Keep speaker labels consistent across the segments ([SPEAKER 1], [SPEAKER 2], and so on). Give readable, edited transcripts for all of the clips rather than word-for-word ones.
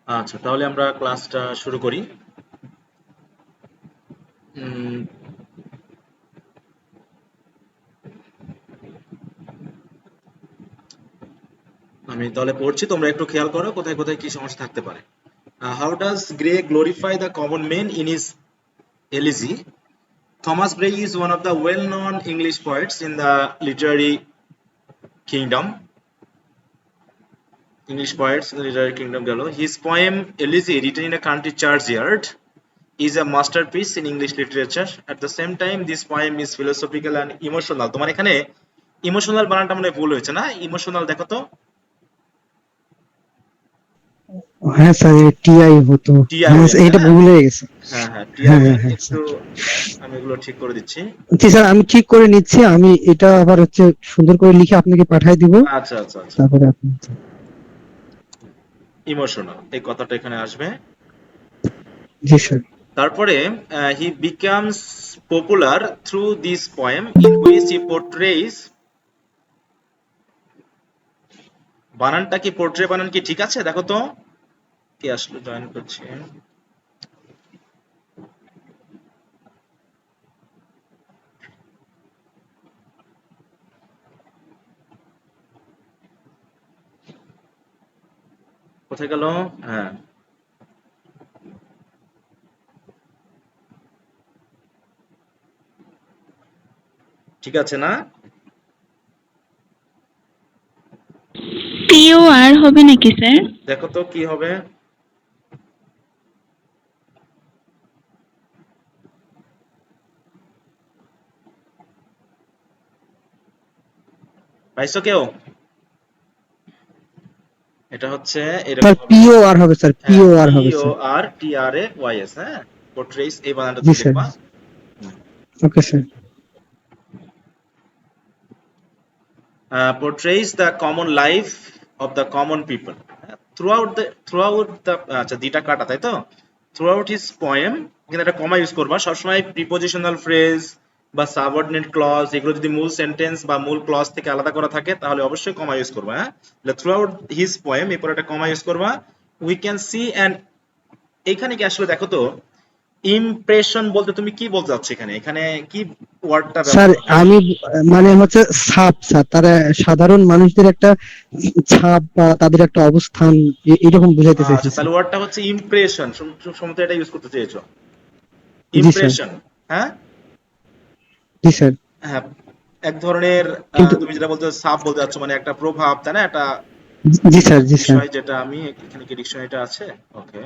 [SPEAKER 1] আচ্ছা, তাহলে আমরা ক্লাসটা শুরু করি। উম, আমি তাহলে পড়ছি, তোমরা একটু খেয়াল করো কোথায় কোথায় কি সমস্যা থাকতে পারে। How does grey glorify the common man in his elegy? Thomas Gray is one of the well-known English poets in the literary kingdom. English poets in the literary kingdom গেল। His poem Elegy, written in a country churchyard, is a masterpiece in English literature. At the same time, this poem is philosophical and emotional. তোমার এখানে emotional বানানটা মনে হয় ভুল হয়েছে না? Emotional দেখো তো।
[SPEAKER 2] হ্যাঁ স্যার, টিআই হতো।
[SPEAKER 1] টিআই
[SPEAKER 2] হ্যাঁ
[SPEAKER 1] হয়েছে,
[SPEAKER 2] এটা
[SPEAKER 1] হ্যাঁ।
[SPEAKER 2] ভুল হয়ে গেছে।
[SPEAKER 1] হ্যাঁ হ্যাঁ, টিআই
[SPEAKER 2] হ্যাঁ হ্যাঁ
[SPEAKER 1] ওয়েন
[SPEAKER 2] হ্যাঁ
[SPEAKER 1] একটু।
[SPEAKER 2] স্যার।
[SPEAKER 1] আমি এগুলো ঠিক করে দিচ্ছি।
[SPEAKER 2] জি স্যার, আমি ঠিক করে নিচ্ছি। আমি এটা আবার হচ্ছে সুন্দর করে লিখে আপনাকে পাঠিয়ে দিব।
[SPEAKER 1] আচ্ছা আচ্ছা আচ্ছা।
[SPEAKER 2] তারপরে আপনি।
[SPEAKER 1] ইমোশনাল এই কথাটা এখানে আসবে।
[SPEAKER 2] জি স্যার।
[SPEAKER 1] তারপরে he becomes popular through this poem in which he portrays. বানানটা কি, পোর্ট্রে বানান কি ঠিক আছে দেখো তো। কে আসলো, জয়েন করছে। কোথায় গেল? হ্যাঁ, ঠিক আছে না?
[SPEAKER 3] পিও আর হবে নাকি স্যার?
[SPEAKER 1] দেখো তো কি হবে। পাইছো কেউ? এটা হচ্ছে
[SPEAKER 2] স্যার
[SPEAKER 1] এরকম হবে।
[SPEAKER 2] পিও আর হবে স্যার,
[SPEAKER 1] হ্যাঁ,
[SPEAKER 2] পিও আর
[SPEAKER 1] পি
[SPEAKER 2] হবে
[SPEAKER 1] ও
[SPEAKER 2] sir.
[SPEAKER 1] R T R A Y S, হ্যাঁ। পোর্ট্রেইজ এই বানানটা
[SPEAKER 2] জি
[SPEAKER 1] তুমি
[SPEAKER 2] স্যার।
[SPEAKER 1] লিখবা।
[SPEAKER 2] Okay sir.
[SPEAKER 1] portrays the common life of the common people throughout the আচ্ছা দুইটা কাটা তাই তো। throughout his poem এখানে একটা কমা ইউজ করবা সবসময়। প্রিপোজিশনাল ফ্রেজ বা সাবঅর্ডিনেট ক্লজ এগুলো যদি মূল সেন্টেন্স বা মূল ক্লজ থেকে আলাদা করা থাকে তাহলে অবশ্যই কমা ইউজ করবা, হ্যাঁ। থ্রুআউট হিজ পোয়েম এরপর একটা কমা ইউজ করবা। উই ক্যান সি অ্যান্ড, এইখানে কি আসলে দেখো তো, ইমপ্রেশন বলতে তুমি কি বলতে চাচ্ছ এখানে? এখানে কি ওয়ার্ডটা ব্যবহার
[SPEAKER 2] স্যার
[SPEAKER 1] করা হয়েছে?
[SPEAKER 2] আমি মানে হচ্ছে ছাপ স্যার, তারা সাধারণ মানুষদের একটা ছাপ বা তাদের একটা অবস্থান এরকম বুঝাইতে চাইছি
[SPEAKER 1] আচ্ছা,
[SPEAKER 2] স্যার।
[SPEAKER 1] তাহলে ওয়ার্ডটা হচ্ছে ইমপ্রেশন। সম্ভবত এটা ইউজ করতে চেয়েছো,
[SPEAKER 2] জি স্যার।
[SPEAKER 1] ইমপ্রেশন। হ্যাঁ
[SPEAKER 2] জি স্যার।
[SPEAKER 1] হ্যাঁ, এক ধরনের
[SPEAKER 2] কিন্তু
[SPEAKER 1] তুমি যেটা বলতে সাব বলতে যাচ্ছ মানে একটা প্রভাব, তাই না? একটা
[SPEAKER 2] জি স্যার। জি স্যার।
[SPEAKER 1] বিষয়, যেটা আমি এখানে কি ডিকশনারিটা আছে? ওকে,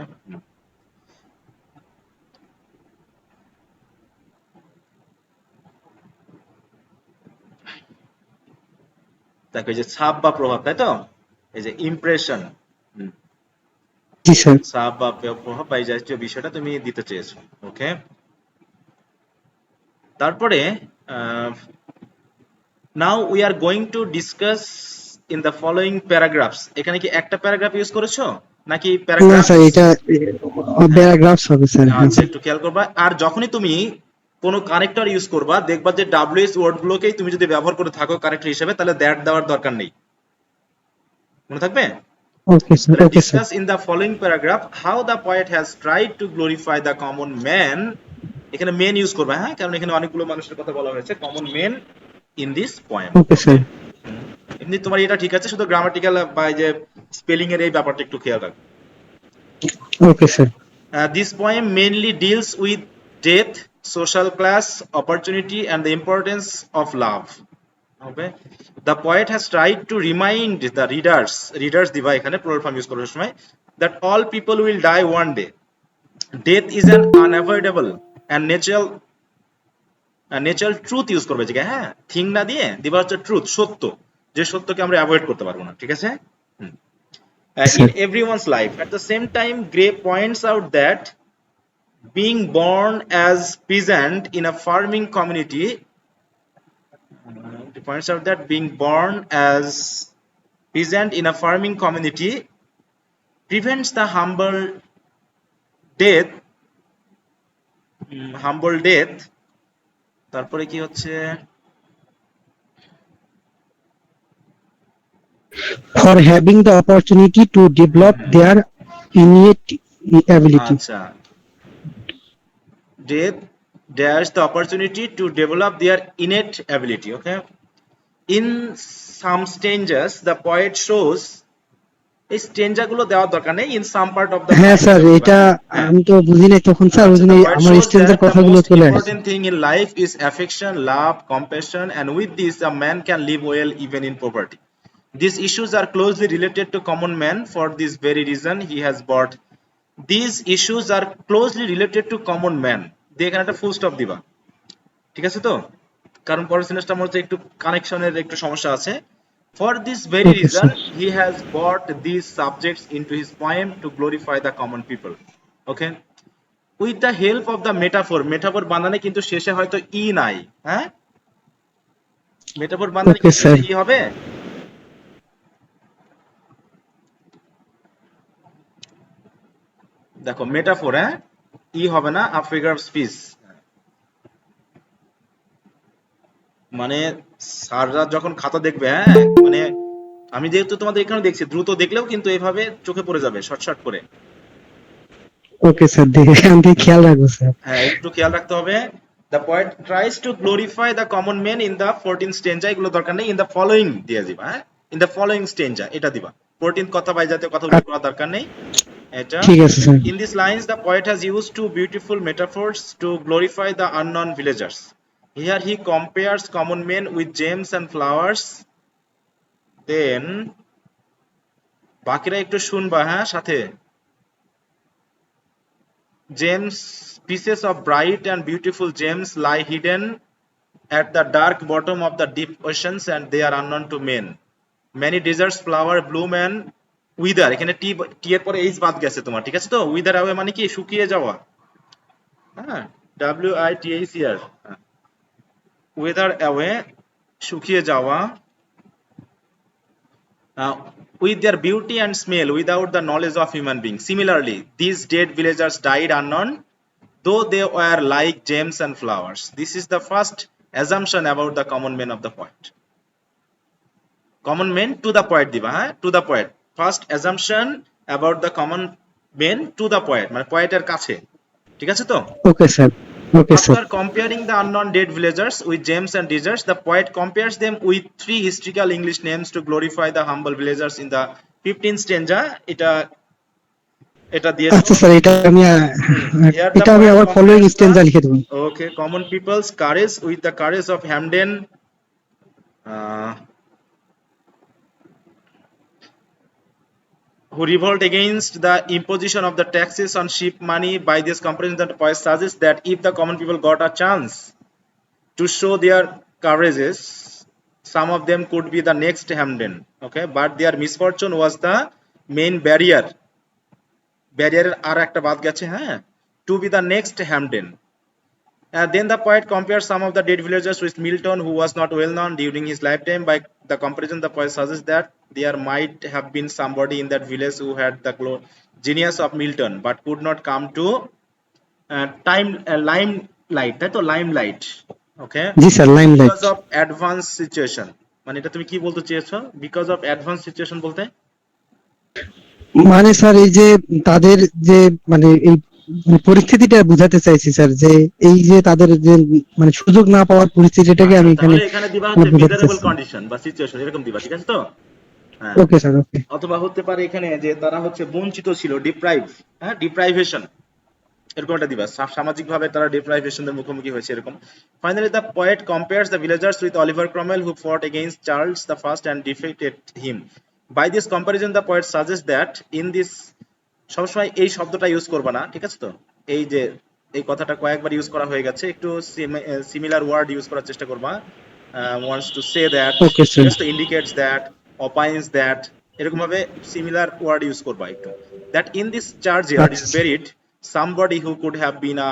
[SPEAKER 1] দেখো এই যে ছাপ বা প্রভাব, তাই তো। এই যে ইমপ্রেশন,
[SPEAKER 2] জি স্যার।
[SPEAKER 1] ছাপ বা প্রভাব বা এই জাতীয় বিষয়টা তুমি দিতে চেয়েছো। ওকে, তারপরে নাও we are going to discuss in the following paragraphs. এখানে কি একটা প্যারাগ্রাফ ইউজ করেছো নাকি
[SPEAKER 2] না স্যার,
[SPEAKER 1] প্যারাগ্রাফস?
[SPEAKER 2] এটা
[SPEAKER 1] হ্যাঁ,
[SPEAKER 2] প্যারাগ্রাফস হবে স্যার। হ্যাঁ
[SPEAKER 1] আচ্ছা
[SPEAKER 2] স্যার।
[SPEAKER 1] একটু খেয়াল করবা। আর যখনই তুমি কোনো কানেক্টর ইউজ করবা দেখবা যে ডাব্লিউএস ওয়ার্ড গুলোকেই তুমি যদি ব্যবহার করে থাকো কানেক্টর হিসেবে তাহলে দ্যাট দেওয়ার দরকার নেই, মনে থাকবে।
[SPEAKER 2] Okay sir.
[SPEAKER 1] তাহলে
[SPEAKER 2] okay sir.
[SPEAKER 1] Discuss in the following paragraph how the poet has tried to glorify the common man. এখানে মেন ইউজ করবা, হ্যাঁ, কারণ এখানে অনেকগুলো মানুষের কথা বলা হয়েছে। Common men in this poem.
[SPEAKER 2] Okay
[SPEAKER 1] okay,
[SPEAKER 2] sir.
[SPEAKER 1] এমনি তোমার এটা ঠিক আছে, শুধু গ্রামাটিক্যাল বা এই যে স্পেলিং এর এই ব্যাপারটা একটু খেয়াল রাখো।
[SPEAKER 2] Okay sir.
[SPEAKER 1] This poem mainly deals with death, social class, opportunity, and the importance of love. Okay, the poet has tried to remind the readers দিবা এখানে plural form use করার সময়, that all people will die one day. Death is an unavoidable and natural truth use করবে যে, হ্যাঁ, thing না দিয়ে দিবা হচ্ছে ট্রুথ, সত্য, যে সত্যকে আমরা অ্যাভয়েড করতে পারবো না, ঠিক আছে। In
[SPEAKER 2] sir.
[SPEAKER 1] everyone's life. At the same time, Gray points out that being born as peasant in a farming community, he points out that being born as peasant in a farming community prevents the death humble death। তারপরে কি হচ্ছে,
[SPEAKER 2] For having the opportunity to develop their innate ability.
[SPEAKER 1] আচ্ছা, death dash the opportunity to develop their innate ability. Okay, in some stanzas the poet shows, এই stanza গুলো দেওয়ার দরকার নেই, in some part of the
[SPEAKER 2] হ্যাঁ
[SPEAKER 1] line
[SPEAKER 2] sir,
[SPEAKER 1] এরকম দিবা,
[SPEAKER 2] এটা
[SPEAKER 1] হ্যাঁ হ্যাঁ।
[SPEAKER 2] আমি তো বুঝি নাই তখন স্যার, ওই
[SPEAKER 1] আচ্ছা,
[SPEAKER 2] জন্য
[SPEAKER 1] the poet
[SPEAKER 2] আমার
[SPEAKER 1] shows
[SPEAKER 2] স্ট্রেঞ্জের
[SPEAKER 1] that the
[SPEAKER 2] কথাগুলো
[SPEAKER 1] most
[SPEAKER 2] চলে আসছে।
[SPEAKER 1] important thing in life is affection, love, compassion, and with this a man can live well even in poverty. These issues are closely related to common man. For this very reason he has brought, these issues are closely related to common man, দিয়ে এখানে একটা full stop দিবা, ঠিক আছে তো? কারণ পরের সেন্টেন্সটা মধ্যে একটু কানেকশনের একটু সমস্যা আছে। For this very
[SPEAKER 2] okay
[SPEAKER 1] reason
[SPEAKER 2] sir.
[SPEAKER 1] he has brought these subjects into his poem to glorify the common people. Okay, with the help of the metaphor, metaphor বানানে কিন্তু শেষে হয়তো ই নাই, হ্যাঁ, মেটাফোর বানানে
[SPEAKER 2] ওকে
[SPEAKER 1] কি
[SPEAKER 2] স্যার।
[SPEAKER 1] শেষে ই হবে? দেখো মেটাফোর, হ্যাঁ, ই হবে না, আ ফিগার অফ স্পিচ। মানে স্যাররা যখন খাতা দেখবে, হ্যাঁ, মানে আমি যেহেতু তোমাদের এখানে দেখছি, দ্রুত দেখলেও কিন্তু এভাবে চোখে পড়ে যাবে শর্ট শর্ট করে।
[SPEAKER 2] ওকে স্যার, দেখে আমি খেয়াল রাখবো স্যার।
[SPEAKER 1] হ্যাঁ, একটু খেয়াল রাখতে হবে। The poet tries to glorify the common man in the 14 stanza, এগুলো দরকার নেই, ইন দ্য ফলোইং দিয়ে দিবা, হ্যাঁ, ইন দ্য ফলোইং স্টেঞ্জা এটা দিবা। 14 কথা বাই জাতীয় কথা উল্লেখ করার দরকার নেই এটা।
[SPEAKER 2] ঠিক আছে sir.
[SPEAKER 1] In these lines, the poet has used two beautiful metaphors to glorify the unknown villagers. Here he compares common men with gems and flowers. Then বাকিরা একটু শুনবা, হ্যাঁ, সাথে। Gems, pieces of bright and beautiful gems lie hidden at the dark bottom of the deep oceans and they are unknown to men. Many deserts flower bloom and wither, এখানে টি, টি এর পরে H বাদ গেছে তোমার, ঠিক আছে তো? উইদার অ্যাওয়ে মানে কি শুকিয়ে যাওয়া, হ্যাঁ, W I T H E R, wither away শুকিয়ে যাওয়া, with their beauty and smell without the knowledge of human beings. Similarly, these dead villagers died unknown, though they were like gems and flowers. This is the first assumption about the common men of the poet. Common men to the poet দিবা, হ্যাঁ, to the poet. First assumption about the common men to the poet, মানে poet-এর কাছে, ঠিক আছে তো?
[SPEAKER 2] Okay sir. Okay sir.
[SPEAKER 1] After comparing the unknown dead villagers with gems and deserts, the poet compares them with three historical English names to glorify the humble villagers in the 15th stanza. এটা এটা দিয়েছো।
[SPEAKER 2] আচ্ছা sir, এটা আমি
[SPEAKER 1] Here the
[SPEAKER 2] এটা আমি
[SPEAKER 1] poet
[SPEAKER 2] আবার following
[SPEAKER 1] compares the,
[SPEAKER 2] stanza লিখে দেবো।
[SPEAKER 1] okay, common people's courage with the courage of Hamden, uh, who revolt against the imposition of the taxes on sheep money. By this comparison, the poet suggests that if the common people got a chance to show their courages, some of them could be the next Hamden. Okay, but their misfortune was the main barrier. ব্যারিয়ারের আর একটা বাদ গেছে, হ্যাঁ, to be the next Hamden. Then the poet compares some of the dead villagers with Milton, who was not well known during his lifetime. By the comparison, the poet suggests that there might have been somebody in that village who had the genius of Milton, but could not come to limelight, তাই তো, limelight, okay,
[SPEAKER 2] G sir, limelight.
[SPEAKER 1] because of advanced situation. মানে এটা তুমি কি বলতে চেয়েছো, because of advanced situation বলতে?
[SPEAKER 2] মানে স্যার, এই যে তাদের যে মানে এই পরিস্থিতিটা বোঝাতে চাইছি স্যার, যে এই যে তাদের যে মানে সুযোগ না পাওয়ার পরিস্থিতিটাকে
[SPEAKER 1] আচ্ছা,
[SPEAKER 2] আমি এখানে
[SPEAKER 1] তাহলে এখানে দিবা
[SPEAKER 2] মানে
[SPEAKER 1] হচ্ছে
[SPEAKER 2] বোঝাতে
[SPEAKER 1] মিজারেবল
[SPEAKER 2] চাচ্ছি।
[SPEAKER 1] কন্ডিশন বা সিচুয়েশন, এরকম দিবা, ঠিক আছে তো? হ্যাঁ,
[SPEAKER 2] ওকে স্যার। ওকে।
[SPEAKER 1] অথবা হতে পারে এখানে যে তারা হচ্ছে বঞ্চিত ছিল, ডিপ্রাইভ, হ্যাঁ, ডিপ্রাইভেশন, এরকম একটা দিবা, সামাজিক ভাবে তারা ডিপ্রাইভেশনের মুখোমুখি হয়েছে এরকম। Finally the poet compares the villagers with Oliver Cromwell who fought against Charles the first and defeated him. By this comparison the poet সাজেস্ট দ্যাট ইন দিস, সবসময় এই শব্দটা ইউজ করবা না, ঠিক আছে তো? এই যে এই কথাটা কয়েকবার ইউজ করা হয়ে গেছে, একটু সিমিলার ওয়ার্ড ইউজ করার চেষ্টা করবা। ওয়ান্টস টু সে দ্যাট,
[SPEAKER 2] ওকে
[SPEAKER 1] ঠিক
[SPEAKER 2] স্যার।
[SPEAKER 1] আছে তো, ইন্ডিকেটস দ্যাট, অপাইন্স দ্যাট, এরকম ভাবে সিমিলার ওয়ার্ড ইউজ করবা একটু। That in this charge yard is
[SPEAKER 2] আচ্ছা,
[SPEAKER 1] buried somebody who could have been a,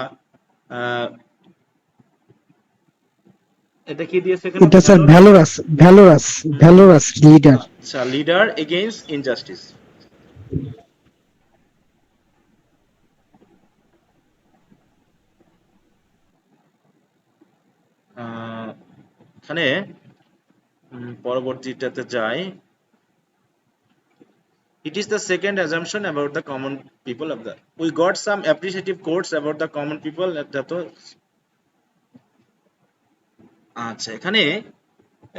[SPEAKER 1] এটা কি দিয়েছে এখানে,
[SPEAKER 2] এটা স্যার
[SPEAKER 1] ভ্যালোরাস।
[SPEAKER 2] ভ্যালোরাস। ভ্যালোরাস। ভ্যালোরাস লিডার।
[SPEAKER 1] আচ্ছা, লিডার এগেইনস্ট ইনজাস্টিস। এখানে পরবর্তীটাতে যাই। It is the second assumption about the common people of the. We got some appreciative quotes about the common people. যত আচ্ছা এখানে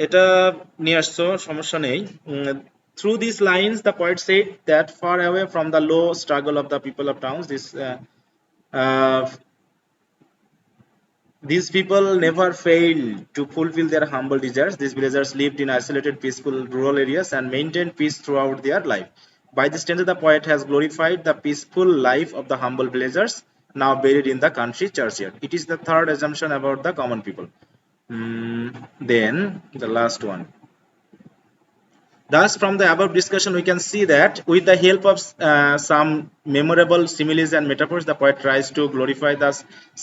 [SPEAKER 1] এটা নিয়ে আসছো সমস্যা নেই। Through these lines, the poet said that far away from the low struggle of the people of towns, uh, these people never failed to fulfill their humble desires. These villagers lived in isolated, peaceful rural areas and maintained peace throughout their life. By this stanza, the poet has glorified the peaceful life of the humble villagers now buried in the country churchyard. It is the third assumption about the common people. Then the last one. Thus, from the above discussion, we can see that with the help of some memorable similes and metaphors, the poet tries to glorify the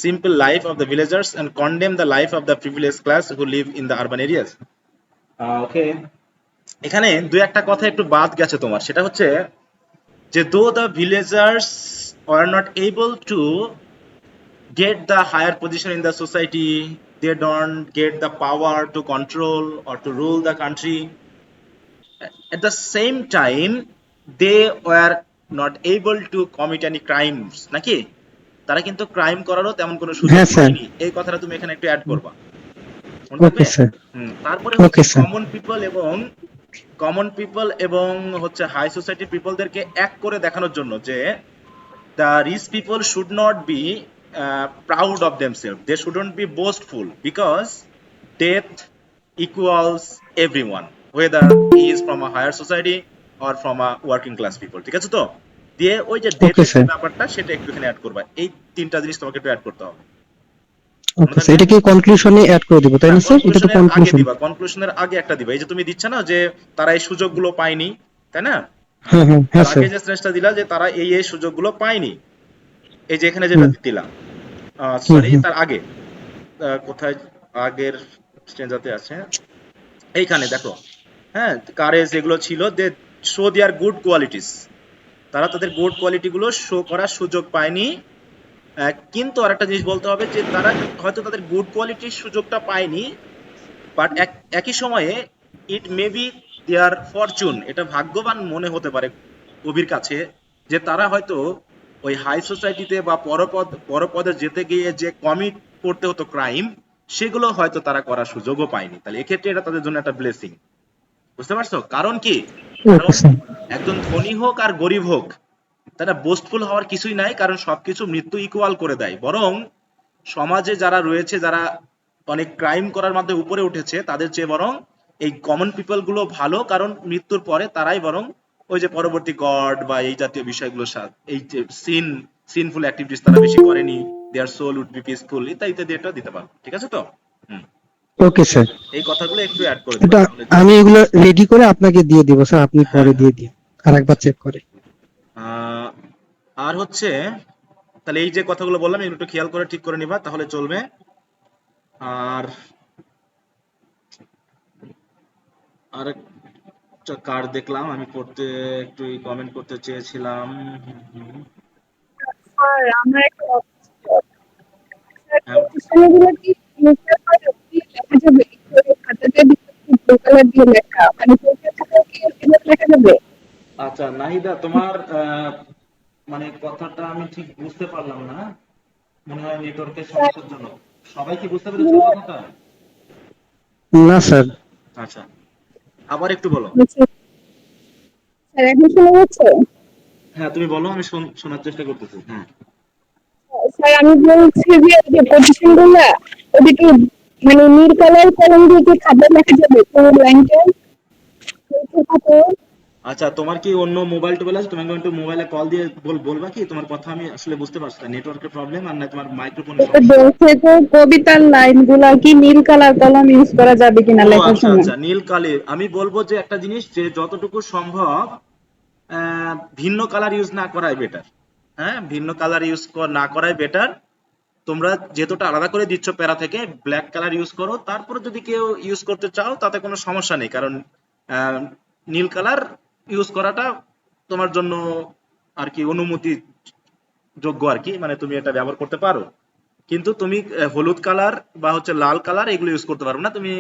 [SPEAKER 1] simple life of the villagers and condemn the life of the privileged class who live in the urban areas. Okay. এখানে দুই একটা কথা একটু বাদ গেছে তোমার, সেটা হচ্ছে যে though the villagers are not able to get the higher position in the society, they don't get the power to control or to rule the country. At the same time they were not able to commit any crimes, নাকি? তারা কিন্তু crime করারও তেমন কোনো সুযোগ
[SPEAKER 2] হ্যাঁ sir.
[SPEAKER 1] পায়নি, এই কথাটা তুমি এখানে একটু অ্যাড করবা, মনে
[SPEAKER 2] ওকে
[SPEAKER 1] থাকবে?
[SPEAKER 2] স্যার।
[SPEAKER 1] তারপরে হচ্ছে
[SPEAKER 2] ওকে স্যার।
[SPEAKER 1] কমন পিপল এবং হচ্ছে হাই সোসাইটি পিপলদেরকে এক করে দেখানোর জন্য যে the rich people should not be proud of themselves, they shouldn't be boastful, because death equals everyone, whether he is from a higher society or from a working class people, ঠিক আছে তো? দিয়ে ওই যে
[SPEAKER 2] ওকে
[SPEAKER 1] ডেথের যে
[SPEAKER 2] স্যার।
[SPEAKER 1] ব্যাপারটা সেটা একটু এখানে অ্যাড করবা, এই তিনটা জিনিস তোমাকে একটু অ্যাড করতে হবে, মনে
[SPEAKER 2] ওকে স্যার,
[SPEAKER 1] থাকবে?
[SPEAKER 2] এটা কি কনক্লুশনে অ্যাড করে দিব তাই
[SPEAKER 1] না,
[SPEAKER 2] না স্যার? এটা তো
[SPEAKER 1] কনক্লুশনের আগে
[SPEAKER 2] কনক্লুশন।
[SPEAKER 1] দিবা, কনক্লুশনের আগে একটা দিবা, এই যে তুমি দিচ্ছ না যে তারা এই সুযোগগুলো পায়নি, তাই না?
[SPEAKER 2] হ্যাঁ হ্যাঁ হ্যাঁ
[SPEAKER 1] তার
[SPEAKER 2] স্যার।
[SPEAKER 1] আগে যে স্ট্রেসটা দিলা যে তারা এই সুযোগগুলো পায়নি, এই যে এখানে যেটা
[SPEAKER 2] হুম
[SPEAKER 1] দিলাম,
[SPEAKER 2] হুম
[SPEAKER 1] সরি
[SPEAKER 2] হুম।
[SPEAKER 1] তার আগে কোথায় আগের স্ট্রেঞ্জাতে আছে, এইখানে দেখো, হ্যাঁ, কারেজ এগুলো ছিল, they show their good qualities, তারা তাদের গুড কোয়ালিটি গুলো শো করার সুযোগ পায়নি। কিন্তু আরেকটা জিনিস বলতে হবে যে তারা হয়তো তাদের গুড কোয়ালিটির সুযোগটা পায়নি, বাট একই সময়ে ইট মে বি দেয়ার ফরচুন, এটা ভাগ্যবান মনে হতে পারে কবির কাছে, যে তারা হয়তো ওই হাই সোসাইটিতে বা পরপদে যেতে গিয়ে যে কমিট করতে হতো ক্রাইম, সেগুলো হয়তো তারা করার সুযোগও পায়নি, তাহলে এক্ষেত্রে এটা তাদের জন্য একটা ব্লেসিং। বুঝতে পারছো কারণ কি?
[SPEAKER 2] ওকে
[SPEAKER 1] কারণ
[SPEAKER 2] স্যার।
[SPEAKER 1] একজন ধনী হোক আর গরিব হোক, তারা বোস্টফুল হওয়ার কিছুই নাই, কারণ সবকিছু মৃত্যু ইকুয়াল করে দেয়। বরং সমাজে যারা রয়েছে, যারা অনেক ক্রাইম করার মাধ্যমে উপরে উঠেছে, তাদের চেয়ে বরং এই কমন পিপল গুলো ভালো, কারণ মৃত্যুর পরে তারাই বরং ওই যে পরবর্তী গড বা এই জাতীয় বিষয়গুলোর সাথে এই যে সিনফুল অ্যাক্টিভিটিস তারা বেশি করেনি, দেয়ার সোল উড বি পিসফুল, ইত্যাদি ইত্যাদি, এটা দিতে পারো, ঠিক আছে তো? হুম,
[SPEAKER 2] ওকে স্যার।
[SPEAKER 1] এই কথাগুলো একটু অ্যাড করে দিবা
[SPEAKER 2] এটা
[SPEAKER 1] তাহলে যে
[SPEAKER 2] আমি এগুলো রেডি করে আপনাকে দিয়ে দিব স্যার, আপনি
[SPEAKER 1] হ্যাঁ
[SPEAKER 2] পরে
[SPEAKER 1] হ্যাঁ।
[SPEAKER 2] দিয়ে দিন আর একবার চেক করে।
[SPEAKER 1] আহ, আর হচ্ছে তাহলে এই যে কথাগুলো বললাম এগুলো একটু খেয়াল করে ঠিক করে নিবা তাহলে চলবে। আর আরেকটা কার্ড দেখলাম আমি পড়তে, একটু কমেন্ট করতে চেয়েছিলাম।
[SPEAKER 3] স্যার আমার একটা কথা ছিল। স্যার
[SPEAKER 1] হ্যাঁ,
[SPEAKER 3] প্রতিষ্ঠানগুলো কি নিউট্রাল কালার কি দেখা যাবে? একটু খাতাতে ব্লু কালার দিয়ে লেখা, মানে পরীক্ষার খাতায় কি এভাবে লেখা যাবে?
[SPEAKER 1] আচ্ছা নাহিদা, তোমার মানে কথাটা আমি ঠিক বুঝতে পারলাম না, মনে হয় নেটওয়ার্কের
[SPEAKER 3] স্যার
[SPEAKER 1] সমস্যার জন্য। সবাই কি বুঝতে পেরেছো কথাটা?
[SPEAKER 2] না স্যার।
[SPEAKER 1] আচ্ছা, আবার একটু বলো।
[SPEAKER 3] স্যার এখন শোনা যাচ্ছে?
[SPEAKER 1] হ্যাঁ তুমি বলো, আমি শোনার চেষ্টা করতেছি। হ্যাঁ,
[SPEAKER 3] স্যার আমি বলছি যে যে পজিশনগুলো ওদিকে মানে নীল কালার কলম দিয়ে কি খাতায় লেখা যাবে পুরো লাইনটা পরীক্ষার খাতায়?
[SPEAKER 1] আচ্ছা তোমার কি অন্য মোবাইল টোবাইল আছে? তোমাকে একটু মোবাইলে কল দিয়ে বলবা কি? তোমার কথা আমি আসলে বুঝতে পারছি না, নেটওয়ার্কের প্রবলেম আর না তোমার মাইক্রোফোনের
[SPEAKER 3] এটা
[SPEAKER 1] সমস্যা।
[SPEAKER 3] বলছে যে কবিতার লাইনগুলা কি নীল কালার কলম ইউজ করা যাবে কিনা
[SPEAKER 1] ও
[SPEAKER 3] লেখার
[SPEAKER 1] আচ্ছা
[SPEAKER 3] সময়।
[SPEAKER 1] আচ্ছা, নীল কালি, আমি বলবো যে একটা জিনিস, যে যতটুকু সম্ভব ভিন্ন কালার ইউজ না করাই বেটার। হ্যাঁ, ভিন্ন কালার ইউজ না করাই বেটার। তোমরা যেহেতুটা আলাদা করে দিচ্ছ প্যারা থেকে, ব্ল্যাক কালার ইউজ করো, তারপরে যদি কেউ ইউজ করতে চাও তাতে কোনো সমস্যা নেই, কারণ আহ, নীল কালার ইউজ করাটা তোমার জন্য আর কি অনুমতি যোগ্য আর কি, মানে তুমি এটা ব্যবহার করতে পারো। কিন্তু তুমি হলুদ কালার বা হচ্ছে লাল কালার এগুলো ইউজ করতে পারবে না। তুমি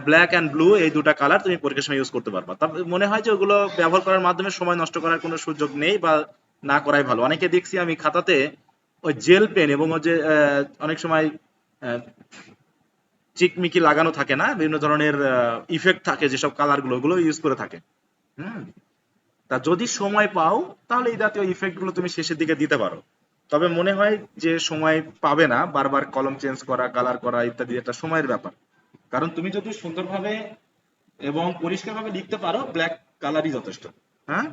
[SPEAKER 1] ব্ল্যাক অ্যান্ড ব্লু এই দুটা কালার তুমি পরীক্ষার সময় ইউজ করতে পারবা। তবে মনে হয় যে ওগুলো ব্যবহার করার মাধ্যমে সময় নষ্ট করার কোনো সুযোগ নেই বা না করাই ভালো। অনেকে দেখছি আমি খাতাতে ওই জেল পেন এবং ওই যে অনেক সময় চিকমিকি লাগানো থাকে না, বিভিন্ন ধরনের ইফেক্ট থাকে যেসব কালার গুলো, ওগুলো ইউজ করে থাকে। হুম, তা যদি সময় পাও তাহলে এই জাতীয় ইফেক্ট গুলো তুমি শেষের দিকে দিতে পারো। তবে মনে হয় যে সময় পাবে না, বারবার কলম চেঞ্জ করা, কালার করা ইত্যাদি একটা সময়ের ব্যাপার। কারণ তুমি যদি সুন্দরভাবে এবং পরিষ্কারভাবে লিখতে পারো, ব্ল্যাক কালারই যথেষ্ট। হ্যাঁ,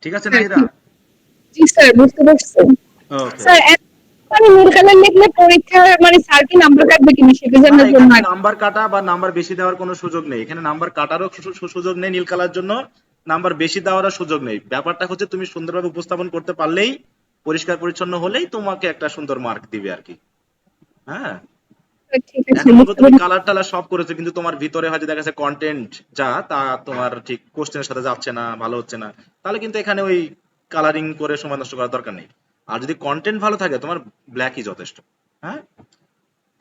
[SPEAKER 1] ঠিক আছে
[SPEAKER 3] স্যার
[SPEAKER 1] নাহিদা?
[SPEAKER 3] জি স্যার, বুঝতে পারছি।
[SPEAKER 1] ওকে।
[SPEAKER 3] স্যার মানে নীল কালার লিখলে পরীক্ষার মানে স্যার কি নাম্বার কাটবে কিনা সেটা
[SPEAKER 1] না,
[SPEAKER 3] জানার জন্য
[SPEAKER 1] এখানে
[SPEAKER 3] আর কি।
[SPEAKER 1] নাম্বার কাটা বা নাম্বার বেশি দেওয়ার কোনো সুযোগ নেই। এখানে নাম্বার কাটারও সুযোগ নেই নীল কালার জন্য, নাম্বার বেশি দেওয়ারও সুযোগ নেই। ব্যাপারটা হচ্ছে তুমি সুন্দরভাবে উপস্থাপন করতে পারলেই, পরিষ্কার পরিচ্ছন্ন হলেই তোমাকে একটা সুন্দর মার্ক দিবে আর কি। হ্যাঁ,
[SPEAKER 3] ঠিক আছে,
[SPEAKER 1] এখন ধরো
[SPEAKER 3] বুঝতে
[SPEAKER 1] তুমি
[SPEAKER 3] পারছি।
[SPEAKER 1] কালার টালার সব করেছো কিন্তু তোমার ভিতরে হয়তো দেখা যাচ্ছে কন্টেন্ট যা তা তোমার ঠিক কোশ্চেনের সাথে যাচ্ছে না, ভালো হচ্ছে না, তাহলে কিন্তু এখানে ওই কালারিং করে সময় নষ্ট করার দরকার নেই। আর যদি কন্টেন্ট ভালো থাকে তোমার ব্ল্যাকই যথেষ্ট। হ্যাঁ,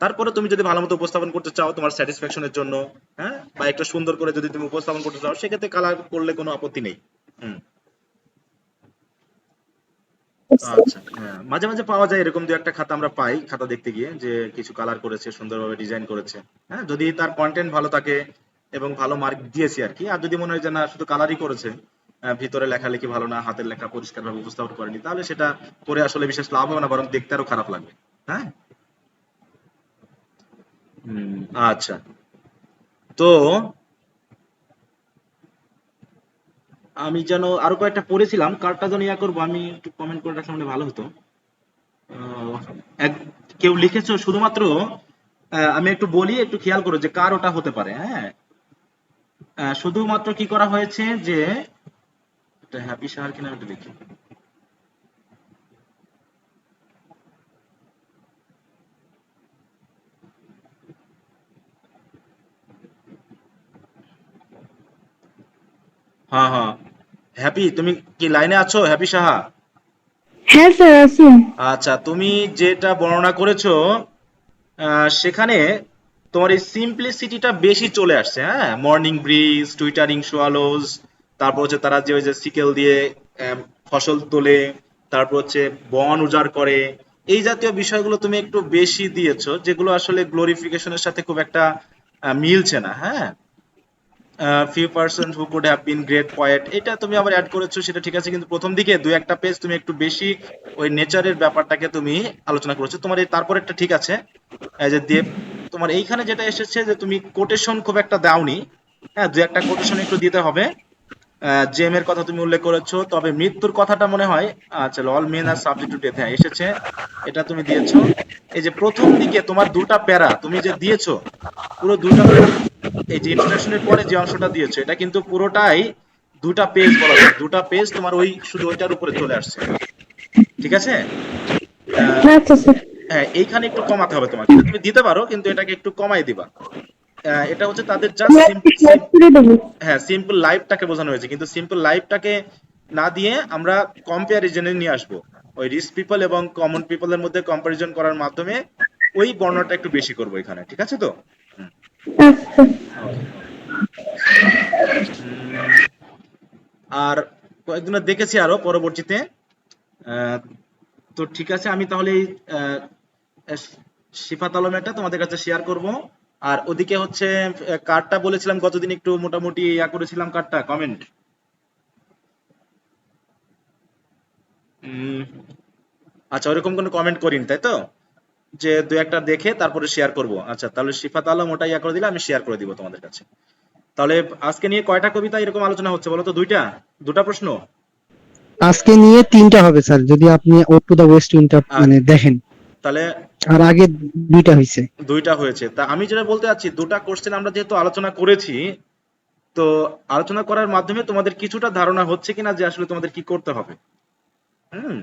[SPEAKER 1] তারপরে তুমি যদি ভালো মতো উপস্থাপন করতে চাও তোমার স্যাটিসফ্যাকশনের জন্য, হ্যাঁ, বা একটা সুন্দর করে যদি তুমি উপস্থাপন করতে চাও সেক্ষেত্রে কালার করলে কোনো আপত্তি নেই। হুম। আচ্ছা, হ্যাঁ, মাঝে মাঝে পাওয়া যায় এরকম দু একটা খাতা, আমরা পাই খাতা দেখতে গিয়ে যে কিছু কালার করেছে, সুন্দরভাবে ডিজাইন করেছে। হ্যাঁ, যদি তার কন্টেন্ট ভালো থাকে এবং ভালো মার্ক দিয়েছি আর কি। আর যদি মনে হয় যে না শুধু কালারই করেছে, ভিতরে লেখালেখি ভালো না, হাতের লেখা পরিষ্কারভাবে উপস্থাপন করেনি, তাহলে সেটা করে আসলে বিশেষ লাভ হবে না, বরং দেখতে আরো খারাপ লাগবে। হ্যাঁ। হুম, আচ্ছা। তো আমি যেন আরো কয়েকটা পড়েছিলাম, কারটা যেন ইয়া করবো, আমি একটু কমেন্ট করে রাখলে মনে হয় ভালো হতো। আহ, এক- কেউ লিখেছো শুধুমাত্র, আমি একটু বলি, একটু খেয়াল করো যে কার ওটা হতে পারে। হ্যাঁ, শুধুমাত্র কি করা হয়েছে যে এটা হ্যাপি শাহার কিনা একটু দেখি। হ্যাঁ হ্যাঁ, হ্যাপি, তুমি কি লাইনে আছো হ্যাপি সাহা?
[SPEAKER 3] হ্যাঁ স্যার আসুন।
[SPEAKER 1] আচ্ছা, তুমি যেটা বর্ণনা করেছো সেখানে তোমার এই সিম্পলিসিটিটা বেশি চলে আসছে। হ্যাঁ, মর্নিং ব্রিজ, টুইটারিং সোয়ালোজ, তারপর হচ্ছে তারা যে ওই যে সিকেল দিয়ে ফসল তোলে, তারপর হচ্ছে বন উজাড় করে, এই জাতীয় বিষয়গুলো তুমি একটু বেশি দিয়েছো, যেগুলো আসলে গ্লোরিফিকেশনের সাথে খুব একটা মিলছে না। হ্যাঁ, few person who could have been great poet, এটা তুমি আবার অ্যাড করেছো, সেটা ঠিক আছে, কিন্তু প্রথম দিকে দুই একটা পেজ তুমি একটু বেশি ওই নেচারের ব্যাপারটাকে তুমি আলোচনা করেছো। তোমার এই তারপর একটা ঠিক আছে, এই যে দেব, তোমার এইখানে যেটা এসেছে যে তুমি কোটেশন খুব একটা দাওনি। হ্যাঁ, দু একটা কোটেশন একটু দিতে হবে। জেম এর কথা তুমি উল্লেখ করেছো, তবে মৃত্যুর কথাটা মনে হয়, আচ্ছা, all men are subject to death, হ্যাঁ এসেছে, এটা তুমি দিয়েছো। এই যে প্রথম দিকে তোমার দুটা প্যারা তুমি যে দিয়েছো, পুরো দুটা প্যারা, এই যে ইন্ট্রোডাকশনের পরে যে অংশটা দিয়েছো এটা কিন্তু পুরোটাই দুটা পেজ বলা যায়, দুটা পেজ তোমার ওই শুধু ওইটার উপরে চলে আসছে। ঠিক আছে? আহ,
[SPEAKER 3] আচ্ছা স্যার।
[SPEAKER 1] হ্যাঁ, এইখানে একটু কমাতে হবে তোমাকে, এটা তুমি দিতে পারো কিন্তু এটাকে একটু কমাই দিবা। এটা হচ্ছে তাদের জাস্ট
[SPEAKER 3] আমি হেল্প করে দেবো।
[SPEAKER 1] হ্যাঁ, সিম্পল লাইফটাকে বোঝানো হয়েছে, কিন্তু সিম্পল লাইফটাকে না দিয়ে আমরা কম্পারিজনে নিয়ে আসবো। ওই রিচ পিপল এবং কমন পিপলের মধ্যে কম্পারিজন করার মাধ্যমে ওই বর্ণনাটা একটু বেশি করবো এখানে। ঠিক আছে তো?
[SPEAKER 3] আচ্ছা।
[SPEAKER 1] ওকে ওকে। আর কয়েকদিনের দেখেছি আরো পরবর্তীতে। আহ, তো ঠিক আছে, আমি তাহলে এই আহ, শিফাত আলমেরটা তোমাদের কাছে শেয়ার করব। আর ওদিকে হচ্ছে কার্ডটা বলেছিলাম গতদিন একটু মোটামুটি ইয়া করেছিলাম, কার্ডটা কমেন্ট। আচ্ছা, ওরকম কোনো কমেন্ট করিনি তাই তো, যে দু একটা দেখে তারপরে শেয়ার করব। আচ্ছা, তাহলে শিফাত আলম ওটা ইয়া করে দিলে আমি শেয়ার করে দিব তোমাদের কাছে। তাহলে আজকে নিয়ে কয়টা কবিতা এরকম আলোচনা হচ্ছে বলো তো? দুইটা, দুটা প্রশ্ন।
[SPEAKER 2] আজকে নিয়ে 3টা হবে স্যার, যদি আপনি ও টু দা ওয়েস্ট উইন্টার
[SPEAKER 1] আর
[SPEAKER 2] মানে দেখেন।
[SPEAKER 1] তাহলে
[SPEAKER 2] আর আগে 2টা হয়েছে।
[SPEAKER 1] দুইটা হয়েছে, তা আমি যেটা বলতে চাচ্ছি, দুটা কোশ্চেন আমরা যেহেতু আলোচনা করেছি, তো আলোচনা করার মাধ্যমে তোমাদের কিছুটা ধারণা হচ্ছে কিনা যে আসলে তোমাদের কি করতে হবে। হুম,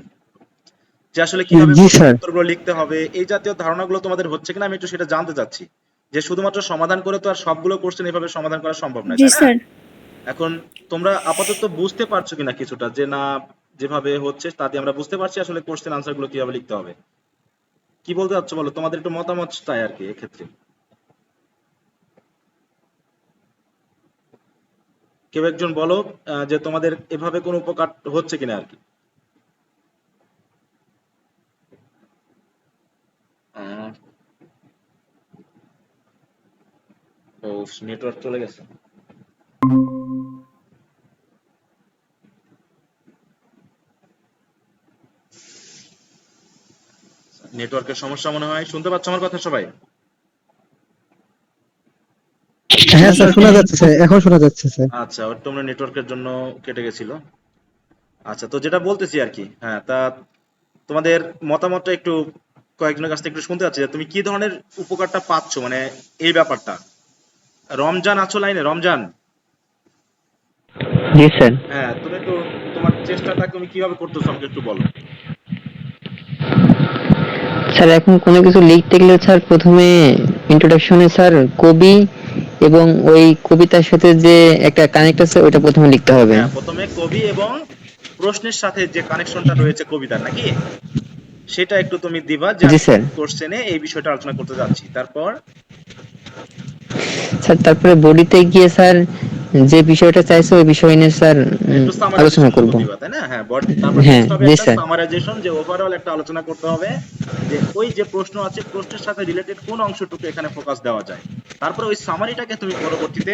[SPEAKER 1] যে আসলে কিভাবে
[SPEAKER 2] জি
[SPEAKER 1] প্রশ্ন
[SPEAKER 2] স্যার।
[SPEAKER 1] উত্তরগুলো লিখতে হবে, এই জাতীয় ধারণাগুলো তোমাদের হচ্ছে কিনা আমি একটু সেটা জানতে চাচ্ছি। যে শুধুমাত্র সমাধান করে তো আর সবগুলো কোশ্চেন এভাবে সমাধান করা সম্ভব নয়,
[SPEAKER 3] জি
[SPEAKER 1] তাই না?
[SPEAKER 3] স্যার।
[SPEAKER 1] এখন তোমরা আপাতত বুঝতে পারছো কিনা কিছুটা, যে না যেভাবে হচ্ছে তাতে আমরা বুঝতে পারছি আসলে কোশ্চেন আনসার গুলো কিভাবে লিখতে হবে? কি বলতে চাচ্ছ বলো, তোমাদের একটু মতামত চাই আর কি এক্ষেত্রে। কেউ একজন বলো যে তোমাদের এভাবে কোনো উপকার হচ্ছে কিনা আর কি। আহ, ও নেটওয়ার্ক চলে গেছে। নেটওয়ার্কের সমস্যা মনে হয়। শুনতে পাচ্ছ আমার কথা সবাই?
[SPEAKER 2] হ্যাঁ স্যার, শোনা যাচ্ছে স্যার, এখন শোনা যাচ্ছে স্যার।
[SPEAKER 1] আচ্ছা, ওর তোমরা নেটওয়ার্কের জন্য কেটে গেছিল। আচ্ছা, তো যেটা বলতেছি আর কি, হ্যাঁ, তা তোমাদের মতামতটা একটু কয়েকজনের কাছ থেকে একটু শুনতে চাচ্ছি যে তুমি কি ধরনের উপকারটা পাচ্ছ, মানে এই ব্যাপারটা। রমজান আছো লাইনে? রমজান,
[SPEAKER 4] জি স্যার।
[SPEAKER 1] হ্যাঁ, তুমি একটু তোমার চেষ্টাটা তুমি কিভাবে করতেছো আমাকে একটু বলো।
[SPEAKER 4] স্যার এখন কোনো কিছু লিখতে গেলে স্যার প্রথমে ইন্ট্রোডাকশনে স্যার কবি এবং ওই কবিতার সাথে যে একটা কানেক্ট আছে ওইটা প্রথমে লিখতে হবে।
[SPEAKER 1] হ্যাঁ, প্রথমে কবি এবং প্রশ্নের সাথে যে কানেকশনটা রয়েছে কবিতার, নাকি সেটা একটু তুমি দিবা যে
[SPEAKER 4] জি
[SPEAKER 1] আমি
[SPEAKER 4] স্যার।
[SPEAKER 1] কোশ্চেনে এই বিষয়টা আলোচনা করতে যাচ্ছি। তারপর
[SPEAKER 4] স্যার তারপরে বডিতে গিয়ে স্যার যে বিষয়টা চাইছে ওই বিষয় নিয়ে স্যার
[SPEAKER 1] একটু
[SPEAKER 4] আলোচনা
[SPEAKER 1] সামারাইজেশন মতো
[SPEAKER 4] করব।
[SPEAKER 1] দিবা, তাই না? হ্যাঁ, তারপর
[SPEAKER 4] হ্যাঁ
[SPEAKER 1] নেক্সট হবে
[SPEAKER 4] জি
[SPEAKER 1] একটা
[SPEAKER 4] স্যার।
[SPEAKER 1] সামারাইজেশন, যে ওভারঅল একটা আলোচনা করতে হবে যে ওই যে প্রশ্ন আছে প্রশ্নের সাথে রিলেটেড কোন অংশটুকু এখানে ফোকাস দেওয়া যায়। তারপর ওই সামারিটাকে তুমি পরবর্তীতে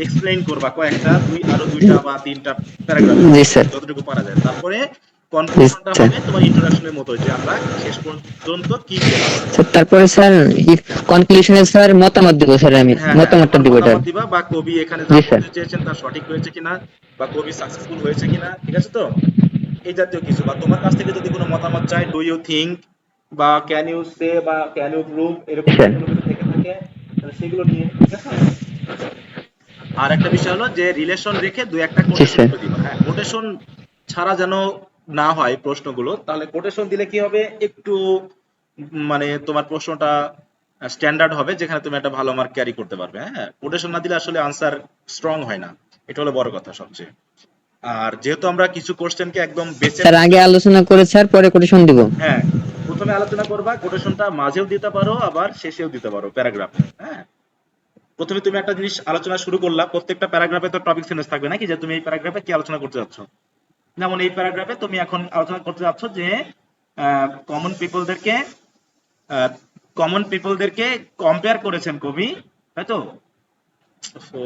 [SPEAKER 1] এক্সপ্লেইন করবা কয়েকটা আরো দুইটা বা তিনটা প্যারাগ্রাফের
[SPEAKER 4] জি
[SPEAKER 1] মধ্যে
[SPEAKER 4] স্যার।
[SPEAKER 1] যতটুকু পারা যায়। তারপরে
[SPEAKER 4] জি
[SPEAKER 1] কনক্লুশনটা
[SPEAKER 4] স্যার।
[SPEAKER 1] হবে তোমার ইন্ট্রোডাকশনের মতো, যে আমরা শেষ পর্যন্ত কি পেলাম।
[SPEAKER 4] স্যার তারপরে স্যার কনক্লুশনে স্যার মতামত দিব স্যার, আমি
[SPEAKER 1] হ্যাঁ, হ্যাঁ,
[SPEAKER 4] মতামতটা
[SPEAKER 1] তোমার
[SPEAKER 4] দিব এটার।
[SPEAKER 1] মতামত দিবা, বা কবি এখানে যা
[SPEAKER 4] জি স্যার।
[SPEAKER 1] বলতে চেয়েছেন তা সঠিক হয়েছে কিনা, বা কবি সাকসেসফুল হয়েছে কিনা, ঠিক আছে তো? এই জাতীয় কিছু, বা তোমার কাছ থেকে যদি কোনো মতামত চাই, ডু ইউ থিঙ্ক বা ক্যান ইউ সে বা ক্যান ইউ প্রুভ,
[SPEAKER 4] জি
[SPEAKER 1] এরকম
[SPEAKER 4] স্যার।
[SPEAKER 1] যদি কোনো কিছু থেকে থাকে তাহলে সেগুলো নিয়ে, ঠিক আছে? আর একটা বিষয় হলো যে রিলেশন রেখে দুই একটা
[SPEAKER 4] জি
[SPEAKER 1] কোটেশন
[SPEAKER 4] স্যার।
[SPEAKER 1] একটু দিবা। হ্যাঁ, কোটেশন ছাড়া যেন না হয় প্রশ্নগুলো, তাহলে কোটেশন দিলে কি হবে, একটু মানে তোমার প্রশ্নটা স্ট্যান্ডার্ড হবে, যেখানে তুমি একটা ভালো মার্ক ক্যারি করতে পারবে। হ্যাঁ, কোটেশন না দিলে আসলে আনসার স্ট্রং হয় না, এটা হলো বড় কথা সবচেয়ে। আর যেহেতু আমরা কিছু কোশ্চেনকে একদম বেছে
[SPEAKER 4] স্যার
[SPEAKER 1] নিচ্ছি,
[SPEAKER 4] আগে আলোচনা করে স্যার পরে কোটেশন দিব।
[SPEAKER 1] হ্যাঁ, প্রথমে আলোচনা করবা, কোটেশনটা মাঝেও দিতে পারো আবার শেষেও দিতে পারো প্যারাগ্রাফে। হ্যাঁ, প্রথমে তুমি একটা জিনিস আলোচনা শুরু করলা, প্রত্যেকটা প্যারাগ্রাফে তো টপিক সেন্স থাকবে নাকি, যে তুমি এই প্যারাগ্রাফে কি আলোচনা করতে যাচ্ছ। যেমন এই প্যারাগ্রাফে তুমি এখন আলোচনা করতে যাচ্ছ যে কমন পিপলদেরকে কমন পিপলদেরকে কম্পেয়ার করেছেন কবি, তাই তো? তো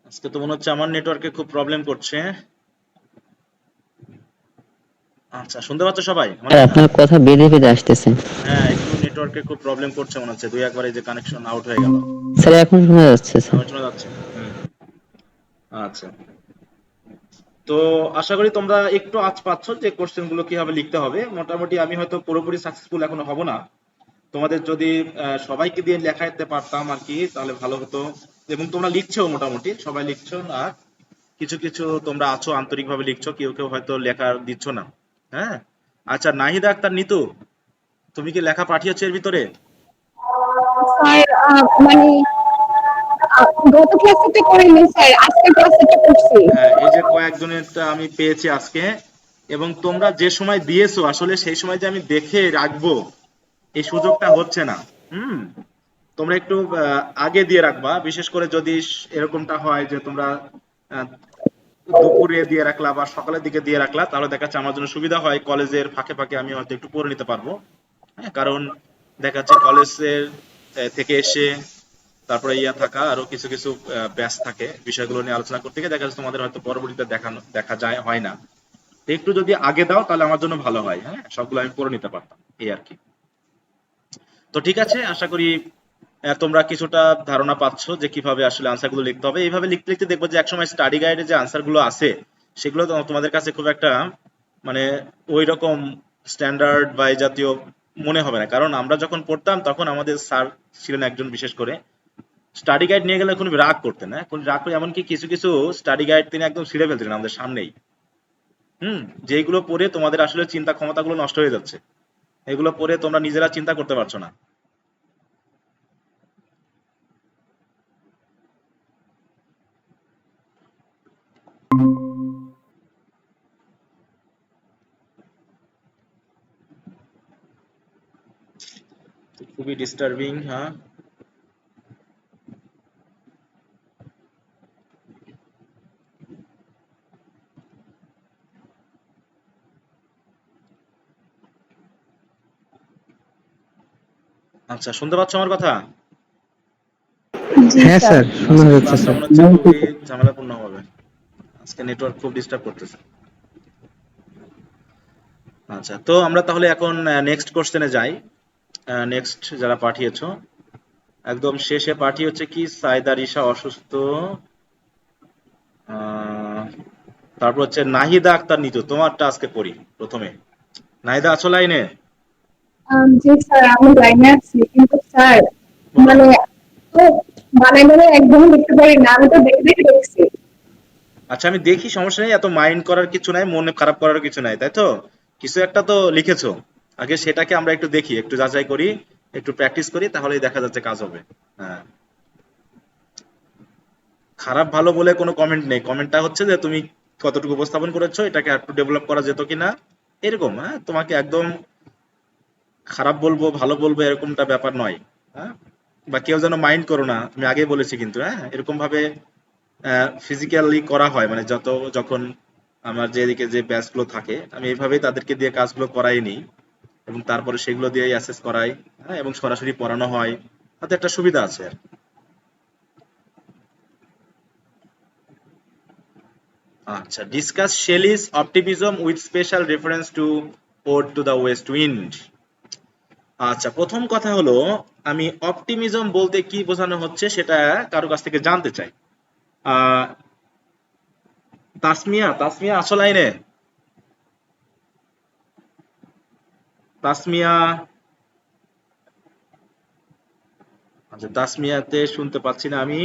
[SPEAKER 1] আজকে তো মনে হচ্ছে আমার নেটওয়ার্কে খুব প্রবলেম করছে। আচ্ছা, শুনতে পাচ্ছ সবাই আমার
[SPEAKER 4] স্যার
[SPEAKER 1] কথা?
[SPEAKER 4] আপনার কথা বেঁধে বেঁধে আসতেছে।
[SPEAKER 1] হ্যাঁ, একটু নেটওয়ার্কে খুব প্রবলেম করছে মনে হচ্ছে, দুই একবার এই যে কানেকশন আউট হয়ে গেল।
[SPEAKER 4] স্যার এখন শোনা যাচ্ছে স্যার।
[SPEAKER 1] আমার শোনা যাচ্ছে। হুম। আচ্ছা, তো আশা করি তোমরা একটু আঁচ পাচ্ছ যে কোশ্চেন গুলো কিভাবে লিখতে হবে। মোটামুটি আমি হয়তো পুরোপুরি সাকসেসফুল এখনো হব না, তোমাদের যদি সবাইকে দিয়ে লেখাইতে পারতাম আর কি তাহলে ভালো হতো। এবং তোমরা লিখছো, মোটামুটি সবাই লিখছো না, কিছু কিছু তোমরা আছো আন্তরিকভাবে লিখছো, কেউ কেউ হয়তো লেখা দিচ্ছ না। হ্যাঁ, আচ্ছা, নাহিদা আক্তার নিতু, তুমি কি লেখা পাঠিয়েছো এর ভিতরে?
[SPEAKER 3] স্যার মানে গত ক্লাসে করিনি স্যার, আজকের ক্লাসে করছি।
[SPEAKER 1] হ্যাঁ, এই যে কয়েকজনেরটা আমি পেয়েছি আজকে, এবং তোমরা যে সময় দিয়েছো আসলে সেই সময় যে আমি দেখে রাখবো এই সুযোগটা হচ্ছে না। হুম, তোমরা একটু আগে দিয়ে রাখবা, বিশেষ করে যদি এরকমটা হয় যে তোমরা আহ, দুপুরে দিয়ে রাখলা বা সকালের দিকে দিয়ে রাখলা, তাহলে দেখা যাচ্ছে আমার জন্য সুবিধা হয়, কলেজের ফাঁকে ফাঁকে আমি হয়তো একটু পড়ে নিতে পারবো। হ্যাঁ, কারণ দেখা যাচ্ছে কলেজের থেকে এসে তারপরে থাকা আরো কিছু কিছু ব্যাচ থাকে, বিষয়গুলো নিয়ে আলোচনা করতে গিয়ে দেখা যাচ্ছে তোমাদের হয়তো পরবর্তীতে দেখা যায় হয় না। তো একটু যদি আগে দাও তাহলে আমার জন্য ভালো হয়, হ্যাঁ, সবগুলো আমি পড়ে নিতে পারতাম, এই আর কি। তো ঠিক আছে, আশা করি তোমরা কিছুটা ধারণা পাচ্ছ যে কিভাবে আসলে আনসার গুলো লিখতে হবে। এইভাবে লিখতে লিখতে দেখবো যে একসময় স্টাডি গাইডে যে আনসার গুলো আছে সেগুলো তো তোমাদের কাছে খুব একটা মানে ওই রকম স্ট্যান্ডার্ড বা এই জাতীয় মনে হবে না, কারণ আমরা যখন পড়তাম তখন আমাদের স্যার ছিলেন একজন বিশেষ করে, স্টাডি গাইড নিয়ে গেলে কোনো রাগ করতেন না, কোন রাগ করে, এমনকি কিছু কিছু স্টাডি গাইড তিনি একদম ছিঁড়ে ফেলতেন আমাদের সামনেই। যেগুলো পড়ে তোমাদের আসলে চিন্তা ক্ষমতাগুলো নষ্ট হয়ে যাচ্ছে, এগুলো পড়ে তোমরা নিজেরা চিন্তা করতে পারছো না। তো খুবই ডিস্টার্বিং। হ্যাঁ, আচ্ছা, শুনতে পাচ্ছ আমার কথা?
[SPEAKER 3] জি
[SPEAKER 2] হ্যাঁ
[SPEAKER 3] স্যার।
[SPEAKER 2] স্যার, শোনা
[SPEAKER 1] আজকে
[SPEAKER 2] যাচ্ছে
[SPEAKER 1] ক্লাসটা
[SPEAKER 2] স্যার।
[SPEAKER 1] মনে হচ্ছে খুবই ঝামেলাপূর্ণ হবে, আজকে নেটওয়ার্ক খুব ডিস্টার্ব করতেছে। আচ্ছা, তো আমরা তাহলে এখন নেক্সট কোশ্চেনে যাই। নেক্সট যারা পাঠিয়েছো, একদম শেষে পাঠিয়েছে কি সাইদা রিসা অসুস্থ, আহ, তারপর হচ্ছে নাহিদা আক্তার নিতু। তোমারটা আজকে পড়ি প্রথমে। নাহিদা আছো লাইনে?
[SPEAKER 3] জি স্যার, আমি লাইনে আছি, কিন্তু স্যার
[SPEAKER 1] বলো।
[SPEAKER 3] মানে তো মানে একদমই দেখতে পারি না, আমি তো দেখে দেখে দেখছি।
[SPEAKER 1] আচ্ছা, আমি দেখি, সমস্যা নেই, এত মাইন্ড করার কিছু নাই, মনে খারাপ করার কিছু নাই, তাই তো? কিছু একটা তো লিখেছো, আগে সেটাকে আমরা একটু দেখি, একটু যাচাই করি, একটু প্র্যাকটিস করি, তাহলেই দেখা যাচ্ছে কাজ হবে। হ্যাঁ, খারাপ ভালো বলে কোনো কমেন্ট নেই, কমেন্টটা হচ্ছে যে তুমি কতটুকু উপস্থাপন করেছো, এটাকে একটু ডেভেলপ করা যেত কিনা, এরকম। হ্যাঁ, তোমাকে একদম খারাপ বলবো ভালো বলবো এরকমটা ব্যাপার নয়। হ্যাঁ, বা কেউ যেন মাইন্ড করো না, আমি আগে বলেছি কিন্তু, হ্যাঁ, এরকম ভাবে ফিজিক্যালি করা হয়, মানে যখন আমার যে এদিকে যে ব্যাচগুলো থাকে আমি এইভাবেই তাদেরকে দিয়ে কাজগুলো করাই নিই, এবং তারপরে সেগুলো দিয়ে অ্যাসেস করাই। হ্যাঁ, এবং সরাসরি পড়ানো হয়, তাতে একটা সুবিধা আছে আর কি। আচ্ছা, discuss Shelley's optimism with special reference to ode to the west wind. আচ্ছা, প্রথম কথা হলো, আমি অপটিমিজম বলতে কি বোঝানো হচ্ছে সেটা কারো কাছ থেকে জানতে চাই। আহ তাসমিয়া, তাসমিয়া আসো লাইনে? তাসমিয়া? আচ্ছা, তাসমিয়াতে শুনতে পাচ্ছি না আমি।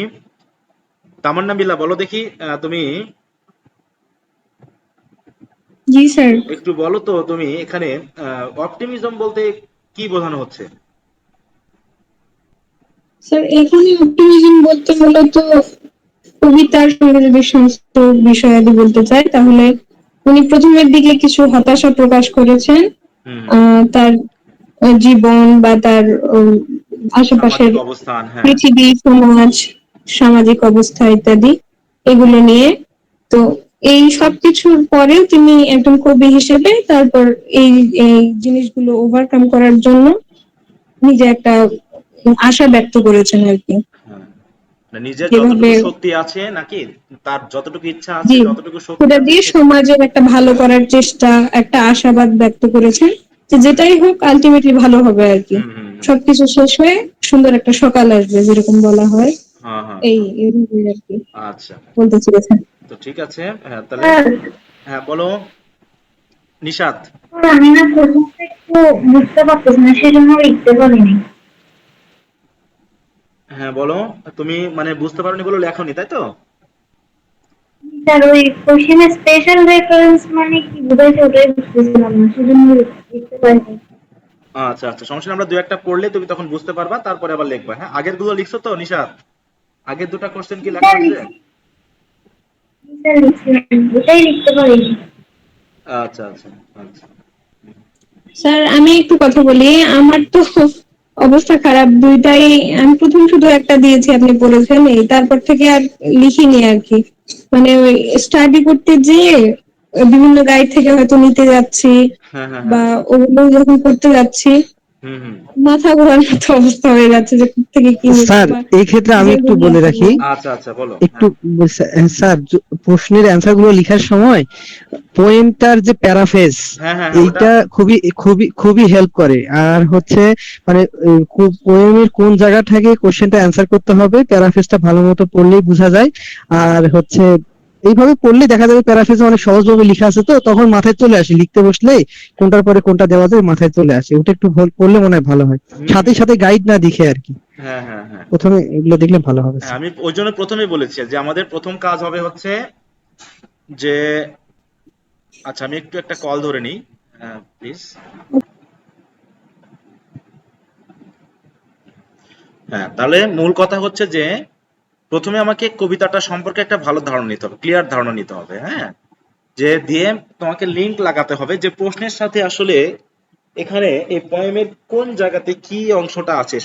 [SPEAKER 1] তামান্না বিল্লাহ, বলো দেখি, তুমি
[SPEAKER 3] জি স্যার।
[SPEAKER 1] একটু বলো তো, তুমি এখানে অপটিমিজম বলতে কি বোঝানো হচ্ছে?
[SPEAKER 3] স্যার এখানে অপটিমিজম বলতে হলে তো কবিতার সঙ্গে যদি সমস্ত বিষয়াদি বলতে চাই, তাহলে উনি প্রথমের দিকে কিছু হতাশা প্রকাশ করেছেন
[SPEAKER 1] হুম।
[SPEAKER 3] তার জীবন বা তার আশেপাশের
[SPEAKER 1] সামাজিক অবস্থান, হ্যাঁ।
[SPEAKER 3] পৃথিবী, সমাজ, সামাজিক অবস্থা ইত্যাদি এগুলো নিয়ে। তো এই সবকিছুর পরেও তিনি একজন কবি হিসেবে তারপর এই এই জিনিসগুলো ওভারকাম করার জন্য নিজে একটা আশা ব্যক্ত করেছেন আর কি।
[SPEAKER 1] হ্যাঁ, মানে নিজের
[SPEAKER 3] যেভাবে
[SPEAKER 1] যতটুকু শক্তি আছে নাকি, তার যতটুকু ইচ্ছা আছে,
[SPEAKER 3] জি
[SPEAKER 1] যতটুকু শক্তি
[SPEAKER 3] সেটা
[SPEAKER 1] আছে
[SPEAKER 3] দিয়ে সমাজের একটা ভালো করার চেষ্টা, একটা আশাবাদ ব্যক্ত করেছেন যে
[SPEAKER 1] হুম,
[SPEAKER 3] যেটাই হোক আলটিমেটলি ভালো হবে আর কি।
[SPEAKER 1] হুম, হুম, হুম।
[SPEAKER 3] সবকিছু শেষ হয়ে সুন্দর একটা সকাল আসবে, যেরকম বলা হয়।
[SPEAKER 1] হ্যাঁ, হ্যাঁ,
[SPEAKER 3] এই
[SPEAKER 1] হ্যাঁ।
[SPEAKER 3] এইভাবে আর কি
[SPEAKER 1] আচ্ছা,
[SPEAKER 3] বলতে চেয়েছেন।
[SPEAKER 1] তো ঠিক আছে। হ্যাঁ, তাহলে
[SPEAKER 3] হ্যাঁ,
[SPEAKER 1] হ্যাঁ বলো নিশাত।
[SPEAKER 3] আমি না প্রথমটা একটু বুঝতে পারতেছি না, সেই জন্য লিখতে পারিনি।
[SPEAKER 1] হ্যাঁ বলো, তুমি মানে বুঝতে পারোনি বলে লেখোনি, তাই তো?
[SPEAKER 3] স্যার ওই কোশ্চেনে স্পেশাল রেফারেন্স মানে কি বোঝাইছে ওটাই বুঝতেছিলাম না, সেজন্য লিখতে পারিনি।
[SPEAKER 1] আচ্ছা, আচ্ছা, সমস্যা নেই, আমরা দু একটা পড়লে তুমি তখন বুঝতে পারবা, তারপরে আবার লিখবা। হ্যাঁ, আগের গুলো লিখছো তো নিশাত? আগের দুটো কোশ্চেন কি লেখা
[SPEAKER 3] স্যার
[SPEAKER 1] হয়েছে?
[SPEAKER 3] লিখছি, স্যার লিখছিলাম, ওটাই লিখতে পারিনি।
[SPEAKER 1] আচ্ছা, আচ্ছা, আচ্ছা।
[SPEAKER 3] স্যার আমি একটু কথা বলি, আমার তো অবস্থা খারাপ দুইটাই। আমি প্রথম শুধু একটা দিয়েছি, আপনি বলেছেন, এই তারপর থেকে আর লিখিনি আর কি। মানে ওই স্টাডি করতে যেয়ে বিভিন্ন গাইড থেকে হয়তো নিতে যাচ্ছি,
[SPEAKER 1] হ্যাঁ, হ্যাঁ,
[SPEAKER 3] বা
[SPEAKER 1] হ্যাঁ।
[SPEAKER 3] ওগুলো যখন করতে যাচ্ছি
[SPEAKER 1] হুম, হুম।
[SPEAKER 3] মাথা ঘোরার মতো অবস্থা হয়ে যাচ্ছে যে কোথা থেকে কি নিবো
[SPEAKER 2] স্যার,
[SPEAKER 3] বা
[SPEAKER 2] এই ক্ষেত্রে আমি একটু
[SPEAKER 3] যেগুলো
[SPEAKER 2] বলে
[SPEAKER 3] আসলে।
[SPEAKER 2] রাখি,
[SPEAKER 1] আচ্ছা, আচ্ছা, বলো।
[SPEAKER 2] একটু
[SPEAKER 1] হ্যাঁ।
[SPEAKER 2] স্যার, প্রশ্নের অ্যান্সার গুলো লেখার সময় পোয়েমটার যে প্যারাফ্রেজ,
[SPEAKER 1] হ্যাঁ, হ্যাঁ, হ্যাঁ, ওটা।
[SPEAKER 2] এইটা খুবই খুবই খুবই হেল্প করে। আর হচ্ছে মানে পোয়েমের কোন জায়গা থেকে কোশ্চেনটা অ্যান্সার করতে হবে প্যারাফ্রেজটা ভালো মতো পড়লেই বোঝা যায়। আর হচ্ছে এইভাবে পড়লে দেখা যাবে প্যারাফ্রেজে অনেক সহজভাবে লেখা আছে, তো তখন মাথায় চলে আসে, লিখতে বসলে কোনটার পরে কোনটা দেওয়া যায় মাথায় চলে আসে, ওটা একটু পড়লে মনে হয় ভালো হয়,
[SPEAKER 1] হুম
[SPEAKER 2] সাথে
[SPEAKER 1] হুম।
[SPEAKER 2] সাথে গাইড না দেখে আর কি।
[SPEAKER 1] হ্যাঁ হ্যাঁ হ্যাঁ।
[SPEAKER 2] প্রথমে এগুলো দেখলে ভালো হবে
[SPEAKER 1] হ্যাঁ
[SPEAKER 2] স্যার।
[SPEAKER 1] আমি ওই জন্য প্রথমেই বলেছি যে আমাদের প্রথম কাজ হবে হচ্ছে যে, আচ্ছা আমি একটু একটা কল ধরে নিই, প্লিজ। হ্যাঁ, তাহলে মূল কথা হচ্ছে যে প্রথমে আমাকে কবিতাটা সম্পর্কে একটা ভালো ধারণা নিতে হবে, ক্লিয়ার ধারণা নিতে হবে। হ্যাঁ, যে দিয়ে তোমাকে লিংক লাগাতে হবে যে প্রশ্নের সাথে আসলে এখানে এই পয়েমের কোন জায়গাতে কি অংশটা আছে।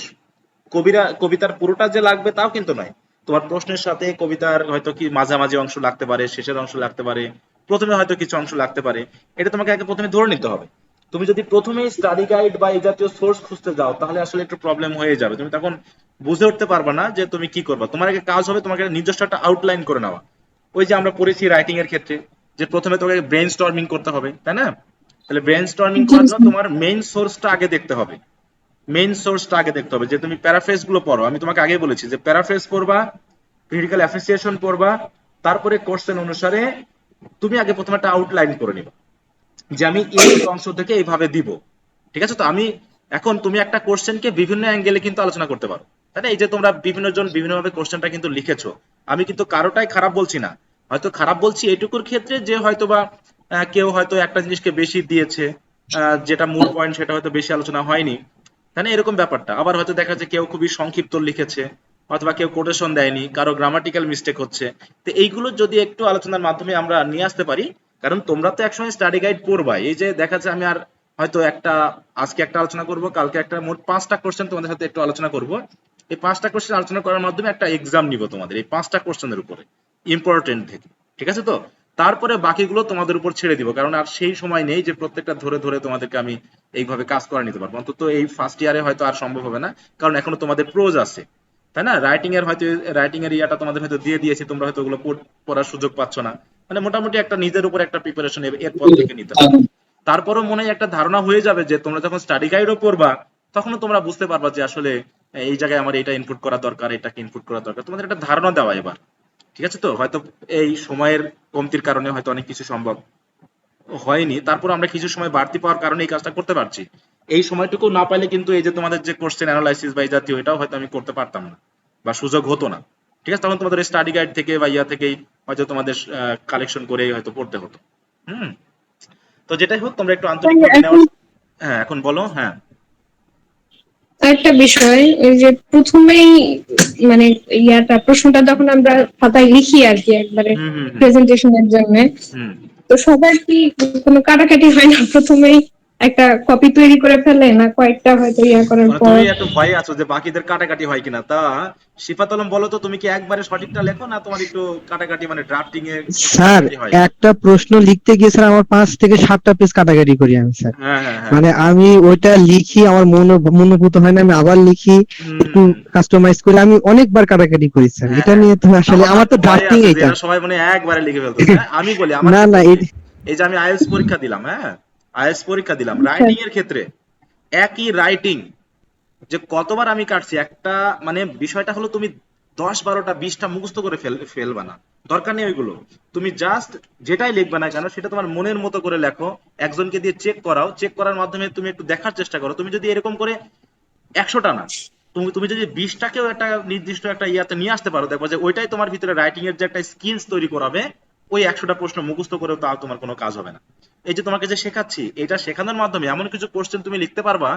[SPEAKER 1] কবিতার পুরোটা যে লাগবে তাও কিন্তু নয়, তোমার প্রশ্নের সাথে কবিতার হয়তো কি মাঝামাঝি অংশ লাগতে পারে, শেষের অংশ লাগতে পারে, প্রথমে হয়তো কিছু অংশ লাগতে পারে। এটা তোমাকে আগে প্রথমে ধরে নিতে হবে। তুমি যদি প্রথমেই স্টাডি গাইড বা এই জাতীয় সোর্স খুঁজতে যাও তাহলে আসলে একটু প্রবলেম হয়ে যাবে, তুমি তখন বুঝে উঠতে পারবে না যে তুমি কি করবা। তোমার আগে কাজ হবে তোমাকে নিজস্ব একটা আউটলাইন করে নেওয়া। ওই যে আমরা পড়েছি রাইটিং এর ক্ষেত্রে যে প্রথমে তোমাকে ব্রেন স্টর্মিং করতে হবে, তাই না? তাহলে ব্রেন স্টর্মিং
[SPEAKER 3] জি
[SPEAKER 1] করার জন্য
[SPEAKER 3] স্যার।
[SPEAKER 1] তোমার মেইন সোর্সটা আগে দেখতে হবে। মেইন সোর্সটা আগে দেখতে হবে যে তুমি প্যারাফ্রেজ গুলো পড়ো। আমি তোমাকে আগে বলেছি যে প্যারাফ্রেজ পড়বা, ক্রিটিক্যাল অ্যাপ্রিসিয়েশন পড়বা, তারপরে কোশ্চেন অনুসারে তুমি আগে প্রথমে একটা আউটলাইন করে নিবা যে আমি এই অংশ থেকে এইভাবে দিব। ঠিক আছে? তো আমি এখন তুমি একটা কোশ্চেনকে বিভিন্ন অ্যাঙ্গেলে কিন্তু আলোচনা করতে পারো, তাই না? এই যে তোমরা বিভিন্ন জন বিভিন্নভাবে কোশ্চেনটা কিন্তু লিখেছো, আমি কিন্তু কারোটাই খারাপ বলছি না। হয়তো খারাপ বলছি এটুকুর ক্ষেত্রে যে হয়তোবা কেউ হয়তো একটা জিনিসকে বেশি দিয়েছে, যেটা মূল পয়েন্ট সেটা হয়তো বেশি আলোচনা হয়নি, তাই না? এরকম ব্যাপারটা। আবার হয়তো দেখা যাচ্ছে কেউ খুবই সংক্ষিপ্ত লিখেছে, অথবা কেউ কোটেশন দেয়নি, কারো গ্রামাটিক্যাল মিস্টেক হচ্ছে। তো এইগুলো যদি একটু আলোচনার মাধ্যমে আমরা নিয়ে আসতে পারি, কারণ তোমরা তো একসময় স্টাডি গাইড পড়বা। এই যে দেখা যাচ্ছে আমি আর হয়তো একটা আজকে একটা আলোচনা করব, কালকে একটা, মোট 5টা কোশ্চেন তোমাদের সাথে একটু আলোচনা করব। এই 5টা কোশ্চেন আলোচনা করার মাধ্যমে একটা এক্সাম নিব তোমাদের এই 5টা কোশ্চেনের উপরে, ইম্পর্টেন্ট থেকে। ঠিক আছে তো? তারপরে বাকিগুলো তোমাদের উপর ছেড়ে দিব, কারণ আর সেই সময় নেই যে প্রত্যেকটা ধরে ধরে তোমাদেরকে আমি এইভাবে কাজ করে নিতে পারবো। অন্তত এই ফার্স্ট ইয়ারে হয়তো আর সম্ভব হবে না, কারণ এখনো তোমাদের প্রোজ আছে, তাই না? রাইটিং এর হয়তো রাইটিং এর ইয়াটা তোমাদের হয়তো দিয়ে দিয়েছি, তোমরা হয়তো ওগুলো পড়ার সুযোগ পাচ্ছ না। মানে মোটামুটি একটা নিজের উপর একটা প্রিপারেশন এরপর থেকে নিতে হবে। তারপরও মনে হয় একটা ধারণা হয়ে যাবে যে তোমরা যখন স্টাডি গাইডও পড়বা তখনও তোমরা বুঝতে পারবা যে আসলে এই জায়গায় আমার এটা ইনপুট করা দরকার, এটাকে ইনপুট করা দরকার। তোমাদের একটা ধারণা দেওয়া এবার। ঠিক আছে তো? হয়তো এই সময়ের কমতির কারণে হয়তো অনেক কিছু সম্ভব হয়নি, তারপর আমরা কিছু সময় বাড়তি পাওয়ার কারণে এই কাজটা করতে পারছি। এই সময়টুকু না পাইলে কিন্তু এই যে তোমাদের যে কোশ্চেন অ্যানালাইসিস বা এই জাতীয়, এটাও হয়তো আমি করতে পারতাম না বা সুযোগ হতো না। ঠিক আছে? তখন তোমাদের স্টাডি গাইড থেকে বা ইয়া থেকেই হয়তো তোমাদের কালেকশন করে হয়তো পড়তে হতো। হুম। তো যেটাই হোক তোমরা একটু
[SPEAKER 3] স্যার,
[SPEAKER 1] আন্তরিকভাবে
[SPEAKER 3] এখন
[SPEAKER 1] নেওয়ার। হ্যাঁ, এখন বলো। হ্যাঁ।
[SPEAKER 3] একটা বিষয়, এই যে প্রথমেই মানে প্রশ্নটা যখন আমরা খাতায় লিখি আর কি একবারে
[SPEAKER 1] হুম হুম হুম
[SPEAKER 3] প্রেজেন্টেশনের জন্য,
[SPEAKER 1] হুম।
[SPEAKER 3] তো সবার কি কোনো কাটাকাটি হয় না প্রথমেই একটা কপি তৈরি করে ফেলে, না কয়েকটা হয়তো করার
[SPEAKER 1] মানে
[SPEAKER 3] পর?
[SPEAKER 1] তুমি একটু ভয়ে আছো যে বাকিদের কাটাকাটি হয় কিনা। তা সিফাত আলম, বলো তো তুমি কি একবারে সঠিকটা লেখো না তোমার একটু কাটাকাটি, মানে ড্রাফটিং এ একটু
[SPEAKER 2] স্যার,
[SPEAKER 1] কাটাকাটি হয়?
[SPEAKER 2] একটা প্রশ্ন লিখতে গিয়ে স্যার আমার 5 থেকে 7টা পেজ কাটাকাটি করি আমি স্যার।
[SPEAKER 1] হ্যাঁ হ্যাঁ হ্যাঁ।
[SPEAKER 2] মানে আমি ওইটা লিখি, আমার মনোভূত হয় না, আমি আবার লিখি,
[SPEAKER 1] হুম
[SPEAKER 2] একটু
[SPEAKER 1] হুম।
[SPEAKER 2] কাস্টমাইজ করে, আমি অনেকবার কাটাকাটি করি স্যার,
[SPEAKER 1] হ্যাঁ
[SPEAKER 2] এটা
[SPEAKER 1] হ্যাঁ।
[SPEAKER 2] নিয়ে তো আসলে
[SPEAKER 1] আমার না
[SPEAKER 2] আমার
[SPEAKER 1] একটু
[SPEAKER 2] তো
[SPEAKER 1] ভয়
[SPEAKER 2] ড্রাফটিং
[SPEAKER 1] আছে যে
[SPEAKER 2] এইটা।
[SPEAKER 1] এরা সবাই মানে একবারে লিখে ফেলতেছে। হ্যাঁ, আমি বলি আমার
[SPEAKER 2] না
[SPEAKER 1] ক্ষেত্রে
[SPEAKER 2] না
[SPEAKER 1] কি, এই যে আমি আইএলটিএস পরীক্ষা দিলাম, হ্যাঁ, আইএলটিএস পরীক্ষা দিলাম,
[SPEAKER 3] আচ্ছা।
[SPEAKER 1] রাইটিং এর ক্ষেত্রে একই রাইটিং যে কতবার আমি কাটছি একটা, মানে বিষয়টা হলো তুমি 10, 12টা, 20টা মুখস্থ করে ফেলবা না, দরকার নেই ওইগুলো। তুমি জাস্ট যেটাই লিখবে না কেন সেটা তোমার মনের মতো করে লেখো, একজনকে দিয়ে চেক করাও, চেক করার মাধ্যমে তুমি একটু দেখার চেষ্টা করো। তুমি যদি এরকম করে 100টা না, তুমি তুমি যদি 20টাকেও একটা নির্দিষ্ট একটা ইয়াতে নিয়ে আসতে পারো, দেখবো যে ওইটাই তোমার ভিতরে রাইটিং এর যে একটা স্কিলস তৈরি করাবে। ওই 100টা প্রশ্ন মুখস্থ করেও তাও তোমার কোনো কাজ হবে না। এই যে তোমাকে যে শেখাচ্ছি, এটা শেখানোর মাধ্যমে এমন কিছু কোশ্চেন তুমি লিখতে পারবা,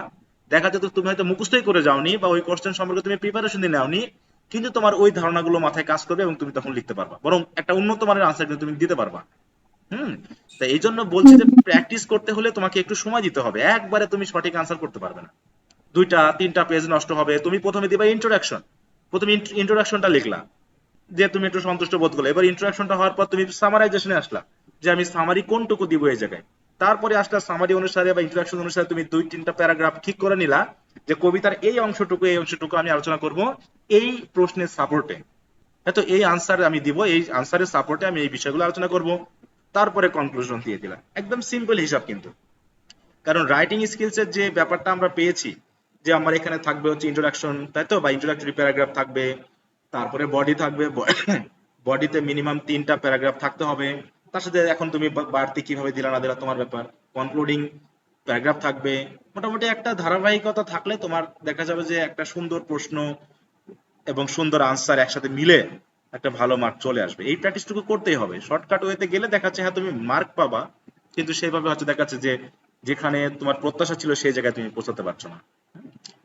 [SPEAKER 1] দেখা যেত তুমি হয়তো মুখস্থই করে যাওনি বা ওই কোশ্চেন সম্পর্কে তুমি প্রিপারেশন দিয়ে নাওনি, কিন্তু তোমার ওই ধারণাগুলো মাথায় কাজ করবে এবং তুমি তখন লিখতে পারবা, বরং একটা উন্নত মানের আনসার কিন্তু তুমি দিতে পারবা। হুম। তাই এই জন্য বলছি যে প্র্যাকটিস করতে হলে তোমাকে একটু সময় দিতে হবে, একবারে তুমি সঠিক আনসার করতে পারবে না। 2টা 3টা পেজ নষ্ট হবে। তুমি প্রথমে দিবা ইন্ট্রোডাকশন, প্রথমে ইন্ট্রোডাকশনটা লিখলা, যে তুমি একটু সন্তুষ্ট বোধ করলে। এবার ইন্ট্রোডাকশনটা হওয়ার পর তুমি সামারাইজেশনে আসলা, যে আমি সামারি কোনটুকু দিব এই জায়গায়। তারপরে আসলা সামারি অনুসারে বা ইন্ট্রোডাকশন অনুসারে তুমি 2-3টা প্যারাগ্রাফ ঠিক করে নিলা যে কবিতার এই অংশটুকু আমি আলোচনা করব এই প্রশ্নের সাপোর্টে। তো এই আনসার আমি দিব, এই আনসারের সাপোর্টে আমি এই বিষয়গুলো আলোচনা করব। তারপরে কনক্লুশন দিয়ে দিলাম, একদম সিম্পল হিসাব কিন্তু। কারণ রাইটিং স্কিলস এর যে ব্যাপারটা আমরা পেয়েছি, যে আমার এখানে থাকবে হচ্ছে ইন্ট্রোডাকশন, তাই তো, বা ইন্ট্রোডাক্টরি প্যারাগ্রাফ থাকবে, তারপরে বডি থাকবে, বডিতে মিনিমাম 3টা প্যারাগ্রাফ থাকতে হবে। তার সাথে এখন তুমি বাড়তি কিভাবে দিলা না দিলা তোমার ব্যাপার। কনক্লুডিং প্যারাগ্রাফ থাকবে। মোটামুটি একটা ধারাবাহিকতা থাকলে তোমার দেখা যাবে যে একটা সুন্দর প্রশ্ন এবং সুন্দর আনসার একসাথে মিলে একটা ভালো মার্ক চলে আসবে। এই প্র্যাকটিসটুকু করতেই হবে। শর্টকাট ওয়েতে গেলে দেখা যাচ্ছে হ্যাঁ তুমি মার্ক পাবা, কিন্তু সেইভাবে হচ্ছে দেখা যাচ্ছে যে যেখানে তোমার প্রত্যাশা ছিল সেই জায়গায় তুমি পৌঁছাতে পারছো না।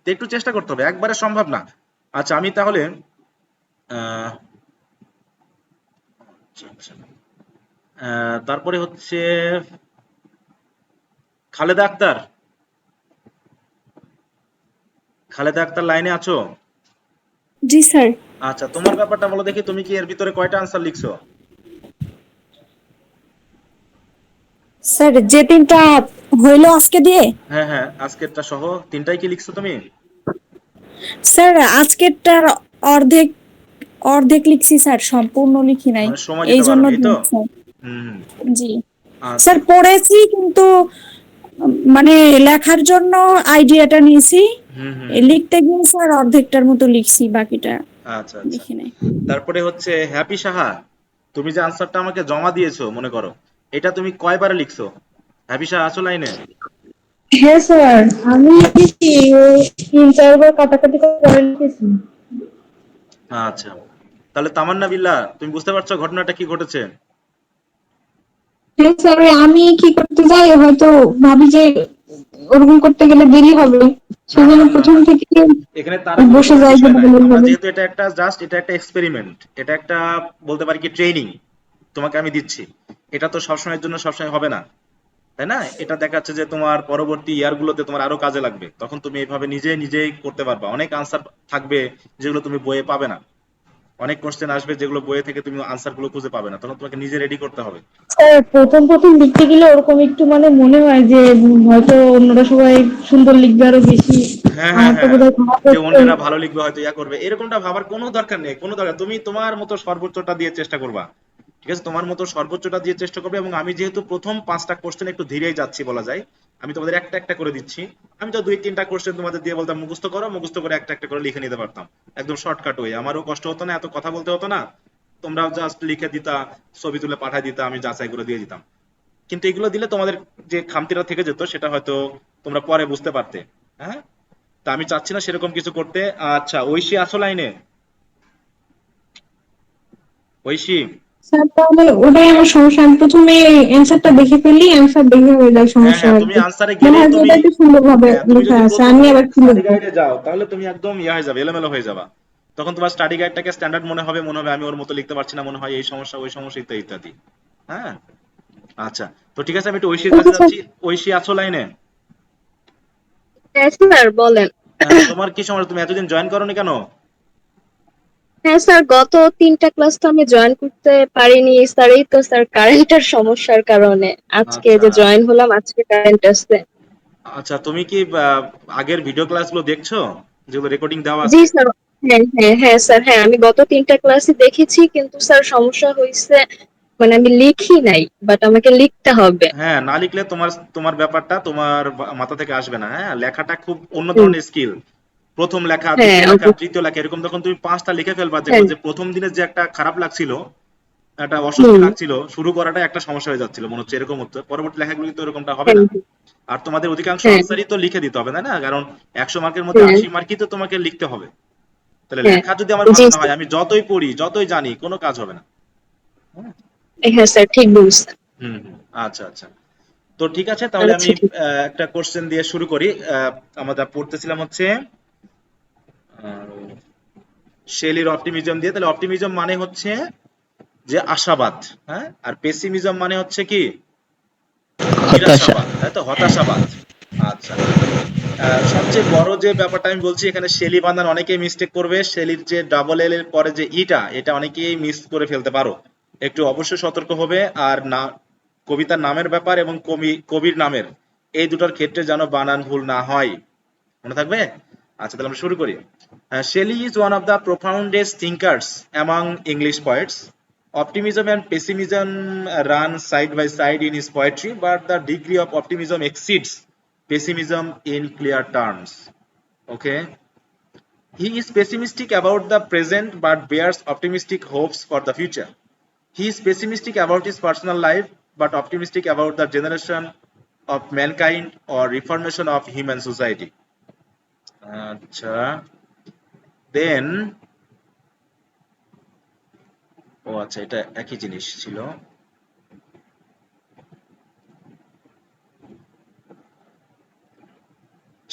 [SPEAKER 1] তো একটু চেষ্টা করতে হবে, একবারে সম্ভব না। আচ্ছা আমি তাহলে আহ, আচ্ছা, আচ্ছা। তারপরে হচ্ছে খালেদা আক্তার। খালেদা আক্তার লাইনে আছো?
[SPEAKER 5] জি স্যার।
[SPEAKER 1] আচ্ছা তোমার ব্যাপারটা বলো দেখি, তুমি কি এর ভিতরে কয়টা আনসার লিখছো?
[SPEAKER 5] স্যার যে তিনটা হইলো আজকে দিয়ে,
[SPEAKER 1] হ্যাঁ হ্যাঁ, আজকেরটা সহ 3টাই কি লিখছো তুমি?
[SPEAKER 5] স্যার আজকেরটার অর্ধেক অর্ধেক লিখছি স্যার, সম্পূর্ণ লিখি নাই।
[SPEAKER 1] মানে সময়
[SPEAKER 5] এই
[SPEAKER 1] দিতে
[SPEAKER 5] জন্য
[SPEAKER 1] পারোনি এই তো?
[SPEAKER 5] স্যার।
[SPEAKER 1] হুম।
[SPEAKER 5] জি
[SPEAKER 1] আচ্ছা।
[SPEAKER 5] স্যার, পড়েছি কিন্তু মানে লেখার জন্য আইডিয়াটা নিয়েছি,
[SPEAKER 1] হুম হুম।
[SPEAKER 5] লিখতে গিয়ে স্যার অর্ধেকটার মতো লিখছি, বাকিটা
[SPEAKER 1] আচ্ছা আচ্ছা।
[SPEAKER 5] লিখি নাই।
[SPEAKER 1] তারপরে হচ্ছে হ্যাপি সাহা, তুমি যে আনসারটা আমাকে জমা দিয়েছো মনে করো, এটা তুমি কয়বারে লিখছো? হ্যাপি সাহা আছো লাইনে?
[SPEAKER 3] হ্যাঁ স্যার, আমি লিখেছি, ওই 3-4 বার কাটাকাটি করে লিখেছি।
[SPEAKER 1] আচ্ছা, তাহলে তামান্না বিল্লাহ, তুমি বুঝতে পারছো ঘটনাটা কি ঘটেছে?
[SPEAKER 3] হ্যাঁ স্যার, ওই আমি কি করতে যাই হয়তো ভাবি যে ওরকম করতে গেলে দেরি হবে,
[SPEAKER 1] না না
[SPEAKER 3] সেজন্য
[SPEAKER 1] না না
[SPEAKER 3] প্রথম
[SPEAKER 1] না,
[SPEAKER 3] থেকে
[SPEAKER 1] এখানে তাড়াহুড়ো
[SPEAKER 3] বসে
[SPEAKER 1] করার
[SPEAKER 3] যাই
[SPEAKER 1] বিষয় নাই।
[SPEAKER 3] ভালো
[SPEAKER 1] আমরা
[SPEAKER 3] ভাবে।
[SPEAKER 1] যেহেতু এটা একটা জাস্ট এটা একটা এক্সপেরিমেন্ট, এটা একটা বলতে পারি কি ট্রেনিং তোমাকে আমি দিচ্ছি। এটা তো সবসময়ের জন্য সবসময় হবে না, তাই না? এটা দেখা যাচ্ছে যে তোমার পরবর্তী ইয়ার গুলোতে তোমার আরো কাজে লাগবে, তখন তুমি এইভাবে নিজে নিজেই করতে পারবা। অনেক আনসার থাকবে যেগুলো তুমি বইয়ে পাবে না, অনেক কোশ্চেন আসবে যেগুলো বইয়ে থেকে তুমি আনসার গুলো খুঁজে পাবে না, তখন তোমাকে নিজে রেডি করতে হবে।
[SPEAKER 3] স্যার প্রথম প্রথম লিখতে গেলে ওরকম একটু মানে মনে হয় যে হয়তো অন্যরা সবাই সুন্দর লিখবে আরো বেশি,
[SPEAKER 1] হ্যাঁ হ্যাঁ
[SPEAKER 3] আমারটা
[SPEAKER 1] হ্যাঁ,
[SPEAKER 3] বোধহয় খারাপ
[SPEAKER 1] যে
[SPEAKER 3] হচ্ছে।
[SPEAKER 1] অন্যরা ভালো লিখবে হয়তো ইয়া করবে, এরকমটা ভাবার কোনো দরকার নেই, কোনো দরকার, তুমি তোমার মতো সর্বোচ্চটা দিয়ে চেষ্টা করবা। ঠিক আছে, তোমার মতো সর্বোচ্চটা দিয়ে চেষ্টা করবে। এবং আমি যেহেতু প্রথম 5টা কোশ্চেন একটু ধীরেই যাচ্ছি বলা যায়, আমি তোমাদের একটা একটা করে দিচ্ছি। আমি তো 2-3টা কোশ্চেন তোমাদের দিয়ে বলতাম মুখস্থ করো, মুখস্থ করে একটা একটা করে লিখে নিতে পারতাম একদম শর্টকাট হয়ে, আমারও কষ্ট হতো না, এত কথা বলতে হতো না। তোমরাও জাস্ট লিখে দিতা, ছবি তুলে পাঠাই দিতা, আমি যাচাই করে দিয়ে দিতাম। কিন্তু এগুলো দিলে তোমাদের যে খামতিটা থেকে যেত সেটা হয়তো তোমরা পরে বুঝতে পারতে। হ্যাঁ, তা আমি চাচ্ছি না সেরকম কিছু করতে। আচ্ছা, ঐশী আছো লাইনে? ঐশী।
[SPEAKER 3] স্যার তাহলে ওটাই আমার সমস্যা, আমি প্রথমে অ্যান্সারটা দেখে ফেলি, অ্যান্সার দেখে হয়ে যায়
[SPEAKER 1] হ্যাঁ
[SPEAKER 3] সমস্যা
[SPEAKER 1] হ্যাঁ,
[SPEAKER 3] আর
[SPEAKER 1] তুমি
[SPEAKER 3] কি।
[SPEAKER 1] আনসারে
[SPEAKER 3] মনে
[SPEAKER 1] গেলেই
[SPEAKER 3] হয় যে
[SPEAKER 1] তুমি,
[SPEAKER 3] এটা একটু সুন্দরভাবে
[SPEAKER 1] হ্যাঁ তুমি
[SPEAKER 3] লেখা
[SPEAKER 1] যদি
[SPEAKER 3] আছে, আমি
[SPEAKER 1] প্রথমে
[SPEAKER 3] আবার কি
[SPEAKER 1] স্টাডি
[SPEAKER 3] লিখবো।
[SPEAKER 1] গাইডে যাও তাহলে তুমি একদম ইয়া হয়ে যাবে, এলোমেলো হয়ে যাবা। তখন তোমার স্টাডি গাইডটাকে স্ট্যান্ডার্ড মনে হবে, মনে হবে আমি ওর মতো লিখতে পারছি না, মনে হয় এই সমস্যা ওই সমস্যা ইত্যাদি ইত্যাদি। হ্যাঁ। আচ্ছা, তো ঠিক আছে, আমি একটু ঐশীর কাছে যাচ্ছি। ঐশী আছো লাইনে?
[SPEAKER 6] হ্যাঁ স্যার বলেন।
[SPEAKER 1] তোমার কি সমস্যা, তুমি এতদিন জয়েন করোনি কেন?
[SPEAKER 6] হ্যাঁ স্যার, গত 3টা ক্লাস তো আমি জয়েন করতে পারিনি স্যার, এই তো স্যার কারেন্টের সমস্যার কারণে আজকে
[SPEAKER 1] আচ্ছা
[SPEAKER 6] যে জয়েন হলাম, আজকে কারেন্ট আসছে।
[SPEAKER 1] আচ্ছা, তুমি কি আগের ভিডিও ক্লাসগুলো দেখছো যেগুলো রেকর্ডিং দেওয়া
[SPEAKER 6] জি
[SPEAKER 1] আছে?
[SPEAKER 6] স্যার। হ্যাঁ হ্যাঁ হ্যাঁ স্যার, হ্যাঁ আমি গত 3টা ক্লাসই দেখেছি, কিন্তু স্যার সমস্যা হয়েছে মানে আমি লিখি নাই, বাট আমাকে লিখতে হবে।
[SPEAKER 1] হ্যাঁ, না লিখলে তোমার তোমার ব্যাপারটা তোমার মাথা থেকে আসবে না। হ্যাঁ, লেখাটা খুব অন্য
[SPEAKER 6] হুম,
[SPEAKER 1] ধরনের স্কিল। প্রথম লেখা,
[SPEAKER 6] হ্যাঁ
[SPEAKER 1] দ্বিতীয় লেখা, তৃতীয় লেখা, এরকম যখন তুমি 5টা লিখে ফেলবা, দেখবা
[SPEAKER 6] হ্যাঁ।
[SPEAKER 1] যে প্রথম দিনের যে একটা খারাপ লাগছিল, একটা অস্বস্তি
[SPEAKER 6] হুম।
[SPEAKER 1] লাগছিল, শুরু করাটা একটা সমস্যা হয়ে যাচ্ছিল মনে হচ্ছে, এরকম হতো। পরবর্তী লেখাগুলো তো এরকমটা হবে
[SPEAKER 6] হ্যাঁ
[SPEAKER 1] না। আর তোমাদের অধিকাংশ
[SPEAKER 6] হ্যাঁ
[SPEAKER 1] আনসারই তো লিখে দিতে হবে, তাই না? কারণ 100 মার্কের মধ্যে
[SPEAKER 6] হ্যাঁ
[SPEAKER 1] 80 মার্কই তো তোমাকে লিখতে হবে। তাহলে
[SPEAKER 6] হ্যাঁ।
[SPEAKER 1] লেখা যদি আমার
[SPEAKER 6] জি
[SPEAKER 1] ভালো না হয়,
[SPEAKER 6] স্যার।
[SPEAKER 1] আমি যতই পড়ি যতই জানি কোনো কাজ হবে না। হুম
[SPEAKER 6] হ্যাঁ স্যার, ঠিক বলছেন।
[SPEAKER 1] হুম হুম। আচ্ছা আচ্ছা, তো ঠিক আছে, তাহলে আমি
[SPEAKER 6] আচ্ছা ঠিক।
[SPEAKER 1] একটা কোশ্চেন দিয়ে শুরু করি। আমরা পড়তেছিলাম হচ্ছে শেলির অপটিমিজম দিয়ে। তাহলে অপটিমিজম মানে হচ্ছে যে আশাবাদ, হ্যাঁ, আর পেসিমিজম মানে হচ্ছে কি
[SPEAKER 4] হতাশা।
[SPEAKER 1] নিরাশাবাদ, তাই তো, হতাশাবাদ। আচ্ছা, সবচেয়ে বড় যে ব্যাপারটা আমি বলছি, এখানে শেলি বানান অনেকেই মিস্টেক করবে। শেলির যে ডাবল এল এর পরে যে ইটা, এটা অনেকেই মিস করে ফেলতে পারো, একটু অবশ্যই সতর্ক হবে। আর না, কবিতার নামের ব্যাপার এবং কবির নামের, এই দুটোর ক্ষেত্রে যেন বানান ভুল না হয়, মনে থাকবে। আচ্ছা, তাহলে আমরা শুরু করি। Shelley is one of the profoundest thinkers among English poets. Optimism and pessimism run side by side in his poetry, but the degree of optimism exceeds pessimism in clear terms. Okay. He is pessimistic about the present but bears optimistic hopes for the future. He is pessimistic about his personal life but optimistic about the generation of mankind or reformation of human society. আচ্ছা, দেন ও আচ্ছা, এটা একই জিনিস ছিল।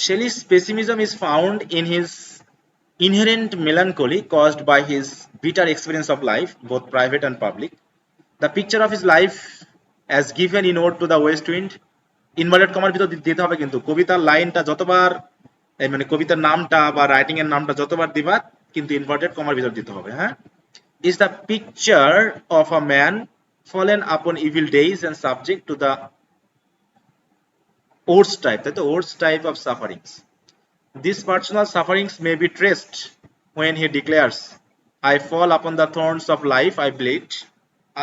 [SPEAKER 1] Shelley's pessimism is found in his inherent melancholy caused by his bitter experience of life, both private and public. The picture of his life as given in Ode to the West Wind, inverted কমার ভিতর দিতে হবে, কিন্তু কবিতার লাইনটা যতবার মানে কবিতার নামটা বা রাইটিং এর নামটা যতবার দিবা কিন্তু ইনভার্টেড কমার ভিতর দিতে হবে, হ্যাঁ। Is the picture of a man fallen upon evil days and subject to the Odes type, তাই তো, Odes type of sufferings. These personal sufferings may be traced when he declares, I fall upon the thorns of life, I bleed.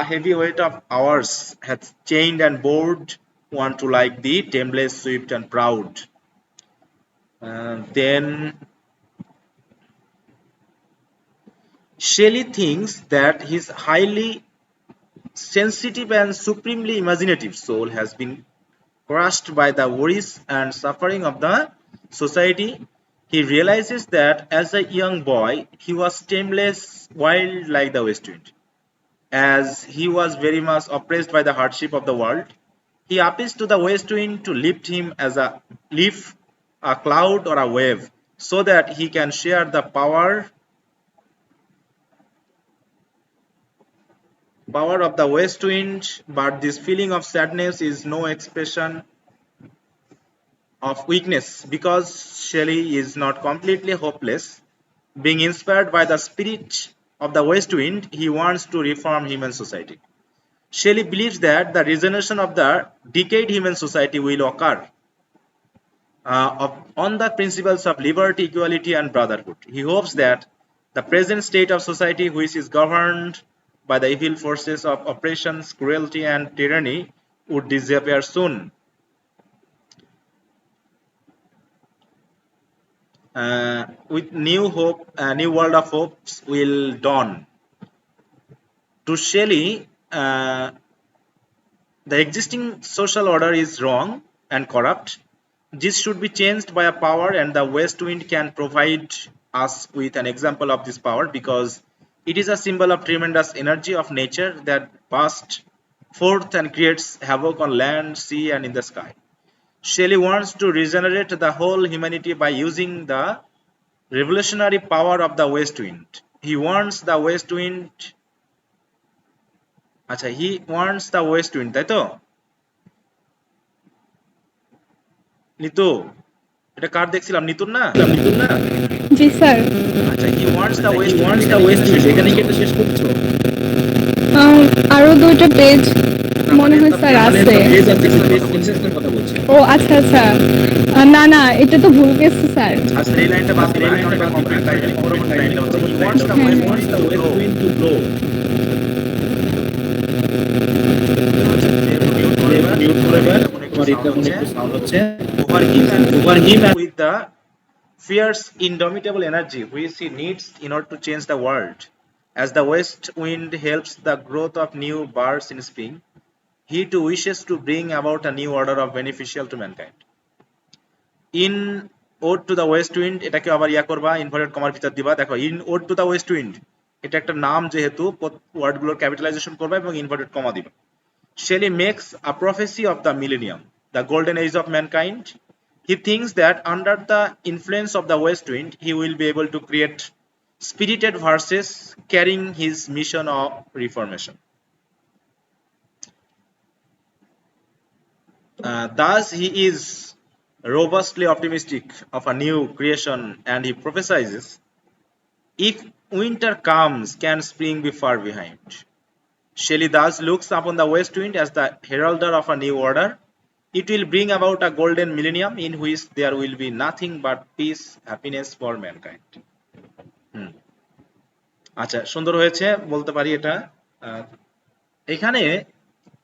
[SPEAKER 1] A heavy weight of hours hath chained and bored one to like thee, tameless, swift, and proud. Then Shelley thinks that his highly sensitive and supremely imaginative soul has been crushed by the worries and suffering of the society. He realizes that as a young boy, he was tameless, wild like the west wind. As he was very much oppressed by the hardship of the world, he appeals to the west wind to lift him as a leaf, a cloud, or a wave, so that he can share the power of the west wind. But this feeling of sadness is no expression of weakness, because Shelley is not completely hopeless. Being inspired by the spirit of the west wind, he wants to reform human society. Shelley believes that the regeneration of the decayed human society will occur on the principles of liberty, equality, and brotherhood. He hopes that the present state of society, which is governed by the evil forces of oppressions, cruelty, and tyranny, would disappear soon. With new hope, a new world of hopes will dawn. To Shelley, the existing social order is wrong and corrupt. This should be changed by a power, and the west wind can provide us with an example of this power, because it is a symbol of tremendous energy of nature that bursts forth and creates havoc on land, sea, and in the sky. Shelley wants to regenerate the whole humanity by using the revolutionary power of the west wind. He wants the west wind, আচ্ছা, he wants the west wind, তাই তো নিতু, এটা কার দেখছিলাম, নিতুর না?
[SPEAKER 3] জি sir.
[SPEAKER 1] আচ্ছা, he wants the west wind, এখানে কি এটা শেষ করছো?
[SPEAKER 3] আরো দুইটা পেজ মনে হয় স্যার আছে।
[SPEAKER 1] কথা বলছি।
[SPEAKER 3] ও আচ্ছা আচ্ছা, না না, এটা তো ভুল গেছে স্যার।
[SPEAKER 1] আচ্ছা, এই লাইনটা বাদ দিবা, কারণ এটা কমপ্লিট লাইন, পরবর্তী লাইনটা হচ্ছে he wants the west wind to blow. Mute করে এবার সাউন্ড হচ্ছে over him and with the fierce indomitable energy which he needs in order to change the world. As the west wind helps the growth of new birds in spring, he too wishes to bring about a new order of beneficial to mankind. In Ode to the West Wind, এটাকে আবার ইয়া করবা, inverted কমার ভিতর দিবা। দেখো, in Ode to the West Wind, এটা একটা নাম, যেহেতু ওয়ার্ডগুলোর ক্যাপিটালাইজেশন করবা এবং ইনভার্টেড কমা দিবা। Shelley makes a prophecy of the millennium, the golden age of mankind. He thinks that under the influence of the west wind, he will be able to create spirited verses carrying his mission of reformation. Thus, he is robustly optimistic of a new creation, and he prophesies, if winter comes, can spring be far behind? Shelley thus looks upon the west wind as the heralder of a new order. It will bring about a golden millennium in which there will be nothing but peace, happiness for mankind. আচ্ছা, সুন্দর হয়েছে, বলতে পারি এটা। এখানে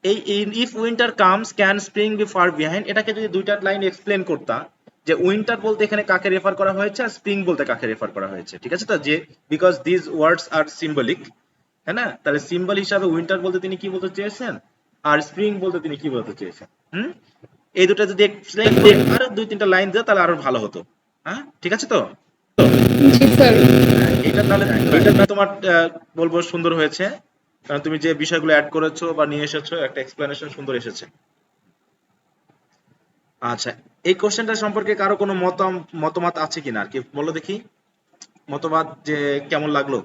[SPEAKER 1] এই if winter comes can spring be far behind, এটাকে যদি দুইটা লাইন এক্সপ্লেন করতা, যে উইন্টার বলতে এখানে কাকে রেফার করা হয়েছে আর স্প্রিং বলতে কাকে রেফার করা হয়েছে, ঠিক আছে তো, যে because this words are symbolic, হ্যাঁ না, তাহলে সিম্বল হিসাবে উইন্টার বলতে তিনি কি বলতে চেয়েছেন আর স্প্রিং বলতে তিনি কি বলতে চেয়েছেন। এই দুটো যদি এক্সপ্লেইন করে আরো 2-3টা লাইন দাও তাহলে আরো ভালো হতো। হ্যাঁ, ঠিক আছে তো।
[SPEAKER 3] জি স্যার।
[SPEAKER 1] এটা তাহলে এটা তোমার বলবো সুন্দর হয়েছে, কারণ তুমি যে বিষয়গুলো অ্যাড করেছো বা নিয়ে এসেছো একটা এক্সপ্লেনেশন সুন্দর এসেছে। আচ্ছা, এই কোশ্চেনটা সম্পর্কে কারো কোনো মতামত আছে কিনা আর কি, বলো দেখি মতবাদ যে কেমন লাগলো।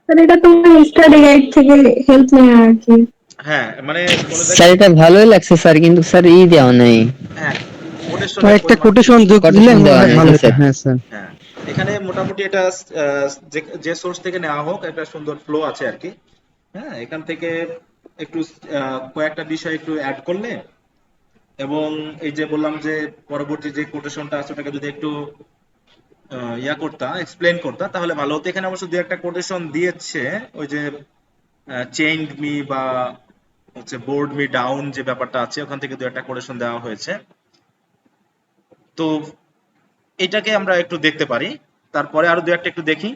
[SPEAKER 3] স্যার এটা তোমার স্টাডি গাইড থেকে হেল্প নেওয়া আর কি।
[SPEAKER 1] হ্যাঁ মানে কোনো
[SPEAKER 4] স্যার
[SPEAKER 1] জায়গায়
[SPEAKER 4] এটা ভালোই লাগছে স্যার, কিন্তু স্যার দেওয়া নাই,
[SPEAKER 1] হ্যাঁ কোটেশন অ্যাড
[SPEAKER 2] কয়েকটা
[SPEAKER 1] করে মাত্র।
[SPEAKER 2] কোটেশন যোগ দিলে
[SPEAKER 4] কোটেশন
[SPEAKER 2] মনে
[SPEAKER 4] দেওয়া
[SPEAKER 2] হয়
[SPEAKER 4] নাই,
[SPEAKER 2] ভালো
[SPEAKER 4] হ্যাঁ
[SPEAKER 2] হতো।
[SPEAKER 4] স্যার।
[SPEAKER 2] হ্যাঁ স্যার।
[SPEAKER 1] হ্যাঁ, এখানে মোটামুটি এটা যে সোর্স থেকে নেওয়া হোক একটা সুন্দর ফ্লো আছে আর কি। হ্যাঁ, এখান থেকে একটু কয়েকটা বিষয় একটু অ্যাড করলে এবং এই যে বললাম যে পরবর্তী যে কোটেশনটা আছে ওটাকে যদি একটু ইয়া করতা এক্সপ্লেন করতা তাহলে ভালো হতো। এখানে অবশ্য দু একটা কোটেশন দিয়েছে, ওই যে চেইনড মি বা হচ্ছে বোর্ড মি ডাউন যে ব্যাপারটা আছে ওখান থেকে দু একটা কোটেশন দেওয়া হয়েছে। তো এটাকে আমরা একটু দেখতে পারি, তারপরে আরো দু একটা একটু দেখি।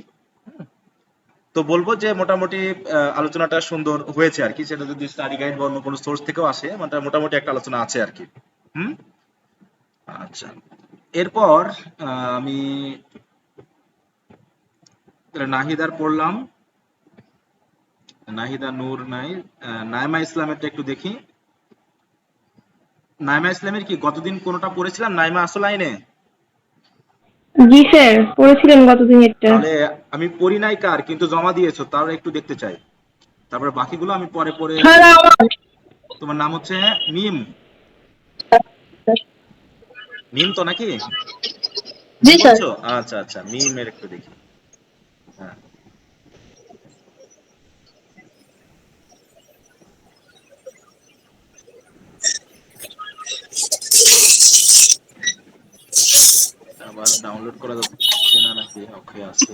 [SPEAKER 1] তো বলবো যে মোটামুটি আলোচনাটা সুন্দর হয়েছে আর কি, সেটা যদি স্টাডি গাইড বা অন্য কোনো সোর্স থেকেও আসে মানে মোটামুটি একটা আলোচনা আছে আর কি। হুম, আচ্ছা, এরপর আমি নাহিদার পড়লাম, নাহিদা নূর নাই, নাইমা ইসলামেরটা একটু দেখি। নাইমা ইসলামের কি গতদিন কোনোটা পড়েছিলাম, নাইমা আসল আইনে?
[SPEAKER 3] জি স্যার, পড়েছিলেন গতদিন একটা।
[SPEAKER 1] তাহলে আমি পড়ি নাই কার, কিন্তু জমা দিয়েছো তার একটু দেখতে চাই, তারপরে বাকিগুলো আমি পরে পরে।
[SPEAKER 6] স্যার আমার
[SPEAKER 1] তোমার নাম হচ্ছে মিম, মিম তো নাকি?
[SPEAKER 6] জি
[SPEAKER 1] মিম
[SPEAKER 6] স্যার।
[SPEAKER 1] বলছো, আচ্ছা আচ্ছা, মিমের একটু দেখি। হ্যাঁ, আবার ডাউনলোড করা যাচ্ছে না নাকি? ওকে, আছে।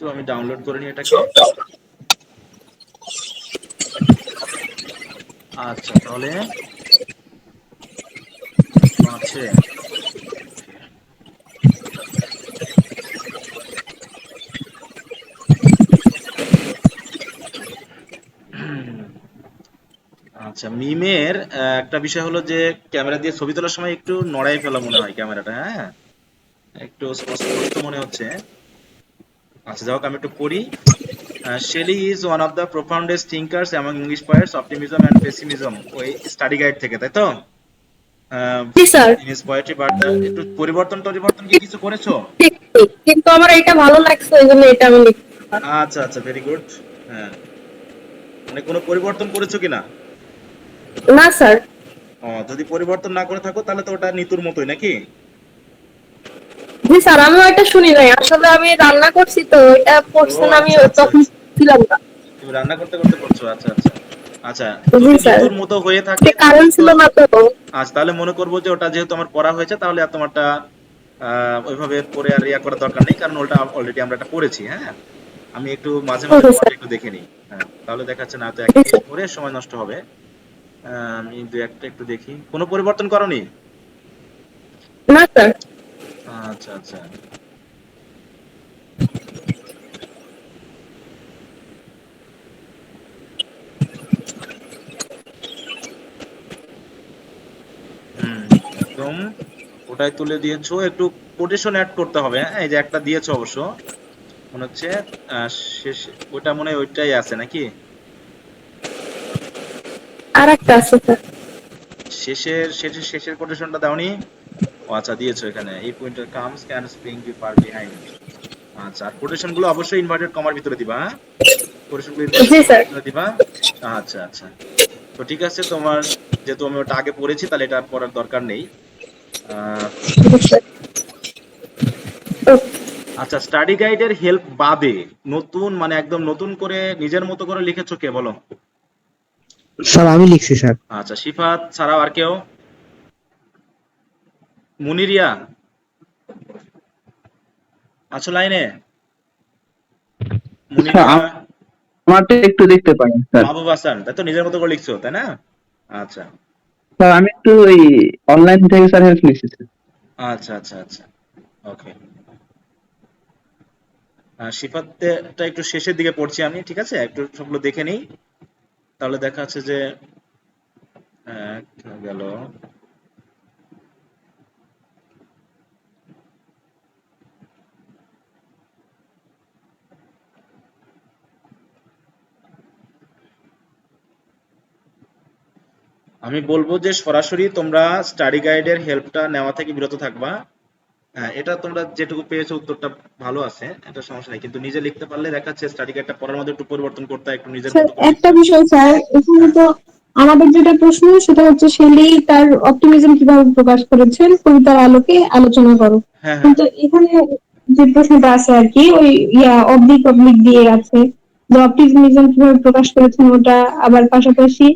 [SPEAKER 1] একটু আমি ডাউনলোড করে নিই এটাকে। আচ্ছা, তাহলে তো আছে। আচ্ছা, মিমের একটা বিষয় হলো যে ক্যামেরা দিয়ে ছবি তোলার সময় একটু নড়াই ফেলা মনে হয় ক্যামেরাটা, হ্যাঁ একটু স্পষ্ট মনে হচ্ছে। আচ্ছা, যাই হোক আমি একটু পড়ি। Shelley is one of the profoundest thinkers among English poets, optimism and pessimism, ওই স্টাডি গাইড থেকে, তাই তো?
[SPEAKER 6] জি sir.
[SPEAKER 1] in his poetry, but একটু পরিবর্তন কি কিছু করেছো?
[SPEAKER 6] ঠিক ঠিক, কিন্তু আমার এটা ভালো লাগছে ওই জন্য এটা আমি লিখছি।
[SPEAKER 1] আচ্ছা আচ্ছা, ভেরি গুড। হ্যাঁ, মানে কোনো পরিবর্তন করেছো কিনা?
[SPEAKER 6] না স্যার।
[SPEAKER 1] যদি পরিবর্তন না করে থাকো তাহলে তো ওটা নিতুর মতোই নাকি?
[SPEAKER 6] জি স্যার, আমি ওইটা শুনি নাই, আসলে আমি রান্না করছি তো ওইটা
[SPEAKER 1] ও
[SPEAKER 6] পড়ছেন, আমি
[SPEAKER 1] আচ্ছা আচ্ছা
[SPEAKER 6] তখন
[SPEAKER 1] আচ্ছা,
[SPEAKER 6] ছিলাম না।
[SPEAKER 1] তুমি রান্না করতে করতে পড়ছো, আচ্ছা আচ্ছা। আচ্ছা,
[SPEAKER 6] জি
[SPEAKER 1] যদি
[SPEAKER 6] স্যার,
[SPEAKER 1] নিতুর মতো হয়ে থাকে তাহলে
[SPEAKER 6] কারেন্ট
[SPEAKER 1] তো
[SPEAKER 6] ছিল না তো।
[SPEAKER 1] আচ্ছা, তাহলে মনে করবো যে ওটা যেহেতু আমার পড়া হয়েছে তাহলে আর তোমারটা ওইভাবে পড়ে আর ইয়া করার দরকার নেই, কারণ ওটা অলরেডি আমরা এটা পড়েছি। হ্যাঁ, আমি একটু মাঝে মাঝে
[SPEAKER 6] জি
[SPEAKER 1] তোমারটা
[SPEAKER 6] স্যার।
[SPEAKER 1] একটু দেখে নিই। হ্যাঁ, তাহলে দেখা যাচ্ছে না তো একই
[SPEAKER 6] জি
[SPEAKER 1] জিনিস
[SPEAKER 6] স্যার।
[SPEAKER 1] পড়ে সময় নষ্ট হবে। আমি দু একটা একটু দেখি, কোনো পরিবর্তন করনি?
[SPEAKER 6] না স্যার।
[SPEAKER 1] আচ্ছা আচ্ছা, হুম, একদম ওটাই তুলে দিয়েছো, একটু কোটেশন অ্যাড করতে হবে। হ্যাঁ, এই যে একটা দিয়েছো অবশ্য মনে হচ্ছে আহ, শেষ, ওটা মনে হয় ওইটাই আছে নাকি?
[SPEAKER 6] আর একটা আছে স্যার।
[SPEAKER 1] শেষের কোটেশনটা দাওনি? ও আচ্ছা, দিয়েছো এখানে, if winter comes can spring be far behind. আচ্ছা, আর কোটেশন গুলো অবশ্যই ইনভার্টেড কমার ভিতরে দিবা, হ্যাঁ কোটেশন গুলো ইনভার্টেড
[SPEAKER 6] জি
[SPEAKER 1] কমার
[SPEAKER 6] স্যার।
[SPEAKER 1] ভিতরে দিবা। আচ্ছা আচ্ছা, তো ঠিক আছে, তোমার যেহেতু আমি ওটা আগে পড়েছি তাহলে এটা আর পড়ার দরকার নেই। আহ,
[SPEAKER 6] জি স্যার।
[SPEAKER 1] আচ্ছা, স্টাডি গাইডের হেল্প বাদে নতুন মানে একদম নতুন করে নিজের মতো করে লিখেছো কে, বলো?
[SPEAKER 2] স্যার আমি লিখছি স্যার।
[SPEAKER 1] আচ্ছা, শিফাত ছাড়াও আর কেউ? মুনিরিয়া আছো লাইনে?
[SPEAKER 7] স্যার
[SPEAKER 1] মুনিরিয়া,
[SPEAKER 7] আমারটা একটু দেখতে পারেন স্যার।
[SPEAKER 1] মাহবুব হাসান, তাই তো নিজের মতো করে লিখছো তাই না? আচ্ছা
[SPEAKER 7] স্যার আমি একটু ওই অনলাইন থেকে স্যার হেল্প নিচ্ছি স্যার।
[SPEAKER 1] আচ্ছা আচ্ছা আচ্ছা, ওকে। সিফাতটা একটু শেষের দিকে পড়ছি আমি, ঠিক আছে? একটু সবগুলো দেখে নিই, তাহলে দেখা যাচ্ছে যে এক গেল। আমি বলবো যে সরাসরি তোমরা স্টাডি গাইডের হেল্পটা নেওয়া থেকে বিরত থাকবা। হ্যাঁ, এটা তোমরা যেটুকু পেয়েছো উত্তরটা ভালো আছে, এটা সমস্যা নেই, কিন্তু নিজে লিখতে পারলে দেখা যাচ্ছে স্টাডি গাইডটা পড়ার মধ্যে একটু পরিবর্তন করতে হয়, একটু নিজের
[SPEAKER 3] স্যার
[SPEAKER 1] মতো করে
[SPEAKER 3] একটা
[SPEAKER 1] লিখতে হয়।
[SPEAKER 3] বিষয় স্যার, এখানে
[SPEAKER 1] হ্যাঁ
[SPEAKER 3] তো আমাদের যেটা প্রশ্ন সেটা হচ্ছে শেলি তার অপটিমিজম কিভাবে প্রকাশ করেছেন কবিতার আলোকে আলোচনা করো,
[SPEAKER 1] হ্যাঁ হ্যাঁ।
[SPEAKER 3] কিন্তু এখানে যে প্রশ্নটা আছে আর কি ওই অবলিক অবলিক দিয়ে আছে যে অপটিমিজম কিভাবে প্রকাশ করেছেন ওটা, আবার পাশাপাশি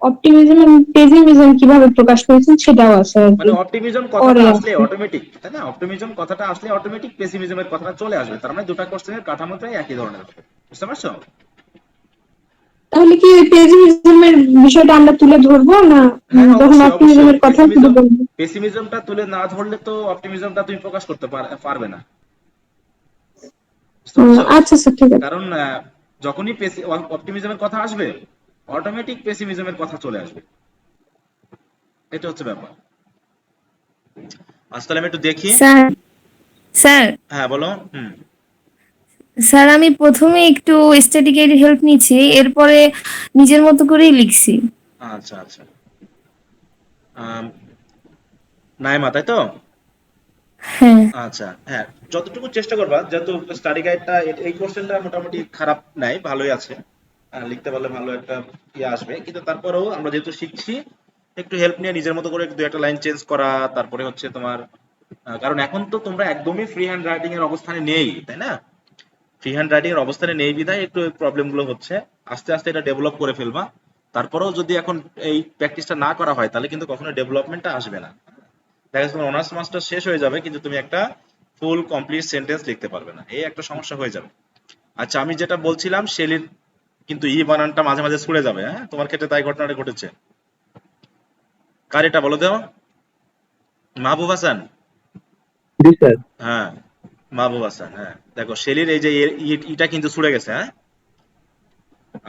[SPEAKER 3] অপটিমিজম এবং পেসিমিজম কিভাবে প্রকাশ করেছেন সেটাও আছে আর
[SPEAKER 1] মানে
[SPEAKER 3] কি
[SPEAKER 1] অপটিমিজম কথাটা
[SPEAKER 3] পরে
[SPEAKER 1] আসলে
[SPEAKER 3] আছে।
[SPEAKER 1] অটোমেটিক, তাই না? অপটিমিজম কথাটা আসলে অটোমেটিক পেসিমিজমের কথাটা চলে আসবে, তার মানে দুটো কোশ্চেনের কাঠামোটাই একই ধরনের হবে। বুঝতে পারছো?
[SPEAKER 3] তাহলে কি পেসিমিজমের বিষয়টা আমরা তুলে ধরবো না
[SPEAKER 1] হ্যাঁ হ্যাঁ,
[SPEAKER 3] তখন
[SPEAKER 1] অবশ্যই অবশ্যই।
[SPEAKER 3] অপটিমিজমের কথাই শুধু
[SPEAKER 1] পেসিমিজম,
[SPEAKER 3] বলবো?
[SPEAKER 1] পেসিমিজমটা তুলে না ধরলে তো অপটিমিজমটা তুমি প্রকাশ করতে পারবে না। বুঝতে পারছো?
[SPEAKER 3] আচ্ছা স্যার, ঠিক আছে।
[SPEAKER 1] কারণ যখনই অপটিমিজমের কথা আসবে, অটোমেটিক পেসিমিজমের কথা চলে আসবে। এটা হচ্ছে ব্যাপার। আজ তাহলে আমি একটু দেখি।
[SPEAKER 8] স্যার স্যার
[SPEAKER 1] হ্যাঁ বলো। হুম।
[SPEAKER 8] স্যার আমি প্রথমে একটু স্ট্যাটিক এর হেল্প নিচ্ছি, এরপরে নিজের মতো করেই লিখছি।
[SPEAKER 1] আচ্ছা আচ্ছা। আম, নাইমা, তাই তো?
[SPEAKER 8] হ্যাঁ।
[SPEAKER 1] আচ্ছা হ্যাঁ, যতটুকু চেষ্টা করবা, যেহেতু স্টাডি গাইডটা এই কোশ্চেনটা মোটামুটি খারাপ নাই, ভালোই আছে। লিখতে পারলে ভালো একটা ইয়ে আসবে, কিন্তু তারপরেও আমরা যেহেতু শিখছি, একটু হেল্প নিয়ে নিজের মতো করে দু একটা লাইন চেঞ্জ করা, তারপরে হচ্ছে তোমার কারণ এখন তো তোমরা একদমই ফ্রি হ্যান্ড রাইটিং এর অবস্থানে নেই, তাই না? ফ্রি হ্যান্ড রাইটিং এর অবস্থানে নেই বিধায় একটু প্রবলেম গুলো হচ্ছে। আস্তে আস্তে এটা ডেভেলপ করে ফেলবা। তারপরেও যদি এখন এই প্র্যাকটিসটা না করা হয়, তাহলে কিন্তু কখনো ডেভেলপমেন্টটা আসবে না। দেখা যাচ্ছে তোমার অনার্স মাস্টার শেষ হয়ে যাবে, কিন্তু তুমি একটা ফুল কমপ্লিট সেন্টেন্স লিখতে পারবে না, এই একটা সমস্যা হয়ে যাবে। আচ্ছা, আমি যেটা বলছিলাম, শেলির কিন্তু ই বানানটা মাঝে মাঝে ছুড়ে যাবে। হ্যাঁ, তোমার ক্ষেত্রে তাই ঘটনাটা ঘটেছে। কার এটা বলো তো? মাহবুব হাসান।
[SPEAKER 7] জি স্যার।
[SPEAKER 1] হ্যাঁ, মাহবুব হাসান। হ্যাঁ, দেখো শেলির এই যে ইটা কিন্তু ছুড়ে গেছে। হ্যাঁ,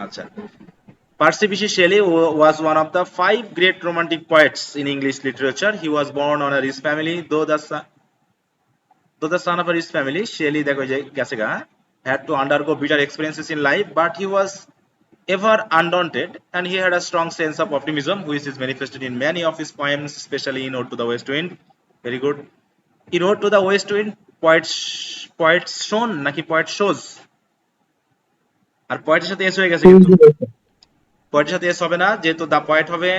[SPEAKER 1] আচ্ছা। Percy Bysshe Shelley was one of the five great romantic poets in English literature. He was born on a rich family, though the son of a rich family, Shelley দেখো যে গেছে গা, had to undergo bitter experiences in life, but he was ever undaunted, and he had a strong sense of optimism, which is manifested in many of his poems, especially in Ode to the West Wind. Very good. In Ode to the West Wind, poets shown নাকি poet shows? আর poet এর সাথে S হয়ে গেছে কিন্তু। poet এর সাথে S হবে না, যেহেতু দা poet হবে।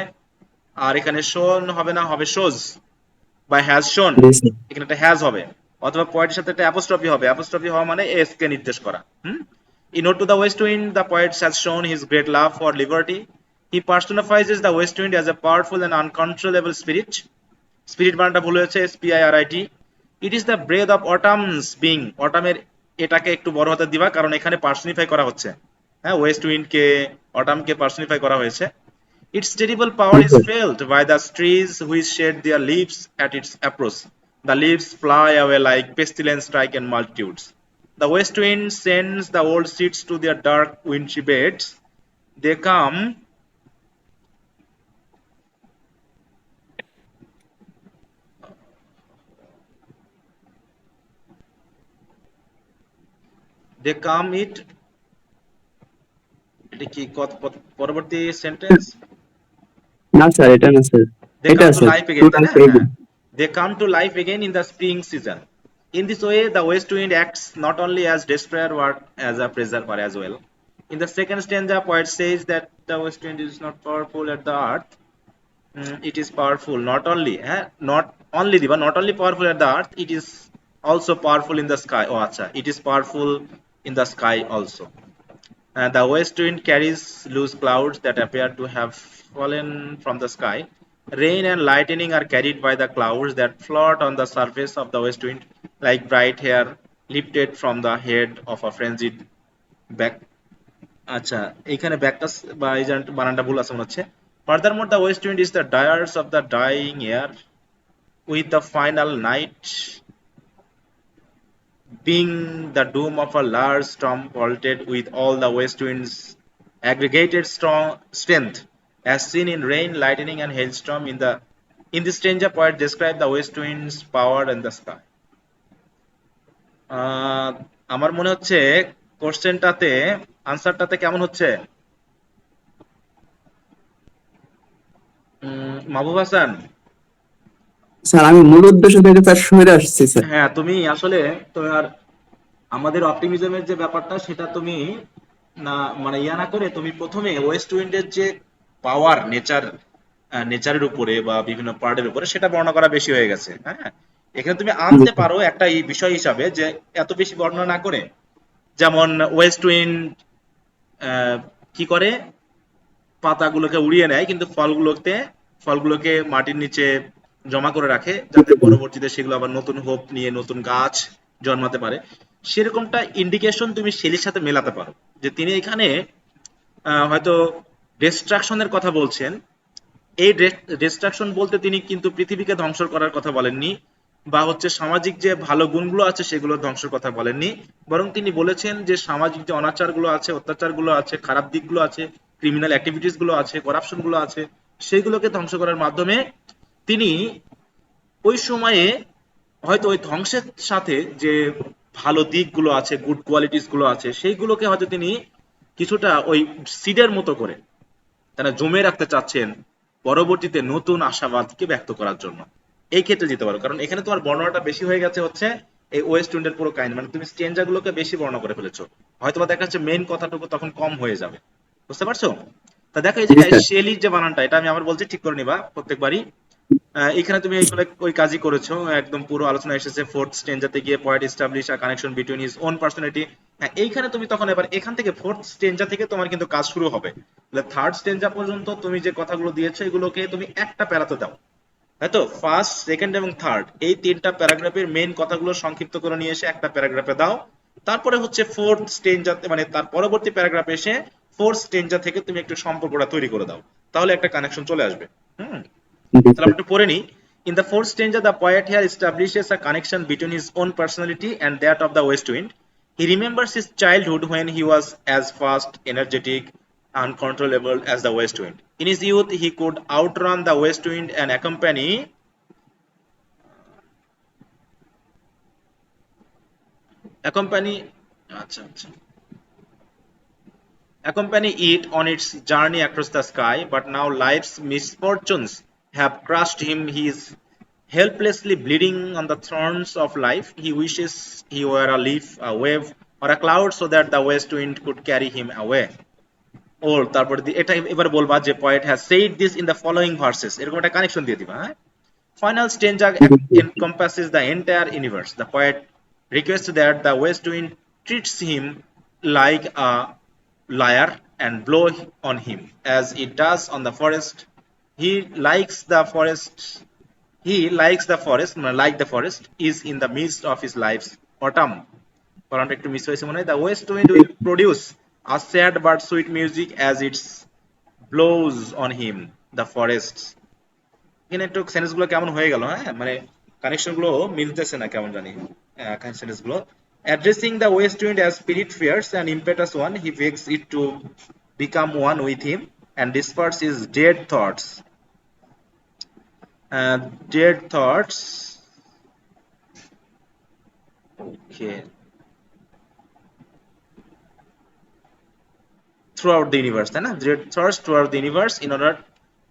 [SPEAKER 1] আর এখানে শোন হবে না, হবে শোজ বা হ্যাজ শোন।
[SPEAKER 7] জি স্যার।
[SPEAKER 1] এখানে একটা হ্যাজ হবে, অথবা পয়েন্টের সাথে একটা অ্যাপোস্ট্রফি হবে। অ্যাপোস্ট্রফি হওয়া মানে এস কে নির্দেশ করা। হুম। In Ode to the West Wind, the poet has shown his great love for liberty. He personifies the West Wind as a powerful and uncontrollable spirit. Spirit বানানটা ভুল হয়েছে, SPIRIT. It is the breath of autumn's being. অটামের এটাকে একটু বড় হাতে দিবা, কারণ এখানে পার্সনিফাই করা হচ্ছে। হ্যাঁ, ওয়েস্ট উইন্ডকে, অটামকে পার্সনিফাই করা হয়েছে। Its terrible power
[SPEAKER 7] G
[SPEAKER 1] is
[SPEAKER 7] sir.
[SPEAKER 1] felt by the trees which shed their leaves at its approach. The leaves fly away like pestilence strike in multitudes. The west wind sends the old seeds to their dark wintry beds. They come, they come it, এটা কি পরবর্তী sentence?
[SPEAKER 7] না sir, এটা না sir.
[SPEAKER 1] They
[SPEAKER 7] এটা
[SPEAKER 1] come to
[SPEAKER 7] sir
[SPEAKER 1] life
[SPEAKER 7] to
[SPEAKER 1] again, তাই না?
[SPEAKER 7] Life
[SPEAKER 1] হ্যাঁ,
[SPEAKER 7] again.
[SPEAKER 1] they come to life again in the spring season. In this way, the west wind acts not only as despair but as a preserver as well. In the second stanza, poet says that the west wind is not powerful at the earth. It is powerful not only দিবা, not only powerful at the earth, it is also powerful in the sky. ও আচ্ছা, it is powerful in the sky also. The west wind carries loose clouds that appear to have fallen from the sky. Rain and lightning are carried by the clouds that float on the surface of the west wind, like bright hair lifted from the head of a frenzied back. আচ্ছা এইখানে ব্যাকটা বা এই যে বানানটা ভুল আছে মনে হচ্ছে furthermore the west wind is the dirge of the dying year with the final night being the doom of a large storm vaulted with all the west wind's aggregated strong strength, as seen in rain, lightning, and hailstorm. In the stranger poet described the west wind's power in the sky. আহ, আমার মনে হচ্ছে কোশ্চেনটাতে আনসারটাতে কেমন হচ্ছে মাহবুব Hasan?
[SPEAKER 7] Sir আমি মূল উদ্দেশ্য থেকে sir সরে আসছি স্যার।
[SPEAKER 1] হ্যাঁ তুমি আসলে তোমার আমাদের অপটিমিজমের যে ব্যাপারটা সেটা তুমি না মানে ইয়া না করে তুমি প্রথমে ওয়েস্ট উইন্ডের যে পাওয়ার নেচারের উপরে বা বিভিন্ন পার্টের উপরে সেটা বর্ণনা করা বেশি হয়ে গেছে। হ্যাঁ এখানে তুমি
[SPEAKER 7] জি
[SPEAKER 1] আনতে
[SPEAKER 7] স্যার।
[SPEAKER 1] পারো একটা এই বিষয় হিসাবে যে এত বেশি বর্ণনা না করে, যেমন ওয়েস্ট উইন্ড কি করে পাতাগুলোকে উড়িয়ে নেয় কিন্তু ফলগুলোকে মাটির নিচে জমা করে রাখে যাতে পরবর্তীতে সেগুলো আবার নতুন হোপ নিয়ে নতুন গাছ জন্মাতে পারে। সেরকমটা ইন্ডিকেশন তুমি শেলির সাথে মেলাতে পারো যে তিনি এখানে হয়তো ডিস্ট্রাকশনের কথা বলছেন। এই ডিস্ট্রাকশন বলতে তিনি কিন্তু পৃথিবীকে ধ্বংস করার কথা বলেননি বা হচ্ছে সামাজিক যে ভালো গুণগুলো আছে সেগুলো ধ্বংসের কথা বলেননি, বরং তিনি বলেছেন যে সামাজিক যে অনাচারগুলো আছে, অত্যাচারগুলো আছে, খারাপ দিকগুলো আছে, ক্রিমিনাল অ্যাক্টিভিটিস গুলো আছে, করাপশন গুলো আছে, সেইগুলোকে ধ্বংস করার মাধ্যমে তিনি ওই সময়ে হয়তো ওই ধ্বংসের সাথে যে ভালো দিকগুলো আছে, গুড কোয়ালিটিস গুলো আছে, সেইগুলোকে হয়তো তিনি কিছুটা ওই সিডের মতো করে তারা জমে রাখতে চাচ্ছেন পরবর্তীতে নতুন আশাবাদকে ব্যক্ত করার জন্য। এই ক্ষেত্রে যেতে পারো কারণ এখানে তোমার বর্ণনাটা বেশি হয়ে গেছে হচ্ছে এই ওয়েস্ট উইন্ডের পুরো কাহিনী, মানে তুমি স্ট্রেঞ্জার গুলোকে বেশি বর্ণনা করে ফেলেছো, হয়তো বা দেখা যাচ্ছে মেইন কথাটুকু তখন কম হয়ে যাবে। বুঝতে পারছো? তা দেখো এই যে
[SPEAKER 7] জি স্যার।
[SPEAKER 1] শেলির যে বানানটা এটা আমি আবার বলছি ঠিক করে নিবা প্রত্যেকবারই। এখানে তুমি আসলে ওই কাজই করেছো, একদম পুরো আলোচনা এসেছে ফোর্থ স্টেঞ্জাতে গিয়ে পয়েন্ট এস্টাবলিশ আ connection between his own personality. হ্যাঁ এইখানে তুমি তখন এবার এখান থেকে ফোর্থ স্টেঞ্জা থেকে তোমার কিন্তু কাজ শুরু হবে। থার্ড স্টেঞ্জা পর্যন্ত তুমি যে কথাগুলো দিয়েছো এগুলোকে তুমি একটা প্যারাতে দাও, তাই তো? ফার্স্ট, সেকেন্ড এবং থার্ড এই তিনটা প্যারাগ্রাফের মেইন কথাগুলো সংক্ষিপ্ত করে নিয়ে এসে একটা প্যারাগ্রাফে দাও। তারপরে হচ্ছে ফোর্থ স্টেঞ্জাতে মানে তার পরবর্তী প্যারাগ্রাফে এসে ফোর্থ স্টেঞ্জা থেকে তুমি একটু সম্পর্কটা তৈরি করে দাও, তাহলে একটা কানেকশন চলে আসবে। হুম,
[SPEAKER 7] জি
[SPEAKER 1] তাহলে
[SPEAKER 7] স্যার।
[SPEAKER 1] আমরা একটু পড়ে নিই। In the fourth stanza, the poet here establishes a connection between his own personality and that of the west wind. He remembers his childhood when he was as fast, energetic, uncontrollable as the west wind. In his youth, he could outrun the west wind and accompany আচ্ছা আচ্ছা accompany it on its journey across the sky, but now life's misfortunes have crushed him. He is helplessly bleeding on the thorns of life. He wishes he were a leaf, a wave, or a cloud so that the west wind could carry him away. ওর তারপর এটা এবার বলবা যে poet has said this in the following verses, এরকম একটা connection দিয়ে দিবা। হ্যাঁ, final stanza encompasses the entire universe. The poet requests that the west wind treats him like a liar and blow on him as it does on the forest. He likes the forest. He likes the forest, like the forest is in the midst of his life's autumn. কলমটা একটু miss হয়েছে মনে হয়। The west wind will produce a sad but sweet music as it blows on him, the forests. এখানে একটু sentence গুলো কেমন হয়ে গেল, হ্যাঁ মানে কানেকশন গুলো মিলতেছে না কেমন জানি সেন্টেন্স গুলো। Addressing the west wind as spirit fierce and impetuous one, he begs it to become one with him and disperse his dead thoughts. Dead thoughts, okay, throughout the universe, তাই না? Dead thoughts throughout the universe in order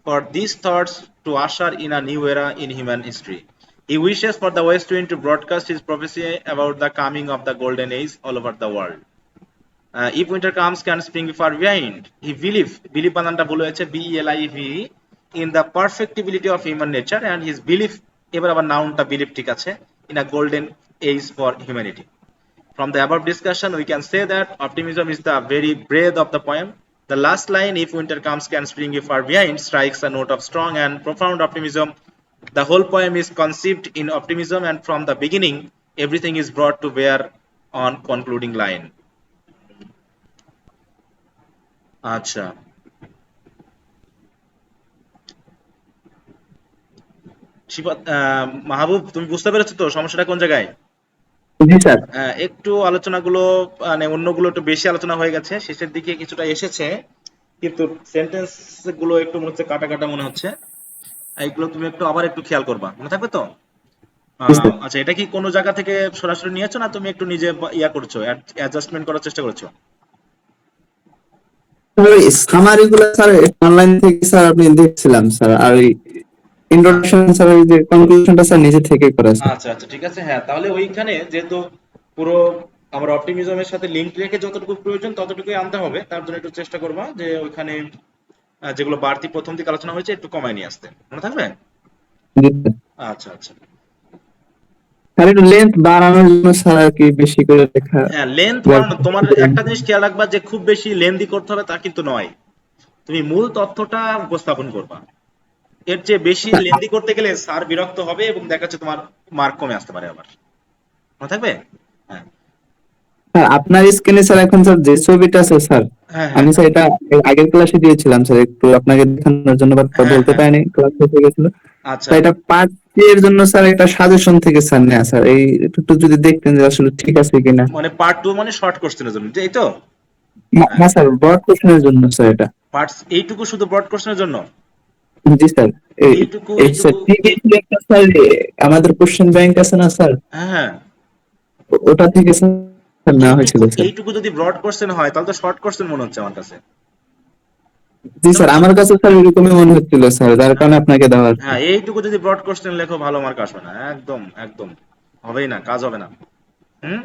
[SPEAKER 1] for these thoughts to usher in a new era in human history. He wishes for the west wind to broadcast his prophecy about the coming of the golden age all over the world. If winter comes, can spring be far behind? He believe বানানটা ভুল হয়েছে, BELIEV, in the perfectibility of human nature and his belief, এবার আবার নাউনটা believe ঠিক আছে, in a golden age for humanity. From the above discussion, we can say that optimism is the very breath of the poem. The last line, if winter comes, can spring you far behind, strikes a note of strong and profound optimism. The whole poem is conceived in optimism, and from the beginning, everything is brought to bear on concluding line. আচ্ছা, মাহবুব, তুমি বুঝতে পেরেছো তো সমস্যাটা কোন জায়গায়?
[SPEAKER 7] জি sir.
[SPEAKER 1] একটু আলোচনাগুলো মানে অন্যগুলো একটু বেশি আলোচনা হয়ে গেছে, শেষের দিকে কিছুটা এসেছে, কিন্তু সেন্টেন্স গুলো একটু মনে হচ্ছে কাটা কাটা মনে হচ্ছে। এইগুলো তুমি একটু আবার একটু খেয়াল করবা, মনে থাকবে তো?
[SPEAKER 7] জি স্যার।
[SPEAKER 1] আচ্ছা, এটা কি কোনো জায়গা থেকে সরাসরি নিয়েছো, না তুমি একটু নিজে ইয়া করছো, অ্যাডজাস্টমেন্ট করার চেষ্টা করছো?
[SPEAKER 7] স্যার সামারি গুলো স্যার অনলাইন থেকে স্যার আপনি দেখছিলাম স্যার, আর ওই
[SPEAKER 1] আ-
[SPEAKER 7] ইন্ট্রোডাকশন স্যার ওই যে কনক্লুশনটা স্যার নিজে থেকে করা স্যার।
[SPEAKER 1] আচ্ছা আচ্ছা, ঠিক আছে। হ্যাঁ, তাহলে ওইখানে যেহেতু পুরো আমার অপটিমিজমের সাথে লিঙ্ক রেখে যতটুকু প্রয়োজন ততটুকুই আনতে হবে, তার জন্য একটু চেষ্টা করবা যে ওইখানে যেগুলো বাড়তি প্রথম দিকে আলোচনা হয়েছে একটু কমায় নিয়ে আসতে, মনে থাকবে?
[SPEAKER 7] জি স্যার।
[SPEAKER 1] আচ্ছা আচ্ছা।
[SPEAKER 7] স্যার একটু লেন্থ বাড়ানোর জন্য স্যার আর কি বেশি করে লেখা
[SPEAKER 1] হ্যাঁ, লেন্থ বাড়ানো,
[SPEAKER 7] দরকার।
[SPEAKER 1] তোমার একটা জিনিস খেয়াল রাখবা যে খুব বেশি লেন্দি করতে হবে তা কিন্তু নয়, তুমি মূল তথ্যটা উপস্থাপন করবা। এর চেয়ে বেশি লেন্দি করতে গেলে স্যার বিরক্ত হবে এবং দেখা যাচ্ছে তোমার মার্ক কমে আসতে পারে আবার, মনে থাকবে? হ্যাঁ
[SPEAKER 7] স্যার আপনার স্ক্রিনে স্যার এখন স্যার যে ছবিটা আছে স্যার,
[SPEAKER 1] হ্যাঁ হ্যাঁ
[SPEAKER 7] আমি স্যার এটা এর আগের ক্লাসে দিয়েছিলাম স্যার, একটু আপনাকে দেখানোর জন্য বাট
[SPEAKER 1] হ্যাঁ
[SPEAKER 7] বলতে
[SPEAKER 1] হ্যাঁ।
[SPEAKER 7] পারিনি, ক্লাস হয়ে গেছিল।
[SPEAKER 1] আচ্ছা
[SPEAKER 7] স্যার এটা পার্ট এর জন্য স্যার একটা সাজেশন থেকে স্যার নেওয়া স্যার, এই একটু যদি দেখতেন যে আসলে ঠিক আছে কিনা।
[SPEAKER 1] মানে পার্ট টু মানে শর্ট কোশ্চেনের জন্য, এই তো? হ্যাঁ,
[SPEAKER 7] হ্যাঁ স্যার, ব্রড কোশ্চেনের জন্য স্যার এটা।
[SPEAKER 1] পার্টস এইটুকু শুধু ব্রড কোশ্চেনের জন্য?
[SPEAKER 7] জি স্যার। এই
[SPEAKER 1] এইটুকু
[SPEAKER 7] এই স্যার
[SPEAKER 1] এইটুকু এই
[SPEAKER 7] টিভিতে একটা স্যার আমাদের কোশ্চেন ব্যাংক আছে না স্যার,
[SPEAKER 1] হ্যাঁ হ্যাঁ,
[SPEAKER 7] ওটা থেকে স্যার নেওয়া হয়েছিল
[SPEAKER 1] এইটুকু
[SPEAKER 7] স্যার।
[SPEAKER 1] এইটুকু যদি ব্রড কোশ্চেন হয় তাহলে তো শর্ট কোশ্চেন মনে হচ্ছে আমার কাছে,
[SPEAKER 7] জি
[SPEAKER 1] বুঝতে
[SPEAKER 7] স্যার,
[SPEAKER 1] পারছো?
[SPEAKER 7] আমার কাছে স্যার এরকমই মনে হচ্ছিল স্যার, যার
[SPEAKER 1] হ্যাঁ
[SPEAKER 7] কারণে আপনাকে দেওয়া আর কি।
[SPEAKER 1] হ্যাঁ, এইটুকু যদি ব্রড কোশ্চেন লেখো ভালো মার্ক আসবে না, একদম একদম হবেই না, কাজ হবে না। হুম।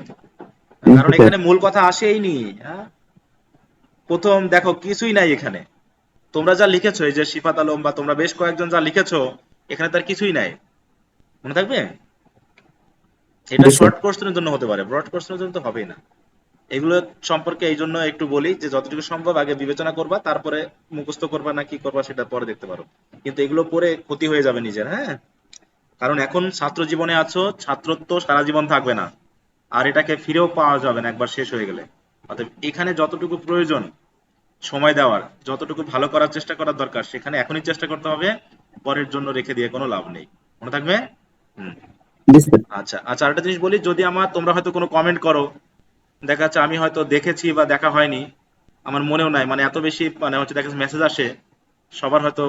[SPEAKER 1] কারণ
[SPEAKER 7] জি স্যার।
[SPEAKER 1] এখানে মূল কথা আসেই নি। হ্যাঁ, প্রথম দেখো কিছুই নাই এখানে, তোমরা যা লিখেছো এই যে শিফাত আলম বা তোমরা বেশ কয়েকজন যা লিখেছো, এখানে তার কিছুই নাই, মনে থাকবে? এটা
[SPEAKER 7] জি স্যার।
[SPEAKER 1] শর্ট কোশ্চেনের জন্য হতে পারে, ব্রড কোশ্চেনের জন্য তো হবেই না। এগুলো সম্পর্কে এই জন্য একটু বলি যে যতটুকু সম্ভব আগে বিবেচনা করবা, তারপরে মুখস্থ করবা না কি করবা সেটা পরে দেখতে পারো, কিন্তু এগুলো পরে ক্ষতি হয়ে যাবে নিজের। হ্যাঁ, কারণ এখন ছাত্র জীবনে আছো, ছাত্রত্ব সারা জীবন থাকবে না, আর এটাকে ফিরেও পাওয়া যাবে না একবার শেষ হয়ে গেলে। অতএব এখানে যতটুকু প্রয়োজন সময় দেওয়ার, যতটুকু ভালো করার চেষ্টা করার দরকার সেখানে এখনই চেষ্টা করতে হবে, পরের জন্য রেখে দিয়ে কোনো লাভ নেই, মনে থাকবে? হুম।
[SPEAKER 7] জি স্যার।
[SPEAKER 1] আচ্ছা আচ্ছা, আরেকটা জিনিস বলি, যদি আমার তোমরা হয়তো কোনো কমেন্ট করো, দেখা যাচ্ছে আমি হয়তো দেখেছি বা দেখা হয়নি, আমার মনেও নাই, মানে এত বেশি মানে হচ্ছে দেখা মেসেজ আসে সবার, হয়তো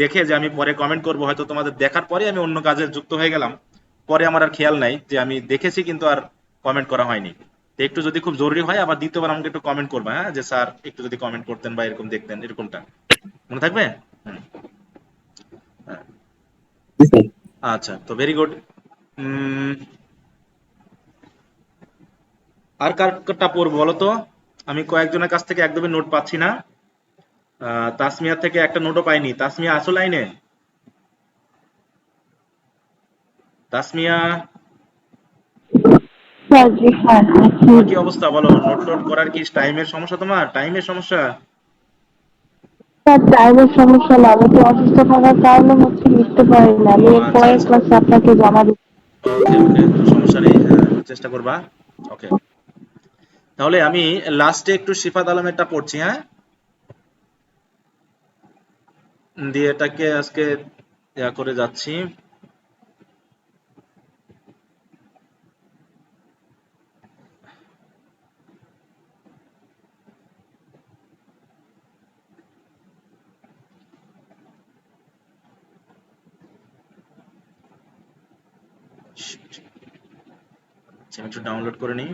[SPEAKER 1] দেখে যে আমি পরে কমেন্ট করব, হয়তো তোমাদের দেখার পরে আমি অন্য কাজে যুক্ত হয়ে গেলাম, পরে আমার আর খেয়াল নাই যে আমি দেখেছি কিন্তু আর কমেন্ট করা হয়নি। তো একটু যদি খুব জরুরি হয় আবার দ্বিতীয়বার আমাকে একটু কমেন্ট করবে, হ্যাঁ, যে স্যার একটু যদি কমেন্ট করতেন বা এরকম দেখতেন, এরকমটা মনে থাকবে? হুম, হ্যাঁ।
[SPEAKER 7] জি স্যার।
[SPEAKER 1] আচ্ছা, তো ভেরি গুড। আর কারটা পড়বো বলো তো? আমি কয়েকজনের কাছ থেকে একদমই নোট পাচ্ছি না। তাসমিয়া থেকে একটা নোটও পাইনি। তাসমিয়া আসো লাইনে? তাসমিয়া,
[SPEAKER 9] স্যার জি স্যার আছি।
[SPEAKER 1] তোমার কি অবস্থা বলো? নোট টোট করার কি টাইমের সমস্যা, তোমার টাইমের সমস্যা?
[SPEAKER 9] স্যার টাইমের সমস্যা না, আমি তো অসুস্থ থাকার কারণে হচ্ছে লিখতে পারি না,
[SPEAKER 1] ও
[SPEAKER 9] আমি এর
[SPEAKER 1] আচ্ছা
[SPEAKER 9] পরের
[SPEAKER 1] আচ্ছা,
[SPEAKER 9] ক্লাসে আপনাকে জমা দিব।
[SPEAKER 1] ওকে ওকে, তো সমস্যা নেই, হ্যাঁ চেষ্টা করবা। ওকে, তাহলে আমি লাস্টে একটু শিফাত আলমেরটা পড়ছি, হ্যাঁ, দিয়ে এটাকে আজকে ইয়া করে যাচ্ছি। আচ্ছা, আমি একটু ডাউনলোড করে নিই।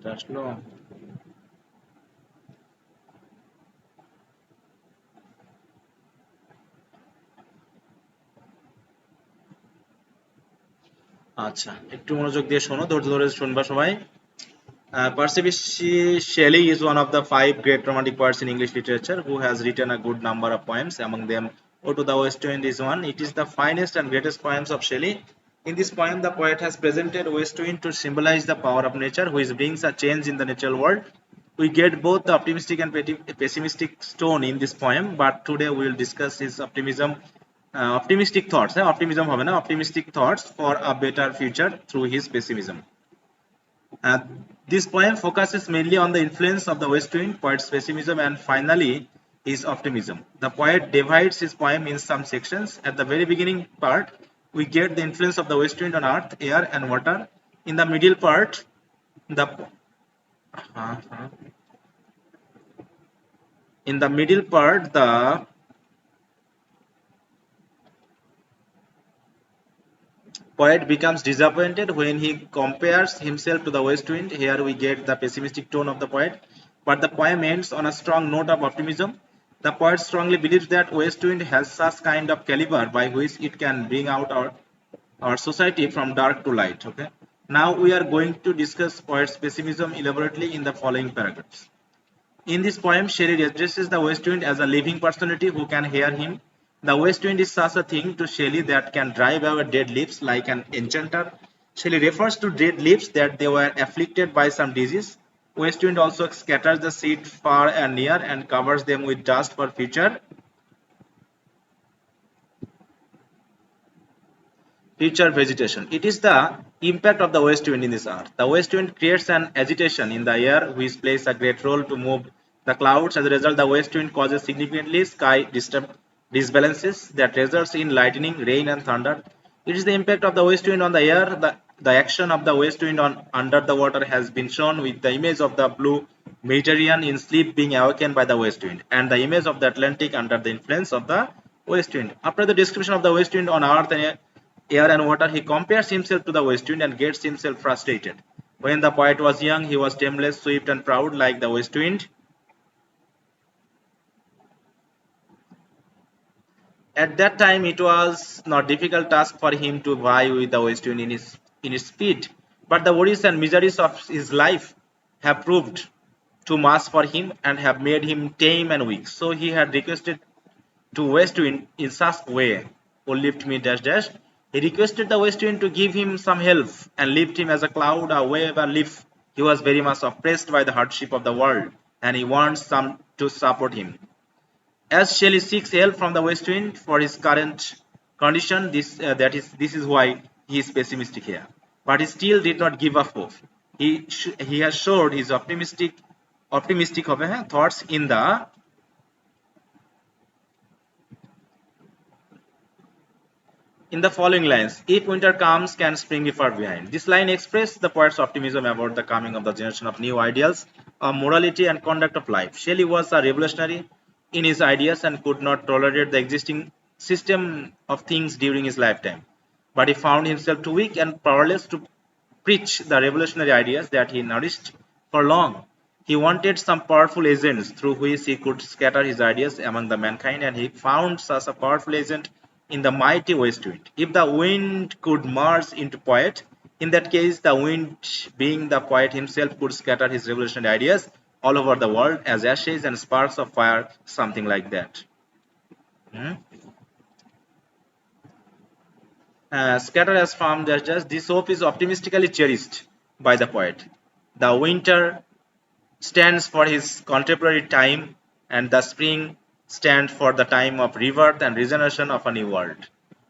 [SPEAKER 1] এটা আসলো। আচ্ছা, একটু মনোযোগ দিয়ে শোনো, ধৈর্য ধরে শুনবা সবাই। Percy Shelley is one of the five great romantic poets in English literature who has written a good number of poems. Among them, "Ode to the West Wind" is one. It is the finest and greatest poems of Shelley. In this poem, the poet has presented West Wind to symbolize the power of nature, which brings a change in the natural world. We get both the optimistic and pessimistic tone in this poem, but today we will discuss his optimistic thoughts. Optimism হবে না, optimistic thoughts for a better future through his pessimism. Uh, this poem focuses mainly on the influence of the West Wind, poet's pessimism, and finally his optimism. The poet divides his poem in some sections. At the very beginning part, we get the influence of the West Wind on earth, air, and water. In the middle part, the uh, the poet becomes disappointed when he compares himself to the west wind. Here we get the pessimistic tone of the poet, but the poem ends on a strong note of optimism. The poet strongly believes that west wind has such kind of caliber by which it can bring out our society from dark to light. Okay. Now we are going to discuss poet's pessimism elaborately in the following paragraphs. In this poem, Shelley addresses the West Wind as a living personality who can hear him. The West Wind is such a thing to Shelley that can drive away dead leaves like an enchanter. Shelley refers to dead leaves that they were afflicted by some disease. West Wind also scatters the seed far and near and covers them with dust for future vegetation. It is the impact of the west wind in this earth. The west wind creates an agitation in the air which plays a great role to move the clouds. As a result, the west wind causes significantly sky disbalances that results in lightning, rain, and thunder. It is the impact of the west wind on the air. The action of the west wind on under the water has been shown with the image of the blue Mediterranean in sleep being awakened by the west wind, and the image of the Atlantic under the influence of the west wind. After the description of the west wind on earth and air and water, he compares himself to the west wind and gets himself frustrated. When the poet was young, he was tameless, swift, and proud like the west wind. At that time, it was not difficult task for him to vie with the west wind in his speed. But the worries and miseries of his life have proved too much for him and have made him tame and weak. So he had requested to west wind in such way, "O lift me dash dash." He requested the west wind to give him some help and lift him as a cloud, a wave, a leaf. He was very much oppressed by the hardship of the world, and he wants some to support him. As Shelley seeks help from the west wind for his current condition, this is why he is pessimistic here. But he still did not give up hope. He has showed his optimistic thoughts in the following lines: "If winter comes, can spring be far behind?" This line expresses the poet's optimism about the coming of the generation of new ideals of morality and conduct of life. Shelley was a revolutionary in his ideas and could not tolerate the existing system of things during his lifetime. But he found himself too weak and powerless to preach the revolutionary ideas that he nourished for long. He wanted some powerful agents through which he could scatter his ideas among the mankind, and he found such a powerful agent in the mighty west wind. If the wind could merge into poet, in that case the wind, being the poet himself, could scatter his revolutionary ideas all over the world as ashes and sparks of fire, something like that. Hmm? Scatter as farm just this hope is optimistically cherished by the poet. The winter stands for his contemporary time, and the spring stands for the time of rebirth and regeneration of a new world.